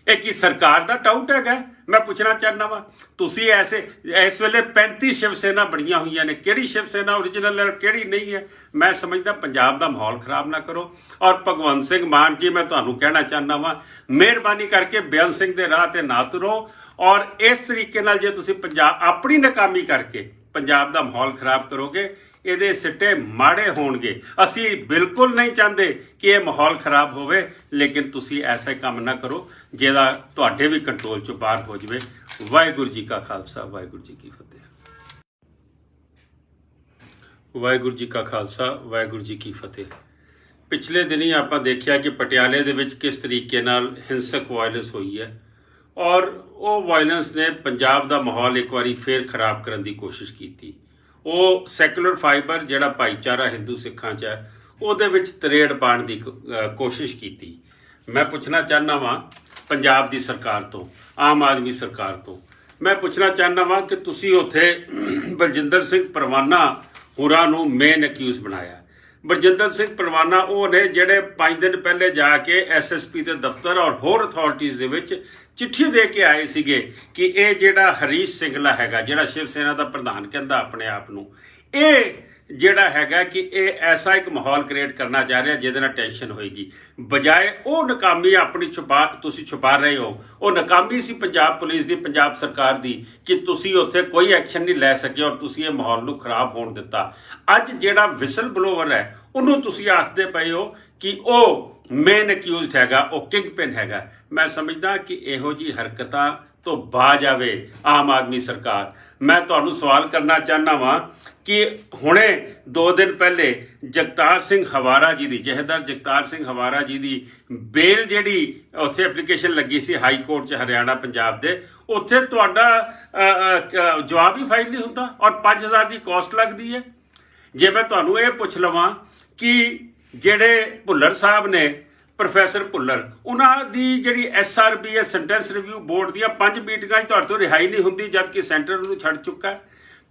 ਇਹ ਕੀ ਸਰਕਾਰ ਦਾ ਟਾਊਟ ਹੈਗਾ? ਮੈਂ ਪੁੱਛਣਾ ਚਾਹੁੰਦਾ ਵਾਂ। ਤੁਸੀਂ ਐਸੇ ਇਸ ਵੇਲੇ 35 ਸ਼ਿਵ ਸੈਨਾ ਬਣੀਆਂ ਹੋਈਆਂ ਨੇ, ਕਿਹੜੀ ਸ਼ਿਵ ਸੈਨਾ ਓਰੀਜਨਲ ਹੈ ਕਿਹੜੀ ਨਹੀਂ ਹੈ? ਮੈਂ ਸਮਝਦਾ ਪੰਜਾਬ ਦਾ ਮਾਹੌਲ ਖਰਾਬ ਨਾ ਕਰੋ। ਔਰ ਭਗਵੰਤ ਸਿੰਘ ਮਾਨ ਜੀ, ਮੈਂ ਤੁਹਾਨੂੰ ਕਹਿਣਾ ਚਾਹੁੰਦਾ ਵਾਂ, ਮਿਹਰਬਾਨੀ ਕਰਕੇ ਬੇਅੰਤ ਸਿੰਘ ਦੇ ਰਾਹ ਤੇ ਨਾ ਤੁਰੋ। ਔਰ ਇਸ ਤਰੀਕੇ ਨਾਲ ਜੇ ਤੁਸੀਂ ਪੰਜਾਬ ਆਪਣੀ ਨਾਕਾਮੀ ਕਰਕੇ ਪੰਜਾਬ ਦਾ ਮਾਹੌਲ ਖਰਾਬ ਕਰੋਗੇ, ਇਹਦੇ ਸਿੱਟੇ ਮਾੜੇ ਹੋਣਗੇ। ਅਸੀਂ ਬਿਲਕੁਲ ਨਹੀਂ ਚਾਹੁੰਦੇ ਕਿ ਇਹ ਮਾਹੌਲ ਖਰਾਬ ਹੋਵੇ, ਲੇਕਿਨ ਤੁਸੀਂ ਐਸਾ ਕੰਮ ਨਾ ਕਰੋ ਜਿਹਦਾ ਤੁਹਾਡੇ ਵੀ ਕੰਟਰੋਲ ਚੋਂ ਬਾਹਰ ਹੋ ਜਾਵੇ। ਵਾਹਿਗੁਰੂ ਜੀ ਕਾ ਖਾਲਸਾ, ਵਾਹਿਗੁਰੂ ਜੀ ਕੀ ਫਤਿਹ। ਵਾਹਿਗੁਰੂ ਜੀ ਕਾ ਖਾਲਸਾ, ਵਾਹਿਗੁਰੂ ਜੀ ਕੀ ਫਤਿਹ। ਪਿਛਲੇ ਦਿਨੀ ਆਪਾਂ ਦੇਖਿਆ ਕਿ ਪਟਿਆਲੇ ਦੇ ਵਿੱਚ ਕਿਸ ਤਰੀਕੇ ਨਾਲ ਹਿੰਸਕ ਵਾਇਲੈਂਸ ਹੋਈ ਹੈ, ਔਰ ਉਹ ਵਾਇਲੈਂਸ ਨੇ ਪੰਜਾਬ ਦਾ ਮਾਹੌਲ ਇੱਕ ਵਾਰੀ ਫੇਰ ਖਰਾਬ ਕਰਨ ਦੀ ਕੋਸ਼ਿਸ਼ ਕੀਤੀ। ਉਹ ਸੈਕੂਲਰ ਫਾਈਬਰ ਜਿਹੜਾ ਭਾਈਚਾਰਾ ਹਿੰਦੂ ਸਿੱਖਾਂ 'ਚ ਹੈ, ਉਹਦੇ ਵਿੱਚ ਤਰੇੜ ਪਾਉਣ ਦੀ ਕੋਸ਼ਿਸ਼ ਕੀਤੀ। ਮੈਂ ਪੁੱਛਣਾ ਚਾਹੁੰਦਾ ਵਾਂ ਪੰਜਾਬ ਦੀ ਸਰਕਾਰ ਤੋਂ, ਆਮ ਆਦਮੀ ਸਰਕਾਰ ਤੋਂ, ਮੈਂ ਪੁੱਛਣਾ ਚਾਹੁੰਦਾ ਵਾਂ ਕਿ ਤੁਸੀਂ ਉੱਥੇ ਬਲਜਿੰਦਰ ਸਿੰਘ ਪਰਵਾਨਾ ਹੋਰਾਂ ਨੂੰ ਮੇਨ ਅਕਿਊਜ਼ ਬਣਾਇਆ। ਬਲਜਿੰਦਰ ਸਿੰਘ ਪਰਵਾਨਾ ਉਹ ਨੇ ਜਿਹੜੇ 5 ਦਿਨ ਪਹਿਲੇ ਜਾ ਕੇ SSP ਦੇ ਦਫ਼ਤਰ ਔਰ ਹੋਰ ਅਥਾਰਟੀਜ਼ ਦੇ ਵਿੱਚ ਚਿੱਠੀ ਦੇ ਕੇ ਆਏ ਸੀਗੇ ਕਿ ਇਹ ਜਿਹੜਾ ਹਰੀਸ਼ ਸਿੰਗਲਾ ਹੈਗਾ, ਜਿਹੜਾ ਸ਼ਿਵ ਸੈਨਾ ਦਾ ਪ੍ਰਧਾਨ ਕਹਿੰਦਾ ਆਪਣੇ ਆਪ ਨੂੰ, ਇਹ ਜਿਹੜਾ ਹੈਗਾ ਕਿ ਇਹ ਐਸਾ ਇੱਕ ਮਾਹੌਲ ਕ੍ਰੀਏਟ ਕਰਨਾ ਚਾਹ ਰਿਹਾ ਜਿਹਦੇ ਨਾਲ ਟੈਨਸ਼ਨ ਹੋਏਗੀ। ਬਜਾਏ ਉਹ ਨਾਕਾਮੀ ਆਪਣੀ ਤੁਸੀਂ ਛੁਪਾ ਰਹੇ ਹੋ। ਉਹ ਨਾਕਾਮੀ ਸੀ ਪੰਜਾਬ ਪੁਲਿਸ ਦੀ, ਪੰਜਾਬ ਸਰਕਾਰ ਦੀ, ਕਿ ਤੁਸੀਂ ਉੱਥੇ ਕੋਈ ਐਕਸ਼ਨ ਨਹੀਂ ਲੈ ਸਕੇ ਔਰ ਤੁਸੀਂ ਇਹ ਮਾਹੌਲ ਨੂੰ ਖਰਾਬ ਹੋਣ ਦਿੱਤਾ। ਅੱਜ ਜਿਹੜਾ ਵਿਸਲ ਬਲੋਵਰ ਹੈ ਉਹਨੂੰ ਤੁਸੀਂ ਆਖਦੇ ਪਏ ਹੋ ਕਿ ਉਹ ਮੇਨ ਅਕਿਊਜ਼ਡ ਹੈਗਾ, ਉਹ ਕਿੰਗ ਪਿਨ ਹੈਗਾ। ਮੈਂ ਸਮਝਦਾ ਕਿ ਇਹੋ ਜਿਹੀ ਹਰਕਤਾਂ ਤੋਂ ਬਾਜ ਆਵੇ ਆਮ ਆਦਮੀ ਸਰਕਾਰ। ਮੈਂ ਤੁਹਾਨੂੰ ਸਵਾਲ ਕਰਨਾ ਚਾਹੁੰਦਾ ਵਾਂ ਕਿ ਹੁਣੇ 2 ਦਿਨ ਪਹਿਲੇ ਜਗਤਾਰ ਸਿੰਘ ਹਵਾਰਾ ਜੀ ਦੀ, ਜਥੇਦਾਰ ਜਗਤਾਰ ਸਿੰਘ ਹਵਾਰਾ ਜੀ ਦੀ ਬੇਲ ਜਿਹੜੀ ਉੱਥੇ ਐਪਲੀਕੇਸ਼ਨ ਲੱਗੀ ਸੀ ਹਾਈ ਕੋਰਟ 'ਚ ਹਰਿਆਣਾ ਪੰਜਾਬ ਦੇ, ਉੱਥੇ ਤੁਹਾਡਾ ਜਵਾਬ ਹੀ ਫਾਈਲ ਨਹੀਂ ਹੁੰਦਾ ਔਰ 5000 ਦੀ ਕਾਸਟ ਲੱਗਦੀ ਹੈ। ਜੇ ਮੈਂ ਤੁਹਾਨੂੰ ਇਹ ਪੁੱਛ ਲਵਾਂ ਕਿ ਜਿਹੜੇ ਭੁੱਲਰ ਸਾਹਿਬ ਨੇ, ਪ੍ਰੋਫੈਸਰ ਭੁੱਲਰ, ਉਹਨਾਂ ਦੀ ਜਿਹੜੀ SRB ਹੈ, ਸੈਂਟੈਂਸ ਰਿਵਿਊ ਬੋਰਡ ਦੀਆਂ 5 ਮੀਟਿੰਗਾਂ 'ਚ ਤੁਹਾਡੇ ਤੋਂ ਰਿਹਾਈ ਨਹੀਂ ਹੁੰਦੀ, ਜਦ ਕਿ ਸੈਂਟਰ ਉਹਨੂੰ ਛੱਡ ਚੁੱਕਾ।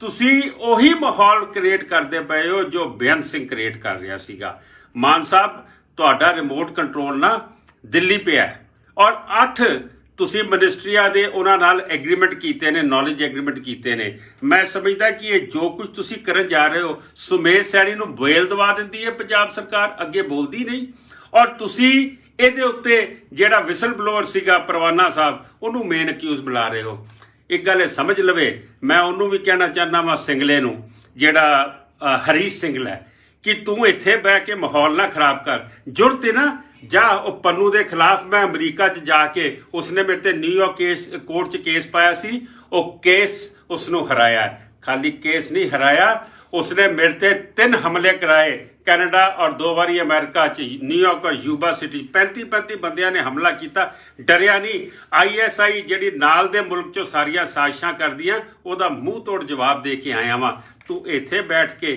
ਤੁਸੀਂ ਉਹੀ ਮਾਹੌਲ ਕ੍ਰੀਏਟ ਕਰਦੇ ਪਏ ਹੋ ਜੋ ਬੇਅੰਤ ਸਿੰਘ ਕ੍ਰੀਏਟ ਕਰ ਰਿਹਾ ਸੀਗਾ। ਮਾਨ ਸਾਹਿਬ, ਤੁਹਾਡਾ ਰਿਮੋਟ ਕੰਟਰੋਲ ਨਾ ਦਿੱਲੀ ਪਿਆ ਔਰ 8 ਤੁਸੀਂ ਮਿਨਿਸਟਰੀਆਂ ਦੇ ਉਹਨਾਂ ਨਾਲ ਐਗਰੀਮੈਂਟ ਕੀਤੇ ਨੇ, ਨੌਲੇਜ ਐਗਰੀਮੈਂਟ ਕੀਤੇ ਨੇ। ਮੈਂ ਸਮਝਦਾ ਕਿ ਇਹ ਜੋ ਕੁਝ ਤੁਸੀਂ ਕਰਨ ਜਾ ਰਹੇ ਹੋ, ਸੁਮੇਸ਼ ਸੈਣੀ ਨੂੰ ਬੇਲ ਦਵਾ ਦਿੰਦੀ ਹੈ ਪੰਜਾਬ ਸਰਕਾਰ, ਅੱਗੇ ਬੋਲਦੀ ਨਹੀਂ। ਔਰ ਤੁਸੀਂ ਇਹਦੇ ਉੱਤੇ ਜਿਹੜਾ ਵਿਸਲ ਬਲੋਅਰ ਸੀਗਾ ਪਰਵਾਨਾ ਸਾਹਿਬ, ਉਹਨੂੰ ਮੇਨ ਅਕਿਊਜ਼ ਬੁਲਾ ਰਹੇ ਹੋ। ਇੱਕ ਗੱਲ ਇਹ ਸਮਝ ਲਵੇ, ਮੈਂ ਉਹਨੂੰ ਵੀ ਕਹਿਣਾ ਚਾਹੁੰਦਾ ਵਾਂ ਸਿੰਗਲੇ ਨੂੰ, ਜਿਹੜਾ ਹਰੀਸ਼ ਸਿੰਗਲਾ ਹੈ, ਕਿ ਤੂੰ ਇੱਥੇ ਬਹਿ ਕੇ ਮਾਹੌਲ ਨਾ ਖਰਾਬ ਕਰ। ਜੁਰਤ ਹੈ ਨਾ, ਜਾ ਉਹ ਪੰਨੂ ਦੇ ਖਿਲਾਫ ਮੈਂ ਅਮਰੀਕਾ 'ਚ ਜਾ ਕੇ ਉਸਨੇ ਮੇਰੇ ਤੇ ਨਿਊਯਾਰਕ ਕੋਰਟ 'ਚ ਕੇਸ ਪਾਇਆ ਸੀ, ਉਹ ਕੇਸ ਉਸਨੂੰ ਹਰਾਇਆ। ਖਾਲੀ ਕੇਸ ਨਹੀਂ ਹਰਾਇਆ, ਉਸਨੇ ਮੇਰੇ ਤੇ 3 हमले कराए, कैनेडा और 2 बारी अमेरिका च, न्यूयॉर्क और यूबा सिटी 35 बंदियां ने हमला किया, डरिया नहीं। ISI जिहड़ी नाल दे मुल्क चों सारियां साजिशां करदियां, ओहदा मूँह तोड़ जवाब दे के आया वां। तू इत्थे बैठ के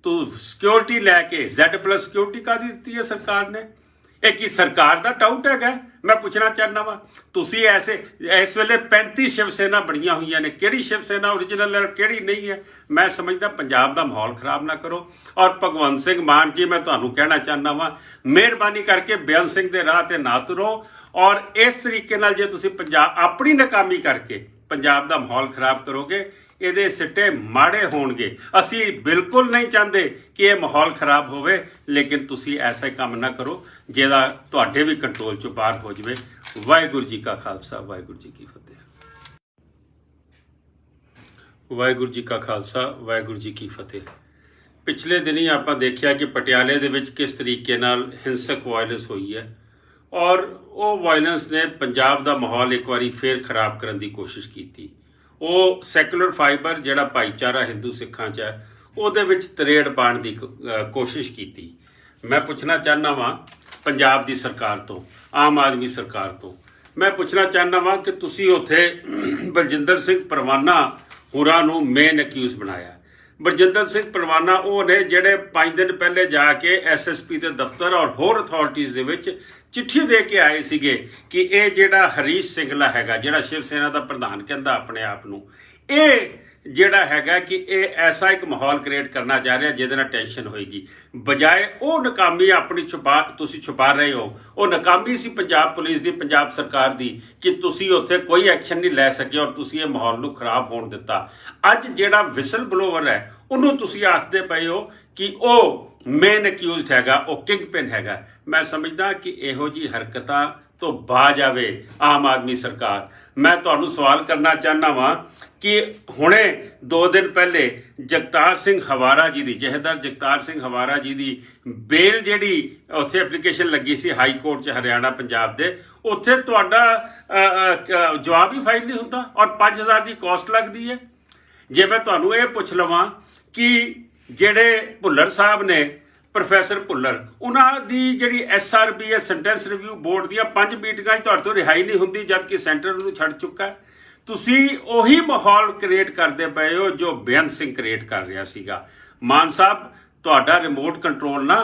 तू सिक्योरिटी लैके Z+ सिक्योरिटी काहदी दित्ती है सरकार ने? ਇਹ ਕੀ ਸਰਕਾਰ ਦਾ ਟਾਊਟ ਹੈਗਾ? ਮੈਂ ਪੁੱਛਣਾ ਚਾਹੁੰਦਾ ਵਾਂ। ਤੁਸੀਂ ਐਸੇ ਇਸ ਵੇਲੇ 35 ਸ਼ਿਵ ਸੈਨਾ ਬਣੀਆਂ ਹੋਈਆਂ ਨੇ, ਕਿਹੜੀ ਸ਼ਿਵ ਸੈਨਾ ਓਰੀਜਨਲ ਹੈ ਕਿਹੜੀ ਨਹੀਂ ਹੈ? ਮੈਂ ਸਮਝਦਾ ਪੰਜਾਬ ਦਾ ਮਾਹੌਲ ਖਰਾਬ ਨਾ ਕਰੋ। ਔਰ ਭਗਵੰਤ ਸਿੰਘ ਮਾਨ ਜੀ, ਮੈਂ ਤੁਹਾਨੂੰ ਕਹਿਣਾ ਚਾਹੁੰਦਾ ਵਾਂ, ਮਿਹਰਬਾਨੀ ਕਰਕੇ ਬੇਅੰਤ ਸਿੰਘ ਦੇ ਰਾਹ ਤੇ ਨਾ ਤੁਰੋ। ਔਰ ਇਸ ਤਰੀਕੇ ਨਾਲ ਜੇ ਤੁਸੀਂ ਆਪਣੀ ਨਾਕਾਮੀ ਕਰਕੇ ਪੰਜਾਬ ਦਾ ਮਾਹੌਲ ਖਰਾਬ ਕਰੋਗੇ, ਇਹਦੇ ਸਿੱਟੇ ਮਾੜੇ ਹੋਣਗੇ। ਅਸੀਂ ਬਿਲਕੁਲ ਨਹੀਂ ਚਾਹੁੰਦੇ ਕਿ ਇਹ ਮਾਹੌਲ ਖਰਾਬ ਹੋਵੇ, ਲੇਕਿਨ ਤੁਸੀਂ ਐਸਾ ਕੰਮ ਨਾ ਕਰੋ ਜਿਹਦਾ ਤੁਹਾਡੇ ਵੀ ਕੰਟਰੋਲ ਚੋਂ ਬਾਹਰ ਹੋ ਜਾਵੇ। ਵਾਹਿਗੁਰੂ ਜੀ ਕਾ ਖਾਲਸਾ, ਵਾਹਿਗੁਰੂ ਜੀ ਕੀ ਫਤਿਹ। ਵਾਹਿਗੁਰੂ ਜੀ ਕਾ ਖਾਲਸਾ, ਵਾਹਿਗੁਰੂ ਜੀ ਕੀ ਫਤਿਹ। ਪਿਛਲੇ ਦਿਨੀ ਆਪਾਂ ਦੇਖਿਆ ਕਿ ਪਟਿਆਲੇ ਦੇ ਵਿੱਚ ਕਿਸ ਤਰੀਕੇ ਨਾਲ ਹਿੰਸਕ ਵਾਇਲੈਂਸ ਹੋਈ ਹੈ, ਔਰ ਉਹ ਵਾਇਲੈਂਸ ਨੇ ਪੰਜਾਬ ਦਾ ਮਾਹੌਲ ਇੱਕ ਵਾਰੀ ਫੇਰ ਖਰਾਬ ਕਰਨ ਦੀ ਕੋਸ਼ਿਸ਼ ਕੀਤੀ। ਉਹ ਸੈਕੂਲਰ ਫਾਈਬਰ ਜਿਹੜਾ ਭਾਈਚਾਰਾ ਹਿੰਦੂ ਸਿੱਖਾਂ 'ਚ ਹੈ, ਉਹਦੇ ਵਿੱਚ ਤਰੇੜ ਪਾਉਣ ਦੀ ਕੋਸ਼ਿਸ਼ ਕੀਤੀ। ਮੈਂ ਪੁੱਛਣਾ ਚਾਹੁੰਦਾ ਵਾਂ ਪੰਜਾਬ ਦੀ ਸਰਕਾਰ ਤੋਂ, ਆਮ ਆਦਮੀ ਸਰਕਾਰ ਤੋਂ। ਮੈਂ ਪੁੱਛਣਾ ਚਾਹੁੰਦਾ ਵਾਂ ਕਿ ਤੁਸੀਂ ਉੱਥੇ ਬਲਜਿੰਦਰ ਸਿੰਘ ਪਰਵਾਨਾ ਹੋਰਾਂ ਨੂੰ ਮੇਨ ਅਕਿਊਜ਼ ਬਣਾਇਆ। ਬਲਜਿੰਦਰ ਸਿੰਘ ਪਰਵਾਨਾ ਉਹ ਨੇ ਜਿਹੜੇ 5 ਦਿਨ ਪਹਿਲੇ ਜਾ ਕੇ ਐਸਐਸਪੀ ਦੇ ਦਫ਼ਤਰ ਔਰ ਹੋਰ ਅਥਾਰਟੀਜ਼ ਦੇ ਵਿੱਚ ਚਿੱਠੀ ਦੇ ਕੇ ਆਏ ਸੀਗੇ ਕਿ ਇਹ ਜਿਹੜਾ ਹਰੀਸ਼ ਸਿੰਗਲਾ ਹੈਗਾ, ਜਿਹੜਾ ਸ਼ਿਵ ਸੈਨਾ ਦਾ ਪ੍ਰਧਾਨ ਕਹਿੰਦਾ ਆਪਣੇ ਆਪ ਨੂੰ, ਇਹ ਜਿਹੜਾ ਹੈਗਾ ਕਿ ਇਹ ਐਸਾ ਇੱਕ ਮਾਹੌਲ ਕ੍ਰੀਏਟ ਕਰਨਾ ਚਾਹ ਰਿਹਾ ਜਿਹਦੇ ਨਾਲ ਟੈਨਸ਼ਨ ਹੋਏਗੀ। ਬਜਾਏ ਉਹ ਨਾਕਾਮੀ ਆਪਣੀ ਤੁਸੀਂ ਛੁਪਾ ਰਹੇ ਹੋ। ਉਹ ਨਾਕਾਮੀ ਸੀ ਪੰਜਾਬ ਪੁਲਿਸ ਦੀ, ਪੰਜਾਬ ਸਰਕਾਰ ਦੀ, ਕਿ ਤੁਸੀਂ ਉੱਥੇ ਕੋਈ ਐਕਸ਼ਨ ਨਹੀਂ ਲੈ ਸਕੇ ਔਰ ਤੁਸੀਂ ਇਹ ਮਾਹੌਲ ਨੂੰ ਖਰਾਬ ਹੋਣ ਦਿੱਤਾ। ਅੱਜ ਜਿਹੜਾ ਵਿਸਲ ਬਲੋਵਰ ਹੈ ਉਹਨੂੰ ਤੁਸੀਂ ਆਖਦੇ ਪਏ ਹੋ ਕਿ ਉਹ ਮੇਨ ਅਕਿਊਜ਼ਡ ਹੈਗਾ, ਉਹ ਕਿੰਗ ਪਿਨ ਹੈਗਾ। ਮੈਂ ਸਮਝਦਾ ਕਿ ਇਹੋ ਜਿਹੀ ਹਰਕਤਾਂ ਤੋਂ ਬਾਜ ਆਵੇ ਆਮ ਆਦਮੀ ਸਰਕਾਰ। ਮੈਂ ਤੁਹਾਨੂੰ ਸਵਾਲ ਕਰਨਾ ਚਾਹੁੰਦਾ ਵਾਂ ਕਿ ਹੁਣੇ 2 ਦਿਨ ਪਹਿਲੇ ਜਗਤਾਰ ਸਿੰਘ ਹਵਾਰਾ ਜੀ ਦੀ, ਜਥੇਦਾਰ ਜਗਤਾਰ ਸਿੰਘ ਹਵਾਰਾ ਜੀ ਦੀ ਬੇਲ ਜਿਹੜੀ ਉੱਥੇ ਐਪਲੀਕੇਸ਼ਨ ਲੱਗੀ ਸੀ ਹਾਈ ਕੋਰਟ 'ਚ ਹਰਿਆਣਾ ਪੰਜਾਬ ਦੇ, ਉੱਥੇ ਤੁਹਾਡਾ ਜਵਾਬ ਹੀ ਫਾਈਲ ਨਹੀਂ ਹੁੰਦਾ ਔਰ 5000 ਦੀ ਕਾਸਟ ਲੱਗਦੀ ਹੈ। ਜੇ ਮੈਂ ਤੁਹਾਨੂੰ ਇਹ ਪੁੱਛ ਲਵਾਂ ਕਿ ਜਿਹੜੇ ਭੁੱਲਰ ਸਾਹਿਬ ਨੇ, ਪ੍ਰੋਫੈਸਰ ਭੁੱਲਰ, ਉਹਨਾਂ ਦੀ ਜਿਹੜੀ ਐਸਆਰਬੀ ਹੈ ਸੈਂਟੈਂਸ ਰਿਵਿਊ ਬੋਰਡ ਦੀਆਂ 5 ਮੀਟਿੰਗਾਂ 'ਚ ਤੁਹਾਡੇ ਤੋਂ ਰਿਹਾਈ ਨਹੀਂ ਹੁੰਦੀ, ਜਦ ਕਿ ਸੈਂਟਰ ਨੂੰ ਛੱਡ ਚੁੱਕਾ। ਤੁਸੀਂ ਉਹੀ ਮਾਹੌਲ ਕ੍ਰੀਏਟ ਕਰਦੇ ਪਏ ਹੋ ਜੋ ਬੇਅੰਤ ਸਿੰਘ ਕ੍ਰੀਏਟ ਕਰ ਰਿਹਾ ਸੀਗਾ। ਮਾਨ ਸਾਹਿਬ, ਤੁਹਾਡਾ ਰਿਮੋਟ ਕੰਟਰੋਲ ਨਾ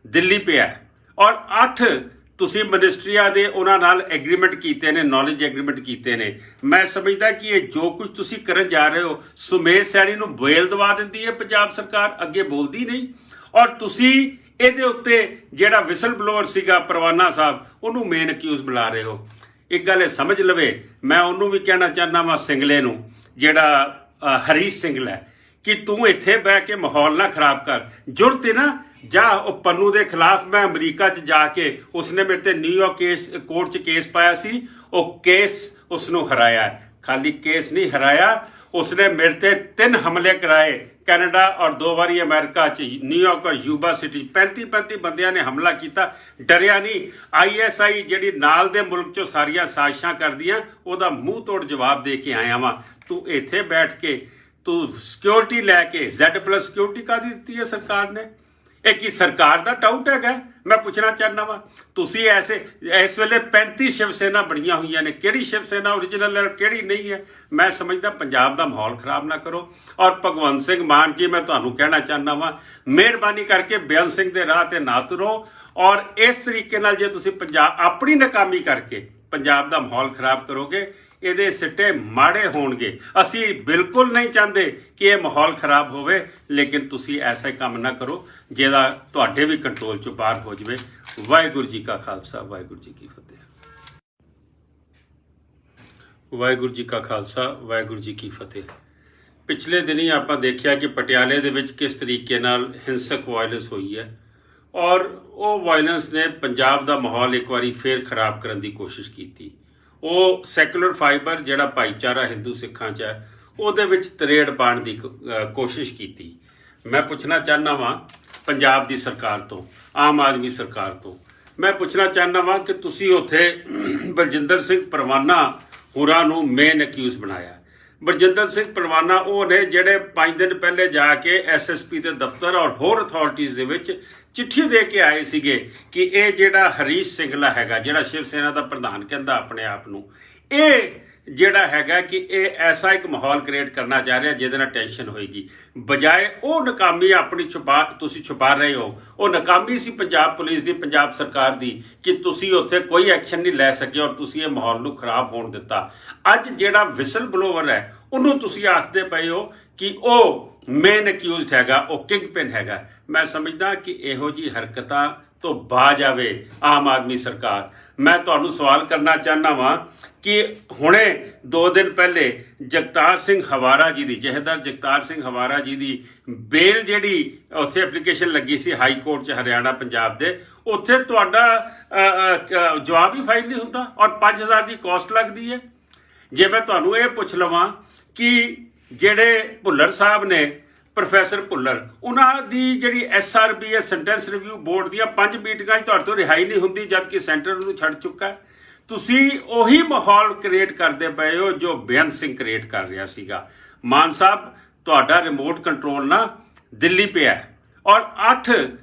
ਦਿੱਲੀ ਪਿਆ ਔਰ 8 ਤੁਸੀਂ ਮਿਨਿਸਟਰੀਆਂ ਦੇ ਉਹਨਾਂ ਨਾਲ ਐਗਰੀਮੈਂਟ ਕੀਤੇ ਨੇ, ਨੌਲੇਜ ਐਗਰੀਮੈਂਟ ਕੀਤੇ ਨੇ। ਮੈਂ ਸਮਝਦਾ ਕਿ ਇਹ ਜੋ ਕੁਝ ਤੁਸੀਂ ਕਰਨ ਜਾ ਰਹੇ ਹੋ, ਸੁਮੇਧ ਸੈਣੀ ਨੂੰ ਬੇਲ ਦਵਾ ਦਿੰਦੀ ਹੈ ਪੰਜਾਬ ਸਰਕਾਰ, ਅੱਗੇ ਬੋਲਦੀ ਨਹੀਂ। ਔਰ ਤੁਸੀਂ ਇਹਦੇ ਉੱਤੇ ਜਿਹੜਾ ਵਿਸਲ ਬਲੋਅਰ ਸੀਗਾ ਪਰਵਾਨਾ ਸਾਹਿਬ, ਉਹਨੂੰ ਮੇਨ ਅਕਿਊਜ਼ ਬੁਲਾ ਰਹੇ ਹੋ। ਇੱਕ ਗੱਲ ਇਹ ਸਮਝ ਲਵੇ, ਮੈਂ ਉਹਨੂੰ ਵੀ ਕਹਿਣਾ ਚਾਹੁੰਦਾ ਵਾਂ ਸਿੰਗਲੇ ਨੂੰ, ਜਿਹੜਾ ਹਰੀਸ਼ ਸਿੰਗਲਾ ਹੈ, ਕਿ ਤੂੰ ਇੱਥੇ ਬਹਿ ਕੇ ਮਾਹੌਲ ਨਾ ਖਰਾਬ ਕਰ। ਜ਼ਰੂਰਤ ਹੈ ਨਾ, ਜਾ ਉਹ ਪੰਨੂ ਦੇ ਖਿਲਾਫ ਮੈਂ ਅਮਰੀਕਾ 'ਚ ਜਾ ਕੇ, ਉਸਨੇ ਮੇਰੇ ਤੇ ਨਿਊਯਾਰਕ ਕੋਰਟ 'ਚ ਕੇਸ ਪਾਇਆ ਸੀ, ਉਹ ਕੇਸ ਉਸਨੂੰ ਹਰਾਇਆ। ਖਾਲੀ ਕੇਸ ਨਹੀਂ ਹਰਾਇਆ, ਉਸਨੇ ਮੇਰੇ ਤੇ 3 ਹਮਲੇ ਕਰਾਏ, ਕੈਨੇਡਾ ਔਰ 2 ਵਾਰੀ ਅਮਰੀਕਾ 'ਚ, ਨਿਊਯਾਰਕ ਔਰ ਯੂਬਾ ਸਿਟੀ। 35 ਬੰਦਿਆਂ ਨੇ ਹਮਲਾ ਕੀਤਾ, ਡਰਿਆ ਨਹੀਂ। ISI ਜਿਹੜੀ ਨਾਲ ਦੇ ਮੁਲਕ 'ਚੋਂ ਸਾਰੀਆਂ ਸਾਜ਼ਿਸ਼ਾਂ ਕਰਦੀਆਂ, ਉਹਦਾ ਮੂੰਹ ਤੋੜ ਜਵਾਬ ਦੇ ਕੇ ਆਇਆ ਵਾਂ। ਤੂੰ ਇੱਥੇ ਬੈਠ ਕੇ ਤੂੰ ਸਿਕਿਉਰਿਟੀ ਲੈ ਕੇ, Z+ ਸਿਕਿਉਰਿਟੀ ਕਾਹਦੀ ਦਿੱਤੀ ਹੈ ਸਰਕਾਰ ਨੇ? ਇਹ ਕੀ ਸਰਕਾਰ ਦਾ ਟਾਊਟ ਹੈਗਾ? ਮੈਂ ਪੁੱਛਣਾ ਚਾਹੁੰਦਾ ਵਾਂ। ਤੁਸੀਂ ਇਸ ਵੇਲੇ 35 ਸ਼ਿਵ ਸੈਨਾ ਬਣੀਆਂ ਹੋਈਆਂ ਨੇ, ਕਿਹੜੀ ਸ਼ਿਵ ਸੈਨਾ ਓਰੀਜਨਲ ਹੈ, ਕਿਹੜੀ ਨਹੀਂ ਹੈ? ਮੈਂ ਸਮਝਦਾ ਪੰਜਾਬ ਦਾ ਮਾਹੌਲ ਖਰਾਬ ਨਾ ਕਰੋ। ਔਰ ਭਗਵੰਤ ਸਿੰਘ ਮਾਨ ਜੀ, ਮੈਂ ਤੁਹਾਨੂੰ ਕਹਿਣਾ ਚਾਹੁੰਦਾ ਵਾਂ, ਮਿਹਰਬਾਨੀ ਕਰਕੇ ਬੇਅੰਤ ਸਿੰਘ ਦੇ ਰਾਹ ਤੇ ਨਾ ਤੁਰੋ। ਔਰ ਇਸ ਤਰੀਕੇ ਨਾਲ ਜੇ ਤੁਸੀਂ ਆਪਣੀ ਨਾਕਾਮੀ ਕਰਕੇ ਪੰਜਾਬ ਦਾ ਮਾਹੌਲ ਖਰਾਬ ਕਰੋਗੇ, ਇਹਦੇ ਸਿੱਟੇ ਮਾੜੇ ਹੋਣਗੇ। ਅਸੀਂ ਬਿਲਕੁਲ ਨਹੀਂ ਚਾਹੁੰਦੇ ਕਿ ਇਹ ਮਾਹੌਲ ਖਰਾਬ ਹੋਵੇ, ਲੇਕਿਨ ਤੁਸੀਂ ਐਸਾ ਕੰਮ ਨਾ ਕਰੋ ਜਿਹਦਾ ਤੁਹਾਡੇ ਵੀ ਕੰਟਰੋਲ 'ਚੋਂ ਬਾਹਰ ਹੋ ਜਾਵੇ। ਵਾਹਿਗੁਰੂ ਜੀ ਕਾ ਖਾਲਸਾ, ਵਾਹਿਗੁਰੂ ਜੀ ਕੀ ਫਤਿਹ। ਵਾਹਿਗੁਰੂ ਜੀ ਕਾ ਖਾਲਸਾ, ਵਾਹਿਗੁਰੂ ਜੀ ਕੀ ਫਤਿਹ। ਪਿਛਲੇ ਦਿਨੀ ਆਪਾਂ ਦੇਖਿਆ ਕਿ ਪਟਿਆਲੇ ਦੇ ਵਿੱਚ ਕਿਸ ਤਰੀਕੇ ਨਾਲ ਹਿੰਸਕ ਵਾਇਲੈਂਸ ਹੋਈ ਹੈ ਔਰ ਉਹ ਵਾਇਲੈਂਸ ਨੇ ਪੰਜਾਬ ਦਾ ਮਾਹੌਲ ਇੱਕ ਵਾਰੀ ਫੇਰ ਖਰਾਬ ਕਰਨ ਦੀ ਕੋਸ਼ਿਸ਼ ਕੀਤੀ। ਉਹ ਸੈਕੂਲਰ ਫਾਈਬਰ ਜਿਹੜਾ ਭਾਈਚਾਰਾ ਹਿੰਦੂ ਸਿੱਖਾਂ 'ਚ ਹੈ, ਉਹਦੇ ਵਿੱਚ ਤਰੇੜ ਪਾਉਣ ਦੀ ਕੋਸ਼ਿਸ਼ ਕੀਤੀ। ਮੈਂ ਪੁੱਛਣਾ ਚਾਹੁੰਦਾ ਵਾਂ ਪੰਜਾਬ ਦੀ ਸਰਕਾਰ ਤੋਂ, ਆਮ ਆਦਮੀ ਸਰਕਾਰ ਤੋਂ, ਮੈਂ ਪੁੱਛਣਾ ਚਾਹੁੰਦਾ ਵਾਂ ਕਿ ਤੁਸੀਂ ਉੱਥੇ ਬਲਜਿੰਦਰ ਸਿੰਘ ਪਰਵਾਨਾ ਹੋਰਾਂ ਨੂੰ ਮੇਨ ਅਕਿਊਜ਼ ਬਣਾਇਆ। ਬਲਜਿੰਦਰ ਸਿੰਘ ਪਰਵਾਨਾ ਉਹ ਨੇ ਜਿਹੜੇ 5 ਦਿਨ ਪਹਿਲੇ ਜਾ ਕੇ ਐਸਐਸਪੀ ਦੇ ਦਫ਼ਤਰ ਔਰ ਹੋਰ ਅਥਾਰਟੀਜ਼ ਦੇ ਵਿੱਚ ਚਿੱਠੀ ਦੇ ਕੇ ਆਏ ਸੀਗੇ ਕਿ ਇਹ ਜਿਹੜਾ ਹਰੀਸ਼ ਸਿੰਗਲਾ ਹੈਗਾ, ਜਿਹੜਾ ਸ਼ਿਵ ਸੈਨਾ ਦਾ ਪ੍ਰਧਾਨ ਕਹਿੰਦਾ ਆਪਣੇ ਆਪ ਨੂੰ, ਇਹ ਜਿਹੜਾ ਹੈਗਾ ਕਿ ਇਹ ਐਸਾ ਇੱਕ ਮਾਹੌਲ ਕ੍ਰੀਏਟ ਕਰਨਾ ਚਾਹ ਰਿਹਾ ਜਿਹਦੇ ਨਾਲ ਟੈਨਸ਼ਨ ਹੋਏਗੀ। ਬਜਾਏ ਉਹ ਨਾਕਾਮੀ ਆਪਣੀ ਤੁਸੀਂ ਛੁਪਾ ਰਹੇ ਹੋ। ਉਹ ਨਾਕਾਮੀ ਸੀ ਪੰਜਾਬ ਪੁਲਿਸ ਦੀ, ਪੰਜਾਬ ਸਰਕਾਰ ਦੀ, ਕਿ ਤੁਸੀਂ ਉੱਥੇ ਕੋਈ ਐਕਸ਼ਨ ਨਹੀਂ ਲੈ ਸਕੇ ਔਰ ਤੁਸੀਂ ਇਹ ਮਾਹੌਲ ਨੂੰ ਖਰਾਬ ਹੋਣ ਦਿੱਤਾ। ਅੱਜ ਜਿਹੜਾ ਵਿਸਲ ਬਲੋਵਰ ਹੈ ਉਹਨੂੰ ਤੁਸੀਂ ਆਖਦੇ ਪਏ ਹੋ ਕਿ ਉਹ ਮੇਨ ਅਕਿਊਜ਼ਡ ਹੈਗਾ, ਉਹ ਕਿੰਗ ਪਿਨ ਹੈਗਾ। ਮੈਂ ਸਮਝਦਾ ਕਿ ਇਹੋ ਜਿਹੀ ਹਰਕਤਾਂ ਤੋਂ ਬਾਜ ਆਵੇ ਆਮ ਆਦਮੀ ਸਰਕਾਰ। ਮੈਂ ਤੁਹਾਨੂੰ ਸਵਾਲ ਕਰਨਾ ਚਾਹੁੰਦਾ ਵਾਂ ਕਿ ਹੁਣੇ 2 ਦਿਨ ਪਹਿਲੇ ਜਗਤਾਰ ਸਿੰਘ ਹਵਾਰਾ ਜੀ ਦੀ, ਜਥੇਦਾਰ ਜਗਤਾਰ ਸਿੰਘ ਹਵਾਰਾ ਜੀ ਦੀ ਬੇਲ ਜਿਹੜੀ ਉੱਥੇ ਐਪਲੀਕੇਸ਼ਨ ਲੱਗੀ ਸੀ ਹਾਈ ਕੋਰਟ 'ਚ ਹਰਿਆਣਾ ਪੰਜਾਬ ਦੇ, ਉੱਥੇ ਤੁਹਾਡਾ ਜਵਾਬ ਹੀ ਫਾਈਲ ਨਹੀਂ ਹੁੰਦਾ ਔਰ 5000 ਦੀ ਕਾਸਟ ਲੱਗਦੀ ਹੈ। ਜੇ ਮੈਂ ਤੁਹਾਨੂੰ ਇਹ ਪੁੱਛ ਲਵਾਂ ਕਿ ਜਿਹੜੇ ਭੁੱਲਰ ਸਾਹਿਬ ਨੇ, ਪ੍ਰੋਫੈਸਰ ਭੁੱਲਰ, ਉਹਨਾਂ ਦੀ ਜਿਹੜੀ ਐਸਆਰਬੀ ਹੈ ਸੈਂਟੈਂਸ ਰਿਵਿਊ ਬੋਰਡ ਦੀਆਂ 5 ਮੀਟਿੰਗਾਂ 'ਚ ਤੁਹਾਡੇ ਤੋਂ ਰਿਹਾਈ ਨਹੀਂ ਹੁੰਦੀ, ਜਦ ਕਿ ਸੈਂਟਰ ਨੂੰ ਛੱਡ ਚੁੱਕਾ। ਤੁਸੀਂ ਉਹੀ ਮਾਹੌਲ ਕ੍ਰੀਏਟ ਕਰਦੇ ਪਏ ਹੋ ਜੋ ਬੇਅੰਤ ਸਿੰਘ ਕ੍ਰੀਏਟ ਕਰ ਰਿਹਾ ਸੀਗਾ। ਮਾਨ ਸਾਹਿਬ, ਤੁਹਾਡਾ ਰਿਮੋਟ ਕੰਟਰੋਲ ਨਾ ਦਿੱਲੀ ਪਿਆ ਔਰ 8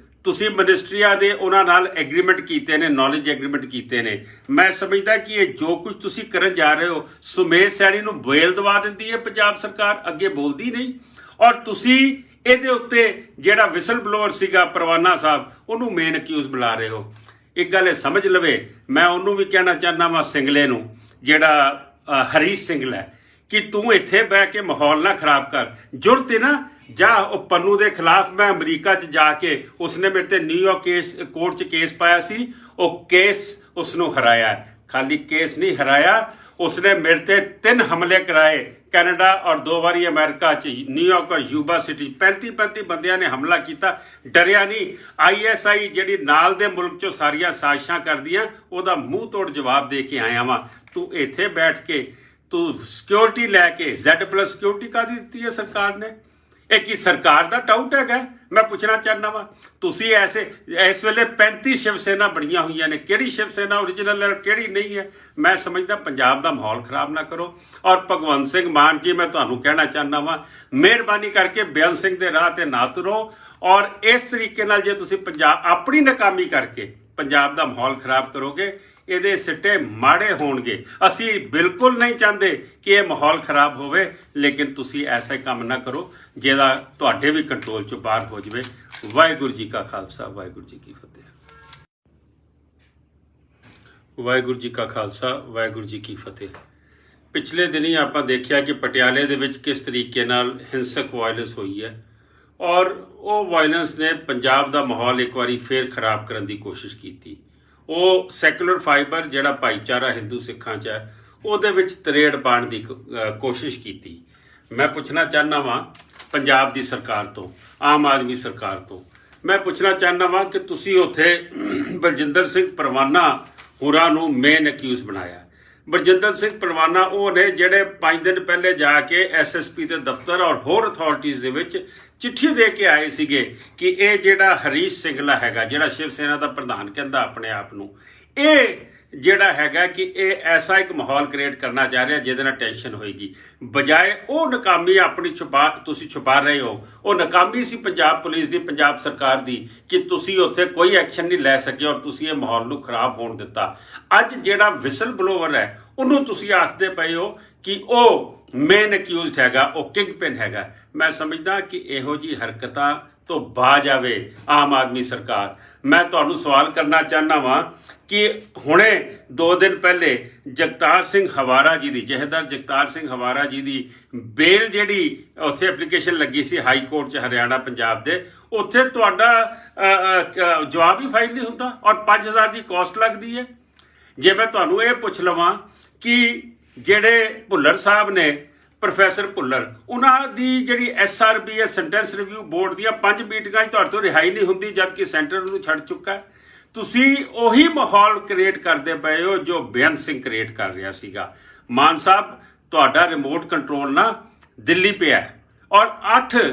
ਤੁਸੀਂ ਮਿਨਿਸਟਰੀਆਂ ਦੇ ਉਹਨਾਂ ਨਾਲ ਐਗਰੀਮੈਂਟ ਕੀਤੇ ਨੇ, ਨੌਲੇਜ ਐਗਰੀਮੈਂਟ ਕੀਤੇ ਨੇ। ਮੈਂ ਸਮਝਦਾ ਕਿ ਇਹ ਜੋ ਕੁਝ ਤੁਸੀਂ ਕਰਨ ਜਾ ਰਹੇ ਹੋ, ਸੁਮੇਧ ਸੈਣੀ ਨੂੰ ਬੇਲ ਦਵਾ ਦਿੰਦੀ ਹੈ ਪੰਜਾਬ ਸਰਕਾਰ, ਅੱਗੇ ਬੋਲਦੀ ਨਹੀਂ। ਔਰ ਤੁਸੀਂ ਇਹਦੇ ਉੱਤੇ ਜਿਹੜਾ ਵਿਸਲ ਬਲੋਅਰ ਸੀਗਾ ਪਰਵਾਨਾ ਸਾਹਿਬ, ਉਹਨੂੰ ਮੇਨ ਅਕਿਊਜ਼ ਬੁਲਾ ਰਹੇ ਹੋ। ਇੱਕ ਗੱਲ ਇਹ ਸਮਝ ਲਵੇ, ਮੈਂ ਉਹਨੂੰ ਵੀ ਕਹਿਣਾ ਚਾਹੁੰਦਾ ਵਾਂ ਸਿੰਗਲੇ ਨੂੰ, ਜਿਹੜਾ ਹਰੀਸ਼ ਸਿੰਗਲ ਹੈ, ਕਿ ਤੂੰ ਇੱਥੇ ਬਹਿ ਕੇ ਮਾਹੌਲ ਨਾ ਖਰਾਬ ਕਰ। ਜ਼ਰੂਰਤ ਹੈ ਨਾ, ਜਾ ਉਹ ਪੰਨੂ ਦੇ ਖਿਲਾਫ ਮੈਂ ਅਮਰੀਕਾ 'ਚ ਜਾ ਕੇ, ਉਸਨੇ ਮੇਰੇ ਤੇ ਨਿਊਯਾਰਕ ਕੋਰਟ 'ਚ ਕੇਸ ਪਾਇਆ ਸੀ, ਉਹ ਕੇਸ ਉਸਨੂੰ ਹਰਾਇਆ। ਖਾਲੀ ਕੇਸ ਨਹੀਂ ਹਰਾਇਆ, ਉਸਨੇ ਮੇਰੇ ਤੇ 3 ਹਮਲੇ ਕਰਾਏ, ਕੈਨੇਡਾ ਔਰ 2 ਵਾਰੀ ਅਮਰੀਕਾ 'ਚ, ਨਿਊਯਾਰਕ ਔਰ ਯੂਬਾ ਸਿਟੀ। 35 ਬੰਦਿਆਂ ਨੇ ਹਮਲਾ ਕੀਤਾ, ਡਰਿਆ ਨਹੀਂ। ISI ਜਿਹੜੀ ਨਾਲ ਦੇ ਮੁਲਕ 'ਚੋਂ ਸਾਰੀਆਂ ਸਾਜ਼ਿਸ਼ਾਂ ਕਰਦੀਆਂ, ਉਹਦਾ ਮੂੰਹ ਤੋੜ ਜਵਾਬ ਦੇ ਕੇ ਆਇਆ ਵਾਂ। ਤੂੰ ਇੱਥੇ ਬੈਠ ਕੇ ਤੂੰ ਸਿਕਿਉਰਿਟੀ ਲੈ ਕੇ, Z+ ਸਿਕਿਉਰਿਟੀ ਕਾਹਦੀ ਦਿੱਤੀ ਹੈ ਸਰਕਾਰ ਨੇ? ਇਹ ਕੀ ਸਰਕਾਰ ਦਾ ਟਾਊਟ ਹੈਗਾ? ਮੈਂ ਪੁੱਛਣਾ ਚਾਹੁੰਦਾ ਵਾਂ। ਤੁਸੀਂ ਇਸ ਵੇਲੇ 35 ਸ਼ਿਵ ਸੈਨਾ ਬਣੀਆਂ ਹੋਈਆਂ ਨੇ, ਕਿਹੜੀ ਸ਼ਿਵ ਸੈਨਾ ਓਰੀਜਨਲ ਹੈ, ਕਿਹੜੀ ਨਹੀਂ ਹੈ? ਮੈਂ ਸਮਝਦਾ ਪੰਜਾਬ ਦਾ ਮਾਹੌਲ ਖਰਾਬ ਨਾ ਕਰੋ। ਔਰ ਭਗਵੰਤ ਸਿੰਘ ਮਾਨ ਜੀ, ਮੈਂ ਤੁਹਾਨੂੰ ਕਹਿਣਾ ਚਾਹੁੰਦਾ ਵਾਂ, ਮਿਹਰਬਾਨੀ ਕਰਕੇ ਬੇਅੰਤ ਸਿੰਘ ਦੇ ਰਾਹ ਤੇ ਨਾ ਤੁਰੋ। ਔਰ ਇਸ ਤਰੀਕੇ ਨਾਲ ਜੇ ਤੁਸੀਂ ਆਪਣੀ ਨਾਕਾਮੀ ਕਰਕੇ ਪੰਜਾਬ ਦਾ ਮਾਹੌਲ ਖਰਾਬ ਕਰੋਗੇ, ਇਹਦੇ ਸਿੱਟੇ ਮਾੜੇ ਹੋਣਗੇ। ਅਸੀਂ ਬਿਲਕੁਲ ਨਹੀਂ ਚਾਹੁੰਦੇ ਕਿ ਇਹ ਮਾਹੌਲ ਖਰਾਬ ਹੋਵੇ, ਲੇਕਿਨ ਤੁਸੀਂ ਐਸਾ ਕੰਮ ਨਾ ਕਰੋ ਜਿਹਦਾ ਤੁਹਾਡੇ ਵੀ ਕੰਟਰੋਲ ਚੋਂ ਬਾਹਰ ਹੋ ਜਾਵੇ। ਵਾਹਿਗੁਰੂ ਜੀ ਕਾ ਖਾਲਸਾ, ਵਾਹਿਗੁਰੂ ਜੀ ਕੀ ਫਤਿਹ। ਵਾਹਿਗੁਰੂ ਜੀ ਕਾ ਖਾਲਸਾ, ਵਾਹਿਗੁਰੂ ਜੀ ਕੀ ਫਤਿਹ। ਪਿਛਲੇ ਦਿਨੀ ਆਪਾਂ ਦੇਖਿਆ ਕਿ ਪਟਿਆਲੇ ਦੇ ਵਿੱਚ ਕਿਸ ਤਰੀਕੇ ਨਾਲ ਹਿੰਸਕ ਵਾਇਲੈਂਸ ਹੋਈ ਹੈ, ਔਰ ਉਹ ਵਾਇਲੈਂਸ ਨੇ ਪੰਜਾਬ ਦਾ ਮਾਹੌਲ ਇੱਕ ਵਾਰੀ ਫੇਰ ਖਰਾਬ ਕਰਨ ਦੀ ਕੋਸ਼ਿਸ਼ ਕੀਤੀ। ਉਹ ਸੈਕੂਲਰ ਫਾਈਬਰ ਜਿਹੜਾ ਭਾਈਚਾਰਾ ਹਿੰਦੂ ਸਿੱਖਾਂ 'ਚ ਹੈ, ਉਹਦੇ ਵਿੱਚ ਤਰੇੜ ਪਾਉਣ ਦੀ ਕੋਸ਼ਿਸ਼ ਕੀਤੀ। ਮੈਂ ਪੁੱਛਣਾ ਚਾਹੁੰਦਾ ਵਾਂ ਪੰਜਾਬ ਦੀ ਸਰਕਾਰ ਤੋਂ, ਆਮ ਆਦਮੀ ਸਰਕਾਰ ਤੋਂ, ਮੈਂ ਪੁੱਛਣਾ ਚਾਹੁੰਦਾ ਵਾਂ ਕਿ ਤੁਸੀਂ ਉੱਥੇ ਬਲਜਿੰਦਰ ਸਿੰਘ ਪਰਵਾਨਾ ਹੋਰਾਂ ਨੂੰ ਮੇਨ ਅਕਿਊਜ਼ ਬਣਾਇਆ। ਬਲਜਿੰਦਰ ਸਿੰਘ ਪਰਵਾਨਾ ਉਹ ਨੇ ਜਿਹੜੇ 5 ਦਿਨ ਪਹਿਲੇ ਜਾ ਕੇ SSP ਦੇ ਦਫ਼ਤਰ ਔਰ ਹੋਰ ਅਥਾਰਟੀਜ਼ ਦੇ ਵਿੱਚ ਚਿੱਠੀ ਦੇ ਕੇ ਆਏ ਸੀਗੇ ਕਿ ਇਹ ਜਿਹੜਾ ਹਰੀਸ਼ ਸਿੰਗਲਾ ਹੈਗਾ, ਜਿਹੜਾ ਸ਼ਿਵ ਸੈਨਾ ਦਾ ਪ੍ਰਧਾਨ ਕਹਿੰਦਾ ਆਪਣੇ ਆਪ ਨੂੰ, ਇਹ ਜਿਹੜਾ ਹੈਗਾ ਕਿ ਇਹ ਐਸਾ ਇੱਕ ਮਾਹੌਲ ਕ੍ਰੀਏਟ ਕਰਨਾ ਚਾਹ ਰਿਹਾ ਜਿਹਦੇ ਨਾਲ ਟੈਨਸ਼ਨ ਹੋਏਗੀ। ਬਜਾਏ ਉਹ ਨਾਕਾਮੀ ਆਪਣੀ ਤੁਸੀਂ ਛੁਪਾ ਰਹੇ ਹੋ। ਉਹ ਨਾਕਾਮੀ ਸੀ ਪੰਜਾਬ ਪੁਲਿਸ ਦੀ, ਪੰਜਾਬ ਸਰਕਾਰ ਦੀ, ਕਿ ਤੁਸੀਂ ਉੱਥੇ ਕੋਈ ਐਕਸ਼ਨ ਨਹੀਂ ਲੈ ਸਕੇ ਔਰ ਤੁਸੀਂ ਇਹ ਮਾਹੌਲ ਨੂੰ ਖਰਾਬ ਹੋਣ ਦਿੱਤਾ। ਅੱਜ ਜਿਹੜਾ ਵਿਸਲ ਬਲੋਵਰ ਹੈ, ਉਹਨੂੰ ਤੁਸੀਂ ਆਖਦੇ ਪਏ ਹੋ ਕਿ ਉਹ ਮੇਨ ਅਕਿਊਜ਼ਡ ਹੈਗਾ, ਉਹ ਕਿੰਗ ਪਿਨ ਹੈਗਾ। ਮੈਂ ਸਮਝਦਾ ਕਿ ਇਹੋ ਜਿਹੀ ਹਰਕਤਾਂ ਤੋਂ ਬਾਜ ਆਵੇ ਆਮ ਆਦਮੀ ਸਰਕਾਰ। ਮੈਂ ਤੁਹਾਨੂੰ ਸਵਾਲ ਕਰਨਾ ਚਾਹੁੰਦਾ ਵਾਂ ਕਿ ਹੁਣੇ 2 ਦਿਨ ਪਹਿਲੇ ਜਗਤਾਰ ਸਿੰਘ ਹਵਾਰਾ ਜੀ ਦੀ, ਜਥੇਦਾਰ ਜਗਤਾਰ ਸਿੰਘ ਹਵਾਰਾ ਜੀ ਦੀ ਬੇਲ ਜਿਹੜੀ ਉੱਥੇ ਐਪਲੀਕੇਸ਼ਨ ਲੱਗੀ ਸੀ ਹਾਈ ਕੋਰਟ 'ਚ, ਹਰਿਆਣਾ ਪੰਜਾਬ ਦੇ, ਉੱਥੇ ਤੁਹਾਡਾ ਜਵਾਬ ਹੀ ਫਾਈਲ ਨਹੀਂ ਹੁੰਦਾ ਔਰ 5000 ਦੀ ਕਾਸਟ ਲੱਗਦੀ ਹੈ। ਜੇ ਮੈਂ ਤੁਹਾਨੂੰ ਇਹ ਪੁੱਛ ਲਵਾਂ ਕਿ ਜਿਹੜੇ ਭੁੱਲਰ ਸਾਹਿਬ ਨੇ, ਪ੍ਰੋਫੈਸਰ ਭੁੱਲਰ, ਉਹਨਾਂ ਦੀ ਜਿਹੜੀ SRB ਸੈਂਟੈਂਸ ਰਿਵਿਊ ਬੋਰਡ ਦੀਆਂ 5 ਮੀਟਿੰਗਾਂ 'ਚ ਤੁਹਾਡੇ ਤੋਂ ਰਿਹਾਈ ਨਹੀਂ ਹੁੰਦੀ, ਜਦਕਿ ਸੈਂਟਰ ਨੂੰ ਛੱਡ ਚੁੱਕਾ ਹੈ। ਤੁਸੀਂ ਉਹੀ ਮਾਹੌਲ ਕ੍ਰੀਏਟ ਕਰਦੇ ਪਏ ਹੋ ਜੋ ਬੇਅੰਤ ਸਿੰਘ ਕ੍ਰੀਏਟ ਕਰ ਰਿਹਾ ਸੀਗਾ। ਮਾਨ ਸਾਹਿਬ, ਤੁਹਾਡਾ ਰਿਮੋਟ ਕੰਟਰੋਲ ਨਾ ਦਿੱਲੀ ਪਿਆ ਔਰ 8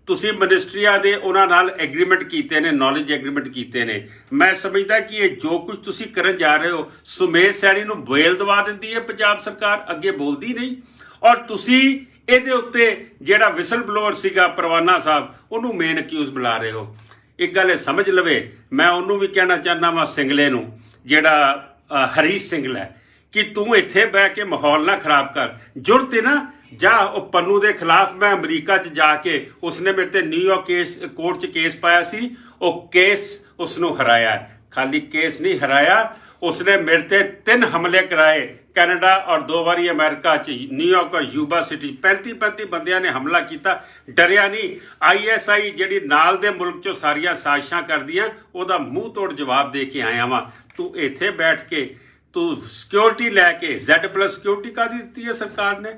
ਤੁਸੀਂ ਮਿਨਿਸਟਰੀਆਂ ਦੇ ਉਹਨਾਂ ਨਾਲ ਐਗਰੀਮੈਂਟ ਕੀਤੇ ਨੇ, ਨੌਲੇਜ ਐਗਰੀਮੈਂਟ ਕੀਤੇ ਨੇ। ਮੈਂ ਸਮਝਦਾ ਕਿ ਇਹ ਜੋ ਕੁਝ ਤੁਸੀਂ ਕਰਨ ਜਾ ਰਹੇ ਹੋ, ਸੁਮੇਧ ਸੈਣੀ ਨੂੰ ਬੇਲ ਦਵਾ ਦਿੰਦੀ ਹੈ ਪੰਜਾਬ ਸਰਕਾਰ, ਅੱਗੇ ਬੋਲਦੀ ਨਹੀਂ। ਔਰ ਤੁਸੀਂ ਇਹਦੇ ਉੱਤੇ ਜਿਹੜਾ ਵਿਸਲ ਬਲੋਅਰ ਸੀਗਾ ਪਰਵਾਨਾ ਸਾਹਿਬ, ਉਹਨੂੰ ਮੇਨ ਅਕਿਊਜ਼ ਬੁਲਾ ਰਹੇ ਹੋ। ਇੱਕ ਗੱਲ ਇਹ ਸਮਝ ਲਵੇ, ਮੈਂ ਉਹਨੂੰ ਵੀ ਕਹਿਣਾ ਚਾਹੁੰਦਾ ਵਾਂ ਸਿੰਗਲੇ ਨੂੰ, ਜਿਹੜਾ ਹਰੀਸ਼ ਸਿੰਗਲ ਹੈ, ਕਿ ਤੂੰ ਇੱਥੇ ਬਹਿ ਕੇ ਮਾਹੌਲ ਨਾ ਖਰਾਬ ਕਰ। ਜ਼ਰੂਰਤ ਹੈ ਨਾ, ਜਾ ਉਹ ਪੰਨੂ ਦੇ ਖਿਲਾਫ ਮੈਂ ਅਮਰੀਕਾ 'ਚ ਜਾ ਕੇ, ਉਸਨੇ ਮੇਰੇ ਤੇ ਨਿਊਯਾਰਕ ਕੋਰਟ 'ਚ ਕੇਸ ਪਾਇਆ ਸੀ, ਉਹ ਕੇਸ ਉਸਨੂੰ ਹਰਾਇਆ। ਖਾਲੀ ਕੇਸ ਨਹੀਂ ਹਰਾਇਆ, ਉਸਨੇ ਮੇਰੇ ਤੇ 3 ਹਮਲੇ ਕਰਾਏ, ਕੈਨੇਡਾ ਔਰ 2 ਵਾਰੀ ਅਮਰੀਕਾ 'ਚ, ਨਿਊਯਾਰਕ ਔਰ ਯੂਬਾ ਸਿਟੀ। 35 ਬੰਦਿਆਂ ਨੇ ਹਮਲਾ ਕੀਤਾ, ਡਰਿਆ ਨਹੀਂ। ISI ਜਿਹੜੀ ਨਾਲ ਦੇ ਮੁਲਕ 'ਚੋਂ ਸਾਰੀਆਂ ਸਾਜ਼ਿਸ਼ਾਂ ਕਰਦੀਆਂ, ਉਹਦਾ ਮੂੰਹ ਤੋੜ ਜਵਾਬ ਦੇ ਕੇ ਆਇਆ ਵਾਂ। ਤੂੰ ਇੱਥੇ ਬੈਠ ਕੇ ਤੂੰ ਸਿਕਿਉਰਿਟੀ ਲੈ ਕੇ, Z+ ਸਿਕਿਉਰਿਟੀ ਕਾਹਦੀ ਦਿੱਤੀ ਹੈ ਸਰਕਾਰ ਨੇ?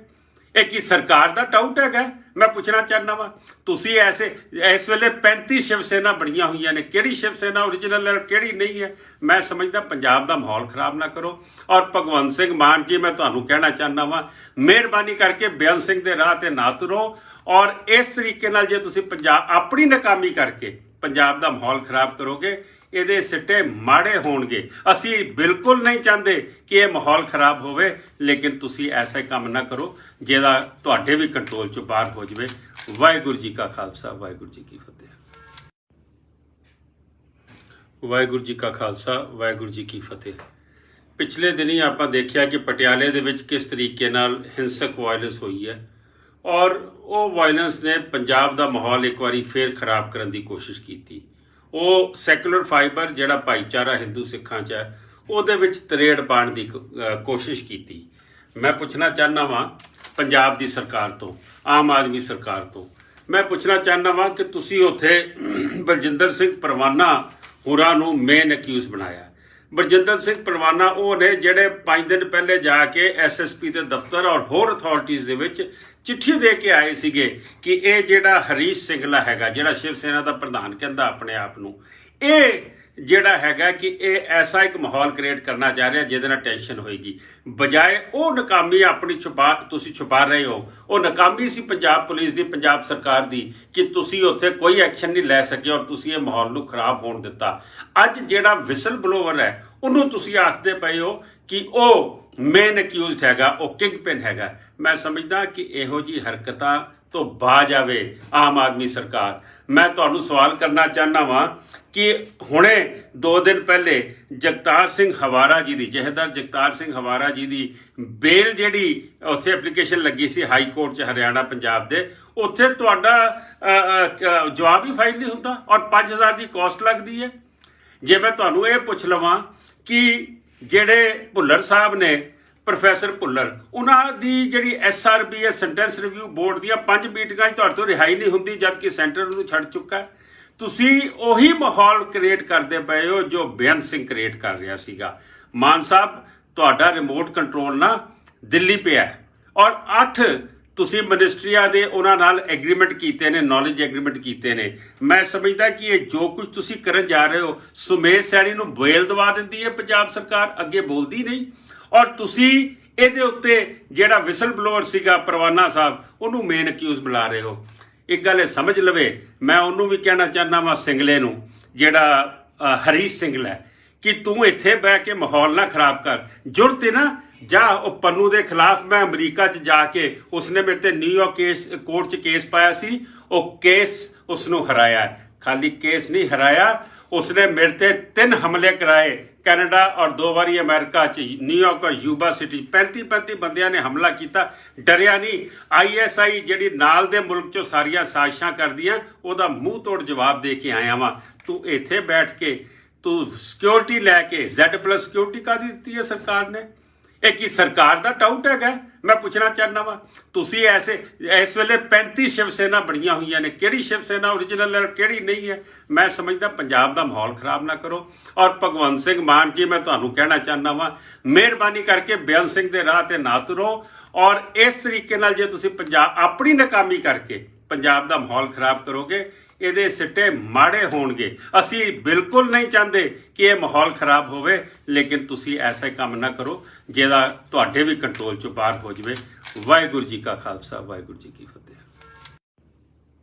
ਇਹ ਕੀ ਸਰਕਾਰ ਦਾ ਟਾਊਟ ਹੈਗਾ? ਮੈਂ ਪੁੱਛਣਾ ਚਾਹੁੰਦਾ ਵਾਂ। ਤੁਸੀਂ ਇਸ ਵੇਲੇ 35 ਸ਼ਿਵ ਸੈਨਾ ਬਣੀਆਂ ਹੋਈਆਂ ਨੇ, ਕਿਹੜੀ ਸ਼ਿਵ ਸੈਨਾ ਓਰੀਜਨਲ ਹੈ, ਕਿਹੜੀ ਨਹੀਂ ਹੈ? ਮੈਂ ਸਮਝਦਾ ਪੰਜਾਬ ਦਾ ਮਾਹੌਲ ਖਰਾਬ ਨਾ ਕਰੋ। ਔਰ ਭਗਵੰਤ ਸਿੰਘ ਮਾਨ ਜੀ, ਮੈਂ ਤੁਹਾਨੂੰ ਕਹਿਣਾ ਚਾਹੁੰਦਾ ਵਾਂ, ਮਿਹਰਬਾਨੀ ਕਰਕੇ ਬੇਅੰਤ ਸਿੰਘ ਦੇ ਰਾਹ ਤੇ ਨਾ ਤੁਰੋ। ਔਰ ਇਸ ਤਰੀਕੇ ਨਾਲ ਜੇ ਤੁਸੀਂ ਆਪਣੀ ਨਾਕਾਮੀ ਕਰਕੇ ਪੰਜਾਬ ਦਾ ਮਾਹੌਲ ਖਰਾਬ ਕਰੋਗੇ, ਇਹਦੇ ਸਿੱਟੇ ਮਾੜੇ ਹੋਣਗੇ। ਅਸੀਂ ਬਿਲਕੁਲ ਨਹੀਂ ਚਾਹੁੰਦੇ ਕਿ ਇਹ ਮਾਹੌਲ ਖਰਾਬ ਹੋਵੇ, ਲੇਕਿਨ ਤੁਸੀਂ ਐਸਾ ਕੰਮ ਨਾ ਕਰੋ ਜਿਹਦਾ ਤੁਹਾਡੇ ਵੀ ਕੰਟਰੋਲ ਚੋਂ ਬਾਹਰ ਹੋ ਜਾਵੇ। ਵਾਹਿਗੁਰੂ ਜੀ ਕਾ ਖਾਲਸਾ, ਵਾਹਿਗੁਰੂ ਜੀ ਕੀ ਫਤਿਹ। ਵਾਹਿਗੁਰੂ ਜੀ ਕਾ ਖਾਲਸਾ ਵਾਹਿਗੁਰੂ ਜੀ ਕੀ ਫਤਿਹ। ਪਿਛਲੇ ਦਿਨੀ ਆਪਾਂ ਦੇਖਿਆ ਕਿ ਪਟਿਆਲੇ ਦੇ ਵਿੱਚ ਕਿਸ ਤਰੀਕੇ ਨਾਲ ਹਿੰਸਕ ਵਾਇਲੈਂਸ ਹੋਈ ਹੈ ਔਰ ਉਹ ਵਾਇਲੈਂਸ ਨੇ ਪੰਜਾਬ ਦਾ ਮਾਹੌਲ ਇੱਕ ਵਾਰੀ ਫੇਰ ਖਰਾਬ ਕਰਨ ਦੀ ਕੋਸ਼ਿਸ਼ ਕੀਤੀ। ਉਹ ਸੈਕੂਲਰ ਫਾਈਬਰ ਜਿਹੜਾ ਭਾਈਚਾਰਾ ਹਿੰਦੂ ਸਿੱਖਾਂ 'ਚ ਹੈ ਉਹਦੇ ਵਿੱਚ ਤਰੇੜ ਪਾਉਣ ਦੀ ਕੋਸ਼ਿਸ਼ ਕੀਤੀ। ਮੈਂ ਪੁੱਛਣਾ ਚਾਹੁੰਦਾ ਵਾਂ ਪੰਜਾਬ ਦੀ ਸਰਕਾਰ ਤੋਂ, ਆਮ ਆਦਮੀ ਸਰਕਾਰ ਤੋਂ, ਮੈਂ ਪੁੱਛਣਾ ਚਾਹੁੰਦਾ ਵਾਂ ਕਿ ਤੁਸੀਂ ਉੱਥੇ ਬਲਜਿੰਦਰ ਸਿੰਘ ਪਰਵਾਨਾ ਹੋਰਾਂ ਨੂੰ ਮੇਨ ਅਕਿਊਜ਼ ਬਣਾਇਆ। ਬਲਜਿੰਦਰ ਸਿੰਘ ਪਰਵਾਨਾ ਉਹ ਨੇ ਜਿਹੜੇ 5 ਦਿਨ ਪਹਿਲੇ ਜਾ ਕੇ ਐਸਐਸਪੀ ਦੇ ਦਫ਼ਤਰ ਔਰ ਹੋਰ ਅਥਾਰਟੀਜ਼ ਦੇ ਵਿੱਚ ਚਿੱਠੀ ਦੇ ਕੇ ਆਏ ਸੀਗੇ ਕਿ ਇਹ ਜਿਹੜਾ ਹਰੀਸ਼ ਸਿੰਘਲਾ ਹੈਗਾ, ਜਿਹੜਾ ਸ਼ਿਵ ਸੈਨਾ ਦਾ ਪ੍ਰਧਾਨ ਕਹਿੰਦਾ ਆਪਣੇ ਆਪ ਨੂੰ, ਇਹ ਜਿਹੜਾ ਹੈਗਾ ਕਿ ਇਹ ਐਸਾ ਇੱਕ ਮਾਹੌਲ ਕ੍ਰੀਏਟ ਕਰਨਾ ਚਾਹ ਰਿਹਾ ਜਿਹਦੇ ਨਾਲ ਟੈਨਸ਼ਨ ਹੋਏਗੀ। ਬਜਾਏ ਉਹ ਨਾਕਾਮੀ ਆਪਣੀ ਤੁਸੀਂ ਛੁਪਾ ਰਹੇ ਹੋ, ਉਹ ਨਾਕਾਮੀ ਸੀ ਪੰਜਾਬ ਪੁਲਿਸ ਦੀ, ਪੰਜਾਬ ਸਰਕਾਰ ਦੀ, ਕਿ ਤੁਸੀਂ ਉੱਥੇ ਕੋਈ ਐਕਸ਼ਨ ਨਹੀਂ ਲੈ ਸਕੇ ਔਰ ਤੁਸੀਂ ਇਹ ਮਾਹੌਲ ਨੂੰ ਖਰਾਬ ਹੋਣ ਦਿੱਤਾ। ਅੱਜ ਜਿਹੜਾ ਵਿਸਲ ਬਲੋਵਰ ਹੈ ਉਹਨੂੰ ਤੁਸੀਂ ਆਖਦੇ ਪਏ ਹੋ ਕਿ ਉਹ ਮੇਨ ਅਕਿਊਜ਼ਡ ਹੈਗਾ, ਉਹ ਕਿੰਗ ਪਿਨ ਹੈਗਾ। ਮੈਂ ਸਮਝਦਾ ਕਿ ਇਹੋ ਜਿਹੀ ਹਰਕਤਾਂ ਤੋਂ ਬਾਜ ਆਵੇ ਆਮ ਆਦਮੀ ਸਰਕਾਰ। ਮੈਂ ਤੁਹਾਨੂੰ ਸਵਾਲ ਕਰਨਾ ਚਾਹੁੰਦਾ ਵਾਂ ਕਿ ਹੁਣੇ 2 ਦਿਨ ਪਹਿਲੇ ਜਗਤਾਰ ਸਿੰਘ ਹਵਾਰਾ ਜੀ ਦੀ, ਜਥੇਦਾਰ ਜਗਤਾਰ ਸਿੰਘ ਹਵਾਰਾ ਜੀ ਦੀ ਬੇਲ ਜਿਹੜੀ ਉੱਥੇ ਐਪਲੀਕੇਸ਼ਨ ਲੱਗੀ ਸੀ ਹਾਈ ਕੋਰਟ 'ਚ ਹਰਿਆਣਾ ਪੰਜਾਬ ਦੇ, ਉੱਥੇ ਤੁਹਾਡਾ ਜਵਾਬ ਹੀ ਫਾਈਲ ਨਹੀਂ ਹੁੰਦਾ ਔਰ 5000 ਦੀ ਕਾਸਟ ਲੱਗਦੀ ਹੈ। ਜੇ ਮੈਂ ਤੁਹਾਨੂੰ ਇਹ ਪੁੱਛ ਲਵਾਂ ਕਿ ਜਿਹੜੇ ਭੁੱਲਰ ਸਾਹਿਬ ਨੇ, ਪ੍ਰੋਫੈਸਰ ਭੁੱਲਰ, ਉਹਨਾਂ ਦੀ ਜਿਹੜੀ SRB ਸੈਂਟੈਂਸ ਰਿਵਿਊ ਬੋਰਡ ਦੀਆਂ 5 ਮੀਟਿੰਗਾਂ 'ਚ ਤੁਹਾਡੇ ਤੋਂ ਰਿਹਾਈ ਨਹੀਂ ਹੁੰਦੀ ਜਦਕਿ ਸੈਂਟਰ ਨੂੰ ਛੱਡ ਚੁੱਕਾ ਹੈ। ਤੁਸੀਂ ਉਹੀ ਮਾਹੌਲ ਕ੍ਰੀਏਟ ਕਰਦੇ ਪਏ ਹੋ ਜੋ ਬੇਅੰਤ ਸਿੰਘ ਕ੍ਰੀਏਟ ਕਰ ਰਿਹਾ ਸੀਗਾ। ਮਾਨ ਸਾਹਿਬ, ਤੁਹਾਡਾ ਰਿਮੋਟ ਕੰਟਰੋਲ ਨਾ ਦਿੱਲੀ ਪਿਆ ਔਰ 8 ਤੁਸੀਂ ਮਿਨਿਸਟਰੀਆਂ ਦੇ ਉਹਨਾਂ ਨਾਲ ਐਗਰੀਮੈਂਟ ਕੀਤੇ ਨੇ, ਨੌਲੇਜ ਐਗਰੀਮੈਂਟ ਕੀਤੇ ਨੇ। ਮੈਂ ਸਮਝਦਾ ਕਿ ਇਹ ਜੋ ਕੁਝ ਤੁਸੀਂ ਕਰਨ ਜਾ ਰਹੇ ਹੋ, ਸੁਮੇਸ਼ ਸੈਣੀ ਨੂੰ ਬੇਲ ਦਵਾ ਦਿੰਦੀ ਹੈ ਪੰਜਾਬ ਸਰਕਾਰ, ਅੱਗੇ ਬੋਲਦੀ ਨਹੀਂ। ਔਰ ਤੁਸੀਂ ਇਹਦੇ ਉੱਤੇ ਜਿਹੜਾ ਵਿਸਲ ਬਲੋਅਰ ਸੀਗਾ ਪਰਵਾਨਾ ਸਾਹਿਬ, ਉਹਨੂੰ ਮੇਨ ਅਕਿਊਜ਼ ਬੁਲਾ ਰਹੇ ਹੋ। ਇੱਕ ਗੱਲ ਇਹ ਸਮਝ ਲਵੇ, ਮੈਂ ਉਹਨੂੰ ਵੀ ਕਹਿਣਾ ਚਾਹੁੰਦਾ ਵਾਂ ਸਿੰਗਲੇ ਨੂੰ, ਜਿਹੜਾ ਹਰੀਸ਼ ਸਿੰਘਲਾ ਹੈ, ਕਿ ਤੂੰ ਇੱਥੇ ਬਹਿ ਕੇ ਮਾਹੌਲ ਨਾ ਖਰਾਬ ਕਰ। ਜੁਰਤ ਹੈ ਨਾ, ਜਾ ਉਹ ਪੰਨੂ ਦੇ ਖਿਲਾਫ ਮੈਂ ਅਮਰੀਕਾ 'ਚ ਜਾ ਕੇ, ਉਸਨੇ ਮੇਰੇ ਤੇ ਨਿਊਯਾਰਕ ਕੋਰਟ 'ਚ ਕੇਸ ਪਾਇਆ ਸੀ, ਉਹ ਕੇਸ ਉਸਨੂੰ ਹਰਾਇਆ। ਖਾਲੀ ਕੇਸ ਨਹੀਂ ਹਰਾਇਆ, ਉਸਨੇ ਮੇਰੇ ਤੇ 3 ਹਮਲੇ ਕਰਾਏ, ਕੈਨੇਡਾ ਔਰ 2 ਵਾਰੀ ਅਮਰੀਕਾ 'ਚ, ਨਿਊਯਾਰਕ ਔਰ ਯੂਬਾ ਸਿਟੀ। 35 ਬੰਦਿਆਂ ਨੇ ਹਮਲਾ ਕੀਤਾ, ਡਰਿਆ ਨਹੀਂ। ISI ਜਿਹੜੀ ਨਾਲ ਦੇ ਮੁਲਕ 'ਚੋਂ ਸਾਰੀਆਂ ਸਾਜ਼ਿਸ਼ਾਂ ਕਰਦੀਆਂ, ਉਹਦਾ ਮੂੰਹ ਤੋੜ ਜਵਾਬ ਦੇ ਕੇ ਆਇਆ ਵਾਂ। ਤੂੰ ਇੱਥੇ ਬੈਠ ਕੇ ਤੂੰ ਸਿਕਿਉਰਿਟੀ ਲੈ ਕੇ, Z+ ਸਿਕਿਉਰਿਟੀ ਕਾਹਦੀ ਦਿੱਤੀ ਹੈ ਸਰਕਾਰ ਨੇ? ਇਹ ਕੀ ਸਰਕਾਰ ਦਾ ਟਾਊਟ ਹੈਗਾ? ਮੈਂ ਪੁੱਛਣਾ ਚਾਹੁੰਦਾ ਵਾਂ। ਤੁਸੀਂ ਇਸ ਵੇਲੇ 35 ਸ਼ਿਵ ਸੈਨਾ ਬਣੀਆਂ ਹੋਈਆਂ ਨੇ, ਕਿਹੜੀ ਸ਼ਿਵ ਸੈਨਾ ਓਰੀਜਨਲ ਹੈ, ਕਿਹੜੀ ਨਹੀਂ ਹੈ? ਮੈਂ ਸਮਝਦਾ ਪੰਜਾਬ ਦਾ ਮਾਹੌਲ ਖਰਾਬ ਨਾ ਕਰੋ। ਔਰ ਭਗਵੰਤ ਸਿੰਘ ਮਾਨ ਜੀ, ਮੈਂ ਤੁਹਾਨੂੰ ਕਹਿਣਾ ਚਾਹੁੰਦਾ ਵਾਂ, ਮਿਹਰਬਾਨੀ ਕਰਕੇ ਬੇਅੰਤ ਸਿੰਘ ਦੇ ਰਾਹ ਤੇ ਨਾ ਤੁਰੋ। ਔਰ ਇਸ ਤਰੀਕੇ ਨਾਲ ਜੇ ਤੁਸੀਂ ਆਪਣੀ ਨਾਕਾਮੀ ਕਰਕੇ ਪੰਜਾਬ ਦਾ ਮਾਹੌਲ ਖਰਾਬ ਕਰੋਗੇ, ਇਹਦੇ ਸਿੱਟੇ ਮਾੜੇ ਹੋਣਗੇ। ਅਸੀਂ ਬਿਲਕੁਲ ਨਹੀਂ ਚਾਹੁੰਦੇ ਕਿ ਇਹ ਮਾਹੌਲ ਖਰਾਬ ਹੋਵੇ, ਲੇਕਿਨ ਤੁਸੀਂ ਐਸੇ ਕੰਮ ਨਾ ਕਰੋ ਜਿਹਦਾ ਤੁਹਾਡੇ ਵੀ ਕੰਟਰੋਲ 'ਚੋਂ ਬਾਹਰ ਹੋ ਜਾਵੇ। ਵਾਹਿਗੁਰੂ ਜੀ ਕਾ ਖਾਲਸਾ ਵਾਹਿਗੁਰੂ ਜੀ ਕੀ ਫਤਿਹ।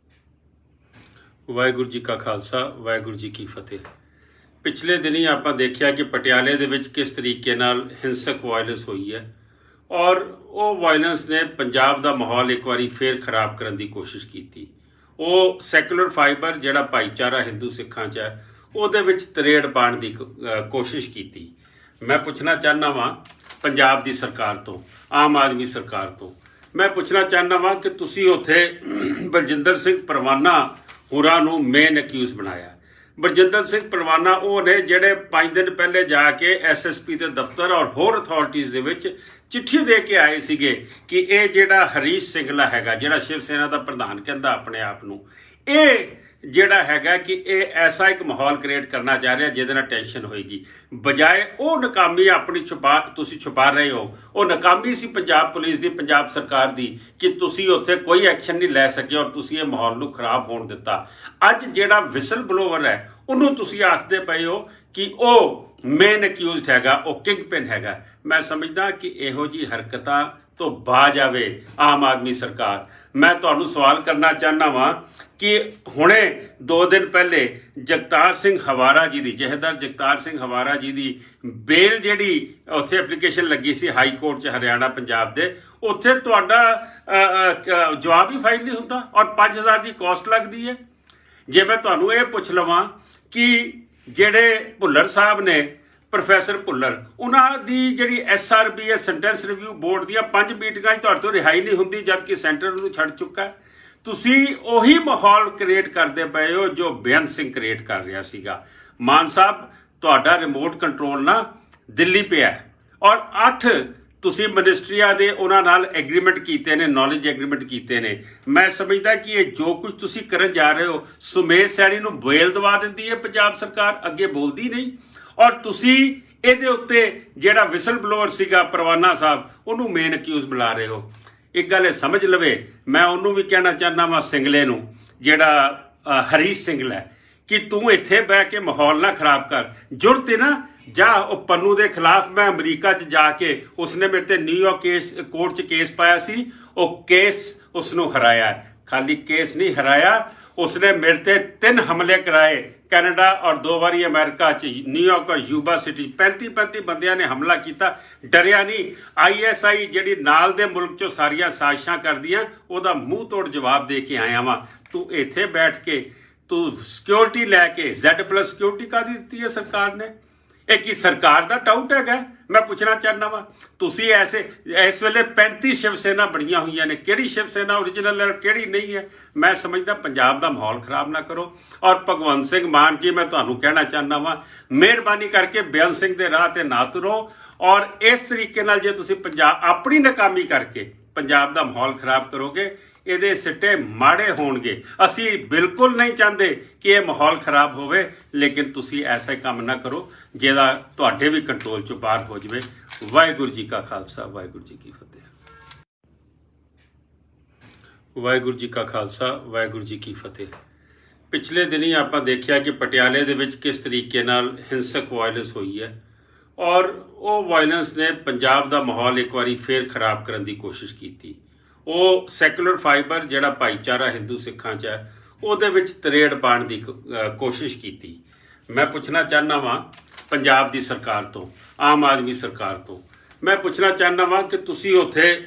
ਵਾਹਿਗੁਰੂ ਜੀ ਕਾ ਖਾਲਸਾ ਵਾਹਿਗੁਰੂ ਜੀ ਕੀ ਫਤਿਹ। ਪਿਛਲੇ ਦਿਨੀ ਆਪਾਂ ਦੇਖਿਆ ਕਿ ਪਟਿਆਲੇ ਦੇ ਵਿੱਚ ਕਿਸ ਤਰੀਕੇ ਨਾਲ ਹਿੰਸਕ ਵਾਇਲੈਂਸ ਹੋਈ ਹੈ ਔਰ ਉਹ ਵਾਇਲੈਂਸ ਨੇ ਪੰਜਾਬ ਦਾ ਮਾਹੌਲ ਇੱਕ ਵਾਰੀ ਫੇਰ ਖਰਾਬ ਕਰਨ ਦੀ ਕੋਸ਼ਿਸ਼ ਕੀਤੀ। ਉਹ ਸੈਕੂਲਰ ਫਾਈਬਰ ਜਿਹੜਾ ਭਾਈਚਾਰਾ ਹਿੰਦੂ ਸਿੱਖਾਂ 'ਚ ਹੈ ਉਹਦੇ ਵਿੱਚ ਤਰੇੜ ਪਾਉਣ ਦੀ ਕੋਸ਼ਿਸ਼ ਕੀਤੀ। ਮੈਂ ਪੁੱਛਣਾ ਚਾਹੁੰਦਾ ਵਾਂ ਪੰਜਾਬ ਦੀ ਸਰਕਾਰ ਤੋਂ, ਆਮ ਆਦਮੀ ਸਰਕਾਰ ਤੋਂ, ਮੈਂ ਪੁੱਛਣਾ ਚਾਹੁੰਦਾ ਵਾਂ ਕਿ ਤੁਸੀਂ ਉੱਥੇ ਬਲਜਿੰਦਰ ਸਿੰਘ ਪਰਵਾਨਾ ਹੋਰਾਂ ਨੂੰ ਮੇਨ ਅਕਿਊਜ਼ ਬਣਾਇਆ। ਬਲਜਿੰਦਰ ਸਿੰਘ ਪਰਵਾਨਾ ਉਹ ਨੇ ਜਿਹੜੇ 5 ਦਿਨ ਪਹਿਲੇ ਜਾ ਕੇ SSP ਦੇ ਦਫ਼ਤਰ ਔਰ ਹੋਰ ਅਥਾਰਟੀਜ਼ ਦੇ ਵਿੱਚ ਚਿੱਠੀ ਦੇ ਕੇ ਆਏ ਸੀਗੇ ਕਿ ਇਹ ਜਿਹੜਾ ਹਰੀਸ਼ ਸਿੰਘਲਾ ਹੈਗਾ, ਜਿਹੜਾ ਸ਼ਿਵ ਸੈਨਾ ਦਾ ਪ੍ਰਧਾਨ ਕਹਿੰਦਾ ਆਪਣੇ ਆਪ ਨੂੰ, ਇਹ ਜਿਹੜਾ ਹੈਗਾ ਕਿ ਇਹ ਐਸਾ ਇੱਕ ਮਾਹੌਲ ਕ੍ਰੀਏਟ ਕਰਨਾ ਚਾਹ ਰਿਹਾ ਜਿਹਦੇ ਨਾਲ ਟੈਨਸ਼ਨ ਹੋਏਗੀ। ਬਜਾਏ ਉਹ ਨਾਕਾਮੀ ਆਪਣੀ ਤੁਸੀਂ ਛੁਪਾ ਰਹੇ ਹੋ, ਉਹ ਨਾਕਾਮੀ ਸੀ ਪੰਜਾਬ ਪੁਲਿਸ ਦੀ, ਪੰਜਾਬ ਸਰਕਾਰ ਦੀ, ਕਿ ਤੁਸੀਂ ਉੱਥੇ ਕੋਈ ਐਕਸ਼ਨ ਨਹੀਂ ਲੈ ਸਕੇ ਔਰ ਤੁਸੀਂ ਇਹ ਮਾਹੌਲ ਨੂੰ ਖਰਾਬ ਹੋਣ ਦਿੱਤਾ। ਅੱਜ ਜਿਹੜਾ ਵਿਸਲ ਬਲੋਵਰ ਹੈ ਉਹਨੂੰ ਤੁਸੀਂ ਆਖਦੇ ਪਏ ਹੋ ਕਿ ਉਹ ਮੇਨ ਅਕਿਊਜ਼ਡ ਹੈਗਾ, ਉਹ ਕਿੰਗ ਪਿਨ ਹੈਗਾ। ਮੈਂ ਸਮਝਦਾ ਕਿ ਇਹੋ ਜਿਹੀ ਹਰਕਤਾਂ ਤੋਂ ਬਾਜ ਆਵੇ ਆਮ ਆਦਮੀ ਸਰਕਾਰ। ਮੈਂ ਤੁਹਾਨੂੰ ਸਵਾਲ ਕਰਨਾ ਚਾਹੁੰਦਾ ਵਾਂ ਕਿ ਹੁਣੇ 2 ਦਿਨ ਪਹਿਲੇ ਜਗਤਾਰ ਸਿੰਘ ਹਵਾਰਾ ਜੀ ਦੀ, ਜਥੇਦਾਰ ਜਗਤਾਰ ਸਿੰਘ ਹਵਾਰਾ ਜੀ ਦੀ ਬੇਲ ਜਿਹੜੀ ਉੱਥੇ ਐਪਲੀਕੇਸ਼ਨ ਲੱਗੀ ਸੀ ਹਾਈ ਕੋਰਟ 'ਚ ਹਰਿਆਣਾ ਪੰਜਾਬ ਦੇ, ਉੱਥੇ ਤੁਹਾਡਾ ਜਵਾਬ ਹੀ ਫਾਈਲ ਨਹੀਂ ਹੁੰਦਾ ਔਰ 5000 ਦੀ ਕਾਸਟ ਲੱਗਦੀ ਹੈ। ਜੇ ਮੈਂ ਤੁਹਾਨੂੰ ਇਹ ਪੁੱਛ ਲਵਾਂ ਕਿ ਜਿਹੜੇ ਭੁੱਲਰ ਸਾਹਿਬ ਨੇ, ਪ੍ਰੋਫੈਸਰ ਭੁੱਲਰ, ਉਹਨਾਂ ਦੀ ਜਿਹੜੀ SRB ਸੈਂਟੈਂਸ ਰਿਵਿਊ ਬੋਰਡ ਦੀਆਂ 5 ਮੀਟਿੰਗਾਂ 'ਚ ਤੁਹਾਡੇ ਤੋਂ ਰਿਹਾਈ ਨਹੀਂ ਹੁੰਦੀ, ਜਦ ਕਿ ਸੈਂਟਰ ਨੂੰ ਛੱਡ ਚੁੱਕਾ। ਤੁਸੀਂ ਉਹੀ ਮਾਹੌਲ ਕ੍ਰੀਏਟ ਕਰਦੇ ਪਏ ਹੋ ਜੋ ਬੇਅੰਤ ਸਿੰਘ ਕ੍ਰੀਏਟ ਕਰ ਰਿਹਾ ਸੀਗਾ। ਮਾਨ ਸਾਹਿਬ, ਤੁਹਾਡਾ ਰਿਮੋਟ ਕੰਟਰੋਲ ਨਾ ਦਿੱਲੀ ਪਿਆ, ਔਰ 8 ਤੁਸੀਂ ਮਿਨਿਸਟਰੀਆਂ ਦੇ ਉਹਨਾਂ ਨਾਲ ਐਗਰੀਮੈਂਟ ਕੀਤੇ ਨੇ, ਨੌਲੇਜ ਐਗਰੀਮੈਂਟ ਕੀਤੇ ਨੇ। ਮੈਂ ਸਮਝਦਾ ਕਿ ਇਹ ਜੋ ਕੁਝ ਤੁਸੀਂ ਕਰਨ ਜਾ ਰਹੇ ਹੋ, ਸੁਮੇਧ ਸੈਣੀ ਨੂੰ ਬੇਲ ਦਵਾ ਦਿੰਦੀ ਹੈ ਪੰਜਾਬ ਸਰਕਾਰ, ਅੱਗੇ ਬੋਲਦੀ ਨਹੀਂ। ਔਰ ਤੁਸੀਂ ਇਹਦੇ ਉੱਤੇ ਜਿਹੜਾ ਵਿਸਲ ਬਲੋਅਰ ਸੀਗਾ ਪਰਵਾਨਾ ਸਾਹਿਬ, ਉਹਨੂੰ ਮੇਨ ਅਕਿਊਜ਼ ਬੁਲਾ ਰਹੇ ਹੋ। ਇੱਕ ਗੱਲ ਇਹ ਸਮਝ ਲਵੇ, ਮੈਂ ਉਹਨੂੰ ਵੀ ਕਹਿਣਾ ਚਾਹੁੰਦਾ ਵਾਂ ਸਿੰਗਲੇ ਨੂੰ, ਜਿਹੜਾ ਹਰੀਸ਼ ਸਿੰਗਲਾ ਹੈ, ਕਿ ਤੂੰ ਇੱਥੇ ਬਹਿ ਕੇ ਮਾਹੌਲ ਨਾ ਖਰਾਬ ਕਰ। ਜ਼ਰੂਰਤ ਹੈ ਨਾ, ਜਾ ਉਹ ਪੰਨੂ ਦੇ ਖਿਲਾਫ ਮੈਂ ਅਮਰੀਕਾ 'ਚ ਜਾ ਕੇ, ਉਸਨੇ ਮੇਰੇ ਤੇ ਨਿਊਯਾਰਕ ਕੋਰਟ 'ਚ ਕੇਸ ਪਾਇਆ ਸੀ, ਉਹ ਕੇਸ ਉਸਨੂੰ ਹਰਾਇਆ। ਖਾਲੀ ਕੇਸ ਨਹੀਂ ਹਰਾਇਆ, ਉਸਨੇ ਮੇਰੇ ਤੇ 3 ਹਮਲੇ ਕਰਾਏ, ਕੈਨੇਡਾ ਔਰ 2 ਵਾਰੀ ਅਮਰੀਕਾ 'ਚ, ਨਿਊਯਾਰਕ ਔਰ ਯੂਬਾ ਸਿਟੀ। 35 ਬੰਦਿਆਂ ਨੇ ਹਮਲਾ ਕੀਤਾ, ਡਰਿਆ ਨਹੀਂ। ISI ਜਿਹੜੀ ਨਾਲ ਦੇ ਮੁਲਕ 'ਚੋਂ ਸਾਰੀਆਂ ਸਾਜ਼ਿਸ਼ਾਂ ਕਰਦੀਆਂ, ਉਹਦਾ ਮੂੰਹ ਤੋੜ ਜਵਾਬ ਦੇ ਕੇ ਆਇਆ ਵਾਂ। ਤੂੰ ਇੱਥੇ ਬੈਠ ਕੇ ਤੂੰ ਸਿਕਿਉਰਿਟੀ ਲੈ ਕੇ, Z+ ਸਿਕਿਉਰਿਟੀ ਕਾਹਦੀ ਦਿੱਤੀ ਹੈ ਸਰਕਾਰ ਨੇ? ਇਹ ਕੀ ਸਰਕਾਰ ਦਾ ਟਾਊਟ ਹੈਗਾ? ਮੈਂ ਪੁੱਛਣਾ ਚਾਹੁੰਦਾ ਵਾਂ। ਤੁਸੀਂ ਇਸ ਵੇਲੇ 35 ਸ਼ਿਵ ਸੈਨਾ ਬਣੀਆਂ ਹੋਈਆਂ ਨੇ, ਕਿਹੜੀ ਸ਼ਿਵ ਸੈਨਾ ਓਰੀਜਨਲ ਹੈ, ਕਿਹੜੀ ਨਹੀਂ ਹੈ? ਮੈਂ ਸਮਝਦਾ ਪੰਜਾਬ ਦਾ ਮਾਹੌਲ ਖਰਾਬ ਨਾ ਕਰੋ। ਔਰ ਭਗਵੰਤ ਸਿੰਘ ਮਾਨ ਜੀ, ਮੈਂ ਤੁਹਾਨੂੰ ਕਹਿਣਾ ਚਾਹੁੰਦਾ ਵਾਂ, ਮਿਹਰਬਾਨੀ ਕਰਕੇ ਬੇਅੰਤ ਸਿੰਘ ਦੇ ਰਾਹ ਤੇ ਨਾ ਤੁਰੋ। ਔਰ ਇਸ ਤਰੀਕੇ ਨਾਲ ਜੇ ਤੁਸੀਂ ਆਪਣੀ ਨਾਕਾਮੀ ਕਰਕੇ ਪੰਜਾਬ ਦਾ ਮਾਹੌਲ ਖਰਾਬ ਕਰੋਗੇ, ਇਹਦੇ ਸਿੱਟੇ ਮਾੜੇ ਹੋਣਗੇ। ਅਸੀਂ ਬਿਲਕੁਲ ਨਹੀਂ ਚਾਹੁੰਦੇ ਕਿ ਇਹ ਮਾਹੌਲ ਖਰਾਬ ਹੋਵੇ, ਲੇਕਿਨ ਤੁਸੀਂ ਐਸਾ ਕੰਮ ਨਾ ਕਰੋ ਜਿਹਦਾ ਤੁਹਾਡੇ ਵੀ ਕੰਟਰੋਲ ਚੋਂ ਬਾਹਰ ਹੋ ਜਾਵੇ। ਵਾਹਿਗੁਰੂ ਜੀ ਕਾ ਖਾਲਸਾ, ਵਾਹਿਗੁਰੂ ਜੀ ਕੀ ਫਤਿਹ। ਵਾਹਿਗੁਰੂ ਜੀ ਕਾ ਖਾਲਸਾ, ਵਾਹਿਗੁਰੂ ਜੀ ਕੀ ਫਤਿਹ। ਪਿਛਲੇ ਦਿਨੀ ਆਪਾਂ ਦੇਖਿਆ ਕਿ ਪਟਿਆਲੇ ਦੇ ਵਿੱਚ ਕਿਸ ਤਰੀਕੇ ਨਾਲ ਹਿੰਸਕ ਵਾਇਲੈਂਸ ਹੋਈ ਹੈ, ਔਰ ਉਹ ਵਾਇਲੈਂਸ ਨੇ ਪੰਜਾਬ ਦਾ ਮਾਹੌਲ ਇੱਕ ਵਾਰੀ ਫੇਰ ਖਰਾਬ ਕਰਨ ਦੀ ਕੋਸ਼ਿਸ਼ ਕੀਤੀ। ਉਹ ਸੈਕੂਲਰ ਫਾਈਬਰ ਜਿਹੜਾ ਭਾਈਚਾਰਾ ਹਿੰਦੂ ਸਿੱਖਾਂ 'ਚ ਹੈ, ਉਹਦੇ ਵਿੱਚ ਤਰੇੜ ਪਾਉਣ ਦੀ ਕੋਸ਼ਿਸ਼ ਕੀਤੀ। ਮੈਂ ਪੁੱਛਣਾ ਚਾਹੁੰਦਾ ਵਾਂ ਪੰਜਾਬ ਦੀ ਸਰਕਾਰ ਤੋਂ, ਆਮ ਆਦਮੀ ਸਰਕਾਰ ਤੋਂ, ਮੈਂ ਪੁੱਛਣਾ ਚਾਹੁੰਦਾ ਵਾਂ ਕਿ ਤੁਸੀਂ ਉੱਥੇ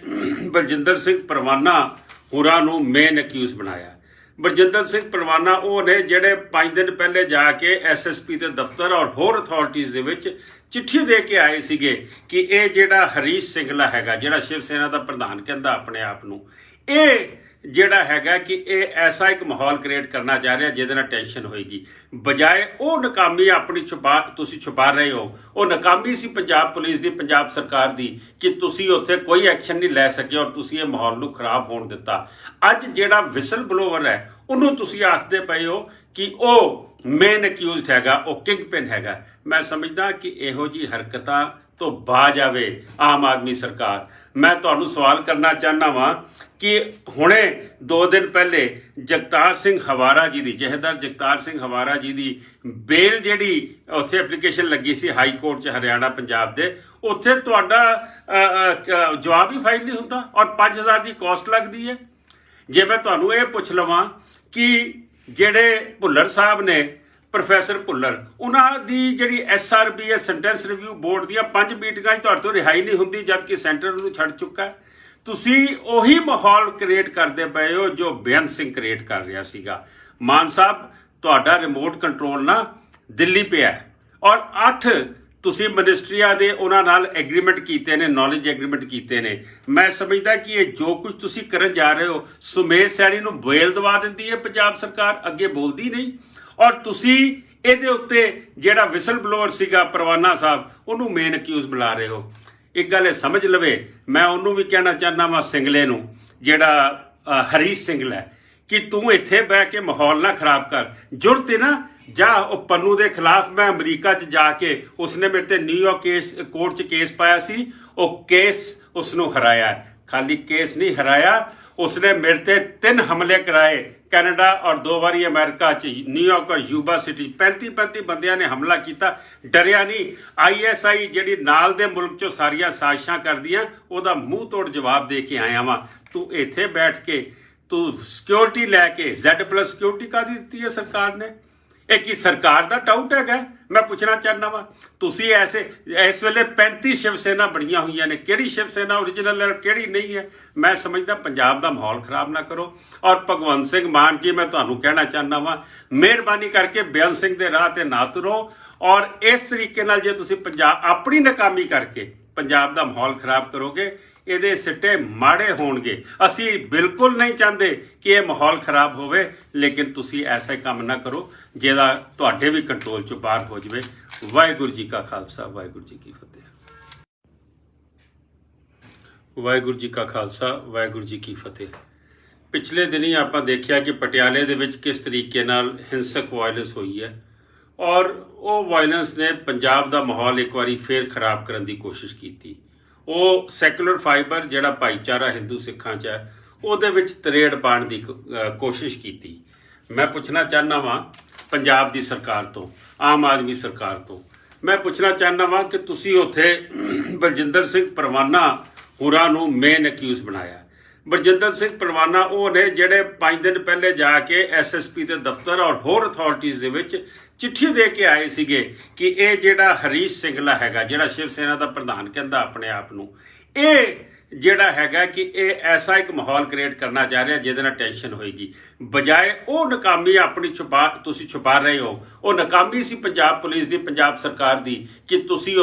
ਬਲਜਿੰਦਰ ਸਿੰਘ ਪਰਵਾਨਾ ਹੋਰਾਂ ਨੂੰ ਮੇਨ ਅਕਿਊਜ਼ ਬਣਾਇਆ। ਬਲਜਿੰਦਰ ਸਿੰਘ ਪਰਵਾਨਾ ਉਹ ਨੇ ਜਿਹੜੇ 5 ਦਿਨ ਪਹਿਲੇ ਜਾ ਕੇ SSP ਦੇ ਦਫ਼ਤਰ ਔਰ ਹੋਰ ਅਥਾਰਟੀਜ਼ ਦੇ ਵਿੱਚ ਚਿੱਠੀ ਦੇ ਕੇ ਆਏ ਸੀਗੇ ਕਿ ਇਹ ਜਿਹੜਾ ਹਰੀਸ਼ ਸਿੰਗਲਾ ਹੈਗਾ, ਜਿਹੜਾ ਸ਼ਿਵ ਸੈਨਾ ਦਾ ਪ੍ਰਧਾਨ ਕਹਿੰਦਾ ਆਪਣੇ ਆਪ ਨੂੰ, ਇਹ ਜਿਹੜਾ ਹੈਗਾ ਕਿ ਇਹ ਐਸਾ ਇੱਕ ਮਾਹੌਲ ਕ੍ਰੀਏਟ ਕਰਨਾ ਚਾਹ ਰਿਹਾ ਜਿਹਦੇ ਨਾਲ ਟੈਨਸ਼ਨ ਹੋਏਗੀ। ਬਜਾਏ ਉਹ ਨਾਕਾਮੀ ਆਪਣੀ ਤੁਸੀਂ ਛੁਪਾ ਰਹੇ ਹੋ। ਉਹ ਨਾਕਾਮੀ ਸੀ ਪੰਜਾਬ ਪੁਲਿਸ ਦੀ, ਪੰਜਾਬ ਸਰਕਾਰ ਦੀ, ਕਿ ਤੁਸੀਂ ਉੱਥੇ ਕੋਈ ਐਕਸ਼ਨ ਨਹੀਂ ਲੈ ਸਕੇ ਔਰ ਤੁਸੀਂ ਇਹ ਮਾਹੌਲ ਨੂੰ ਖਰਾਬ ਹੋਣ ਦਿੱਤਾ। ਅੱਜ ਜਿਹੜਾ ਵਿਸਲ ਬਲੋਅਰ ਹੈ, ਉਹਨੂੰ ਤੁਸੀਂ ਆਖਦੇ ਪਏ ਹੋ ਕਿ ਉਹ ਮੇਨ ਅਕਿਊਜ਼ਡ ਹੈਗਾ, ਉਹ ਕਿੰਗ ਪਿਨ ਹੈਗਾ। ਮੈਂ ਸਮਝਦਾ ਕਿ ਇਹੋ ਜਿਹੀ ਹਰਕਤਾਂ ਤੋਂ ਬਾਜ ਆਵੇ ਆਮ ਆਦਮੀ ਸਰਕਾਰ। ਮੈਂ ਤੁਹਾਨੂੰ ਸਵਾਲ ਕਰਨਾ ਚਾਹੁੰਦਾ ਵਾਂ ਕਿ ਹੁਣੇ 2 ਦਿਨ ਪਹਿਲੇ ਜਗਤਾਰ ਸਿੰਘ ਹਵਾਰਾ ਜੀ ਦੀ, ਜਥੇਦਾਰ ਜਗਤਾਰ ਸਿੰਘ ਹਵਾਰਾ ਜੀ ਦੀ ਬੇਲ ਜਿਹੜੀ ਉੱਥੇ ਐਪਲੀਕੇਸ਼ਨ ਲੱਗੀ ਸੀ ਹਾਈ ਕੋਰਟ 'ਚ, ਹਰਿਆਣਾ ਪੰਜਾਬ ਦੇ, ਉੱਥੇ ਤੁਹਾਡਾ ਜਵਾਬ ਹੀ ਫਾਈਲ ਨਹੀਂ ਹੁੰਦਾ ਔਰ 5000 ਦੀ ਕਾਸਟ ਲੱਗਦੀ ਹੈ। ਜੇ ਮੈਂ ਤੁਹਾਨੂੰ ਇਹ ਪੁੱਛ ਲਵਾਂ ਕਿ ਜਿਹੜੇ ਭੁੱਲਰ ਸਾਹਿਬ ਨੇ, ਪ੍ਰੋਫੈਸਰ ਭੁੱਲਰ, ਉਹਨਾਂ ਦੀ ਜਿਹੜੀ SRB ਸੈਂਟੈਂਸ ਰਿਵਿਊ ਬੋਰਡ ਦੀਆਂ 5 ਮੀਟਿੰਗਾਂ 'ਚ ਤੁਹਾਡੇ ਤੋਂ ਰਿਹਾਈ ਨਹੀਂ ਹੁੰਦੀ, ਜਦ ਕਿ ਸੈਂਟਰ ਨੂੰ ਛੱਡ ਚੁੱਕਾ। ਤੁਸੀਂ ਉਹੀ ਮਾਹੌਲ ਕ੍ਰੀਏਟ ਕਰਦੇ ਪਏ ਹੋ ਜੋ ਬੇਅੰਤ ਸਿੰਘ ਕ੍ਰੀਏਟ ਕਰ ਰਿਹਾ ਸੀਗਾ। ਮਾਨ ਸਾਹਿਬ, ਤੁਹਾਡਾ ਰਿਮੋਟ ਕੰਟਰੋਲ ਨਾ ਦਿੱਲੀ ਪਿਆ, ਔਰ 8 ਤੁਸੀਂ ਮਿਨਿਸਟਰੀਆਂ ਦੇ ਉਹਨਾਂ ਨਾਲ ਐਗਰੀਮੈਂਟ ਕੀਤੇ ਨੇ, ਨੌਲੇਜ ਐਗਰੀਮੈਂਟ ਕੀਤੇ ਨੇ। ਮੈਂ ਸਮਝਦਾ ਕਿ ਇਹ ਜੋ ਕੁਝ ਤੁਸੀਂ ਕਰਨ ਜਾ ਰਹੇ ਹੋ, ਸੁਮੇਧ ਸੈਣੀ ਨੂੰ ਬੇਲ ਦਵਾ ਦਿੰਦੀ ਹੈ ਪੰਜਾਬ ਸਰਕਾਰ, ਅੱਗੇ ਬੋਲਦੀ ਨਹੀਂ। ਔਰ ਤੁਸੀਂ ਇਹਦੇ ਉੱਤੇ ਜਿਹੜਾ ਵਿਸਲ ਬਲੋਅਰ ਸੀਗਾ ਪਰਵਾਨਾ ਸਾਹਿਬ, ਉਹਨੂੰ ਮੇਨ ਅਕਿਊਜ਼ ਬੁਲਾ ਰਹੇ ਹੋ। ਇੱਕ ਗੱਲ ਇਹ ਸਮਝ ਲਵੇ, ਮੈਂ ਉਹਨੂੰ ਵੀ ਕਹਿਣਾ ਚਾਹੁੰਦਾ ਵਾਂ ਸਿੰਗਲੇ ਨੂੰ, ਜਿਹੜਾ ਹਰੀਸ਼ ਸਿੰਗਲਾ ਹੈ, ਕਿ ਤੂੰ ਇੱਥੇ ਬਹਿ ਕੇ ਮਾਹੌਲ ਨਾ ਖਰਾਬ ਕਰ। ਜ਼ਰੂਰਤ ਹੈ ਨਾ, ਜਾ ਉਹ ਪੰਨੂ ਦੇ ਖਿਲਾਫ ਮੈਂ ਅਮਰੀਕਾ 'ਚ ਜਾ ਕੇ, ਉਸਨੇ ਮੇਰੇ ਤੇ ਨਿਊਯਾਰਕ ਕੋਰਟ 'ਚ ਕੇਸ ਪਾਇਆ ਸੀ, ਉਹ ਕੇਸ ਉਸਨੂੰ ਹਰਾਇਆ। ਖਾਲੀ ਕੇਸ ਨਹੀਂ ਹਰਾਇਆ, ਉਸਨੇ ਮੇਰੇ ਤੇ 3 ਹਮਲੇ ਕਰਾਏ, ਕੈਨੇਡਾ ਔਰ 2 ਵਾਰੀ ਅਮਰੀਕਾ 'ਚ, ਨਿਊਯਾਰਕ ਔਰ ਯੂਬਾ ਸਿਟੀ। 35 ਬੰਦਿਆਂ ਨੇ ਹਮਲਾ ਕੀਤਾ, ਡਰਿਆ ਨਹੀਂ। ISI ਜਿਹੜੀ ਨਾਲ ਦੇ ਮੁਲਕ 'ਚੋਂ ਸਾਰੀਆਂ ਸਾਜ਼ਿਸ਼ਾਂ ਕਰਦੀਆਂ, ਉਹਦਾ ਮੂੰਹ ਤੋੜ ਜਵਾਬ ਦੇ ਕੇ ਆਇਆ ਵਾਂ। ਤੂੰ ਇੱਥੇ ਬੈਠ ਕੇ ਤੂੰ ਸਿਕਿਉਰਿਟੀ ਲੈ ਕੇ, Z+ ਸਿਕਿਉਰਿਟੀ ਕਾਹਦੀ ਦਿੱਤੀ ਹੈ ਸਰਕਾਰ ਨੇ? ਇਹ ਕੀ ਸਰਕਾਰ ਦਾ ਟਾਊਟ ਹੈਗਾ? ਮੈਂ ਪੁੱਛਣਾ ਚਾਹੁੰਦਾ ਵਾਂ, ਤੁਸੀਂ ਇਸ ਵੇਲੇ 35 ਸ਼ਿਵ ਸੈਨਾ ਬਣੀਆਂ ਹੋਈਆਂ ਨੇ, ਕਿਹੜੀ ਸ਼ਿਵ ਸੈਨਾ ਓਰੀਜਨਲ ਹੈ, ਕਿਹੜੀ ਨਹੀਂ ਹੈ? ਮੈਂ ਸਮਝਦਾ ਪੰਜਾਬ ਦਾ ਮਾਹੌਲ ਖਰਾਬ ਨਾ ਕਰੋ। ਔਰ ਭਗਵੰਤ ਸਿੰਘ ਮਾਨ ਜੀ, ਮੈਂ ਤੁਹਾਨੂੰ ਕਹਿਣਾ ਚਾਹੁੰਦਾ ਵਾਂ, ਮਿਹਰਬਾਨੀ ਕਰਕੇ ਬੇਅੰਤ ਸਿੰਘ ਦੇ ਰਾਹ ਤੇ ਨਾ ਤੁਰੋ। ਔਰ ਇਸ ਤਰੀਕੇ ਨਾਲ ਜੇ ਤੁਸੀਂ ਆਪਣੀ ਨਾਕਾਮੀ ਕਰਕੇ ਪੰਜਾਬ ਦਾ ਮਾਹੌਲ ਖਰਾਬ ਕਰੋਗੇ, ਇਹਦੇ ਸਿੱਟੇ ਮਾੜੇ ਹੋਣਗੇ। ਅਸੀਂ ਬਿਲਕੁਲ ਨਹੀਂ ਚਾਹੁੰਦੇ ਕਿ ਇਹ ਮਾਹੌਲ ਖਰਾਬ ਹੋਵੇ, ਲੇਕਿਨ ਤੁਸੀਂ ਐਸਾ ਕੰਮ ਨਾ ਕਰੋ ਜਿਹਦਾ ਤੁਹਾਡੇ ਵੀ ਕੰਟਰੋਲ ਚੋਂ ਬਾਹਰ ਹੋ ਜਾਵੇ। ਵਾਹਿਗੁਰੂ ਜੀ ਕਾ ਖਾਲਸਾ, ਵਾਹਿਗੁਰੂ ਜੀ ਕੀ ਫਤਿਹ। ਵਾਹਿਗੁਰੂ ਜੀ ਕਾ ਖਾਲਸਾ, ਵਾਹਿਗੁਰੂ ਜੀ ਕੀ ਫਤਿਹ। ਪਿਛਲੇ ਦਿਨੀ ਆਪਾਂ ਦੇਖਿਆ ਕਿ ਪਟਿਆਲੇ ਦੇ ਵਿੱਚ ਕਿਸ ਤਰੀਕੇ ਨਾਲ ਹਿੰਸਕ ਵਾਇਲੈਂਸ ਹੋਈ ਹੈ, ਔਰ ਉਹ ਵਾਇਲੈਂਸ ਨੇ ਪੰਜਾਬ ਦਾ ਮਾਹੌਲ ਇੱਕ ਵਾਰੀ ਫੇਰ ਖਰਾਬ ਕਰਨ ਦੀ ਕੋਸ਼ਿਸ਼ ਕੀਤੀ। ਉਹ ਸੈਕੂਲਰ ਫਾਈਬਰ ਜਿਹੜਾ ਭਾਈਚਾਰਾ ਹਿੰਦੂ ਸਿੱਖਾਂ 'ਚ ਹੈ, ਉਹਦੇ ਵਿੱਚ ਤਰੇੜ ਪਾਉਣ ਦੀ ਕੋਸ਼ਿਸ਼ ਕੀਤੀ। ਮੈਂ ਪੁੱਛਣਾ ਚਾਹੁੰਦਾ ਵਾਂ ਪੰਜਾਬ ਦੀ ਸਰਕਾਰ ਤੋਂ, ਆਮ ਆਦਮੀ ਸਰਕਾਰ ਤੋਂ, ਮੈਂ ਪੁੱਛਣਾ ਚਾਹੁੰਦਾ ਵਾਂ ਕਿ ਤੁਸੀਂ ਉੱਥੇ ਬਲਜਿੰਦਰ ਸਿੰਘ ਪਰਵਾਨਾ ਹੋਰਾਂ ਨੂੰ ਮੇਨ ਅਕਿਊਜ਼ ਬਣਾਇਆ। ਬਲਜਿੰਦਰ ਸਿੰਘ ਪਰਵਾਨਾ ਉਹ ਨੇ ਜਿਹੜੇ 5 ਦਿਨ ਪਹਿਲੇ ਜਾ ਕੇ ਐਸਐਸਪੀ ਦੇ ਦਫ਼ਤਰ ਔਰ ਹੋਰ ਅਥਾਰਟੀਜ਼ ਦੇ ਵਿੱਚ ਚਿੱਠੀ ਦੇ ਕੇ ਆਏ ਸੀਗੇ ਕਿ ਇਹ ਜਿਹੜਾ ਹਰੀਸ਼ ਸਿੰਘਲਾ ਹੈਗਾ, ਜਿਹੜਾ ਸ਼ਿਵ ਸੈਨਾ ਦਾ ਪ੍ਰਧਾਨ ਕਹਿੰਦਾ ਆਪਣੇ ਆਪ ਨੂੰ, ਇਹ ਜਿਹੜਾ ਹੈਗਾ ਕਿ ਇਹ ਐਸਾ ਇੱਕ ਮਾਹੌਲ ਕ੍ਰੀਏਟ ਕਰਨਾ ਚਾਹ ਰਿਹਾ ਜਿਹਦੇ ਨਾਲ ਟੈਨਸ਼ਨ ਹੋਏਗੀ। ਬਜਾਏ ਉਹ ਨਾਕਾਮੀ ਆਪਣੀ ਤੁਸੀਂ ਛੁਪਾ ਰਹੇ ਹੋ। ਉਹ ਨਾਕਾਮੀ ਸੀ ਪੰਜਾਬ ਪੁਲਿਸ ਦੀ, ਪੰਜਾਬ ਸਰਕਾਰ ਦੀ, ਕਿ ਤੁਸੀਂ